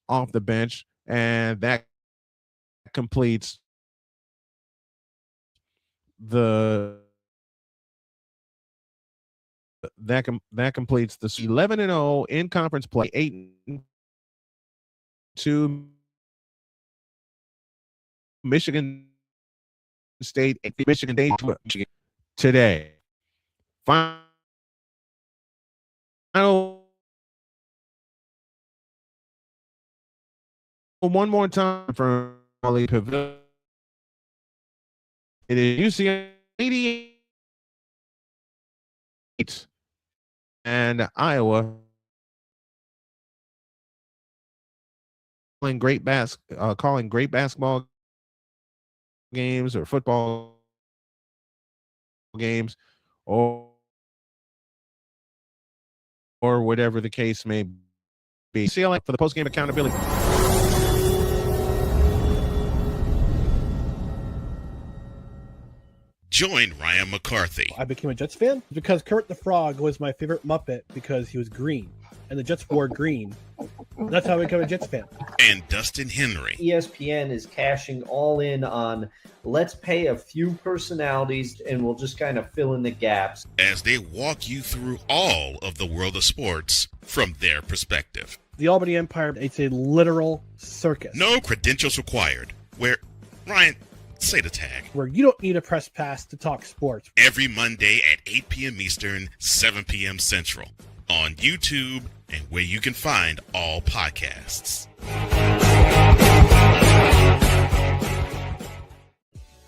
off the bench, and that completes the 11-0 in conference play, 8-2 Michigan State, Michigan today. Final one more time from Pauley Pavilion. It is UCLA 88 and Iowa calling great basketball games or football games or whatever the case may be. UCLA for the post-game accountability. Join Ryan McCarthy I became a Jets fan because Kurt the Frog was my favorite Muppet because he was green, and the Jets wore green. That's how I became a Jets fan. and Dustin Henry ESPN is cashing all in on let's pay a few personalities and we'll just kind of fill in the gaps. as they walk you through all of the world of sports from their perspective. The Albany Empire, it's a literal circus. No credentials required. Where, Ryan, say the tag. Where you don't need a press pass to talk sports. Every Monday at 8 p.m. Eastern, 7 p.m. Central. On YouTube and where you can find all podcasts.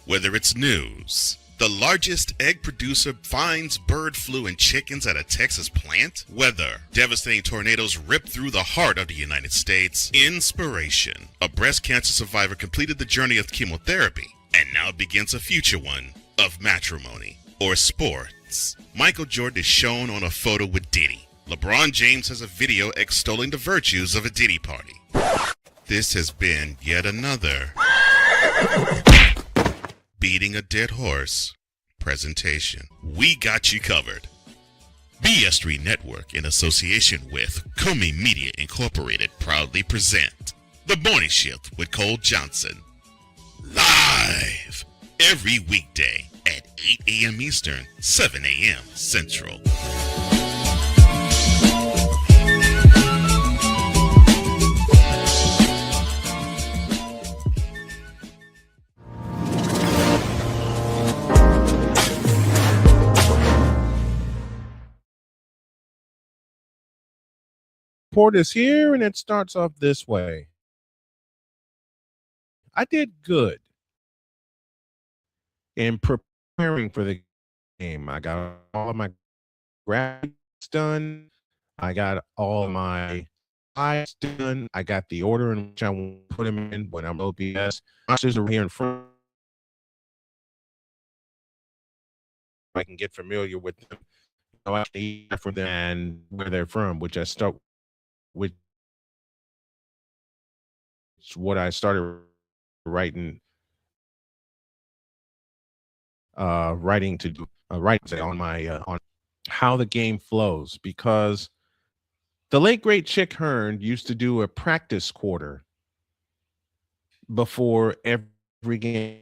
Whether it's news, the largest egg producer finds bird flu in chickens at a Texas plant, weather, devastating tornadoes rip through the heart of the United States, inspiration, a breast cancer survivor completed the journey of chemotherapy and now begins a future one of matrimony, or sports. Michael Jordan is shown on a photo with Diddy. LeBron James has a video extolling the virtues of a Diddy party. This has been yet another beating a dead horse presentation. We got you covered. BS3 Network, in association with Comey Media Incorporated, proudly present The Morning Shift with Cole Johnson. Live every weekday at 8 a.m. Eastern, 7 a.m. Central. Report is here, and it starts off this way. I did good in preparing for the game. I got all of my graphics done. I got all my slides done. I got the order in which I want to put them in when I'm OPS. Monsters are here in front. I can get familiar with them. I can eat from them and where they're from, which I start with. It's what I started writing to do writing on my on how the game flows, because the late great Chick Hearn used to do a practice quarter before every game.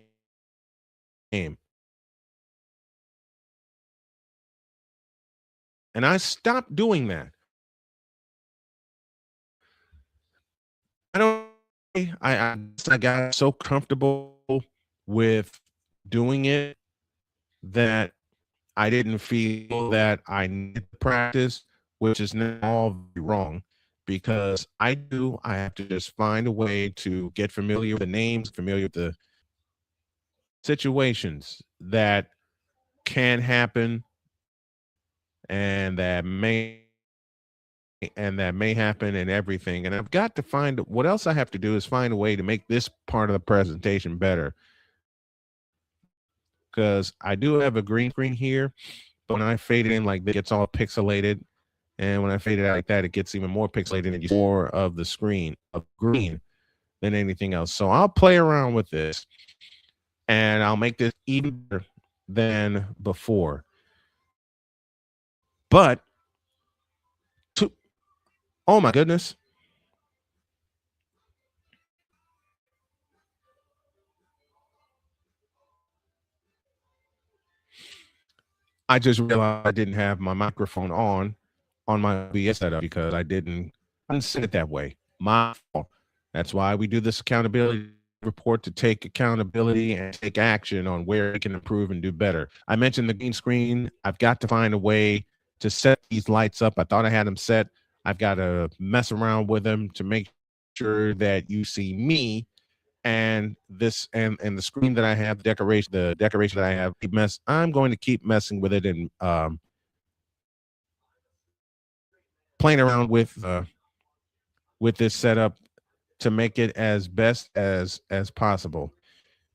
And I stopped doing that. I got so comfortable with doing it that I didn't feel that I needed to practice, which is now all wrong, because I have to just find a way to get familiar with the names, familiar with the situations that can happen and that may happen and everything. And I've got to find what else I have to do is find a way to make this part of the presentation better, because I do have a green screen here, but when I fade it in like this, it gets all pixelated. And when I fade it out like that, it gets even more pixelated and you see more of the screen of green than anything else. So I'll play around with this and I'll make this even better than before. But oh my goodness. I just realized I didn't have my microphone on my OBS setup because I didn't set it that way. My fault. That's why we do this accountability report, to take accountability and take action on where we can improve and do better. I mentioned the green screen. I've got to find a way to set these lights up. I thought I had them set. I've got to mess around with them to make sure that you see me and this and the screen that I have, the decoration that I have. I'm going to keep messing with it and playing around with this setup to make it as best as possible,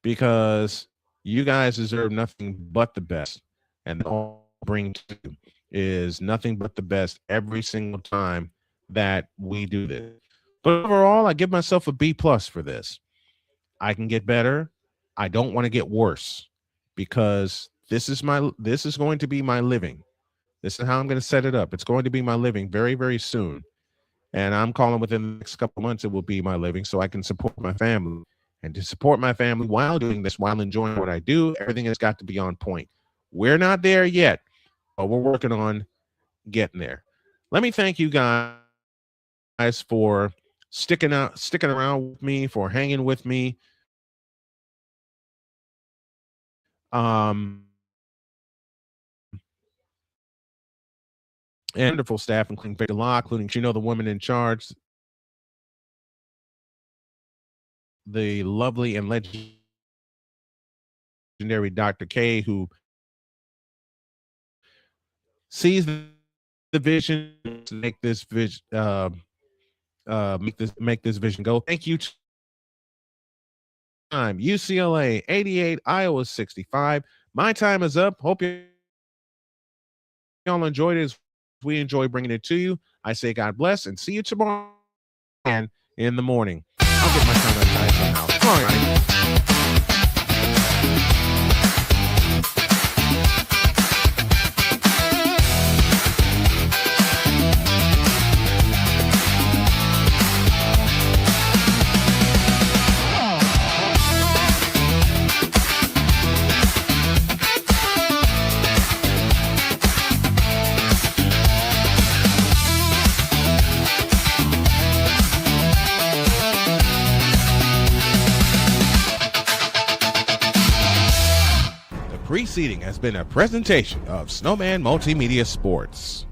because you guys deserve nothing but the best, and all I bring to you is nothing but the best every single time that we do this. But overall, I give myself a B+ for this. I can get better. I don't want to get worse, because this is going to be my living. This is how I'm going to set it up. It's going to be my living very, very soon. And I'm calling within the next couple months, it will be my living, so I can support my family. And to support my family while doing this, while enjoying what I do, everything has got to be on point. We're not there yet, but we're working on getting there. Let me thank you guys for sticking around with me, for hanging with me. And wonderful staff, including Locke, including the woman in charge, the lovely and legendary Dr. K, who sees the vision to make this vision make this vision go. Thank you. Time UCLA 88, Iowa 65. My time is up. Hope y'all enjoyed it as we enjoy bringing it to you. I say God bless and see you tomorrow and in the morning. I'll get my time outside somehow. All right. Preceding has been a presentation of Snowman Multimedia Sports.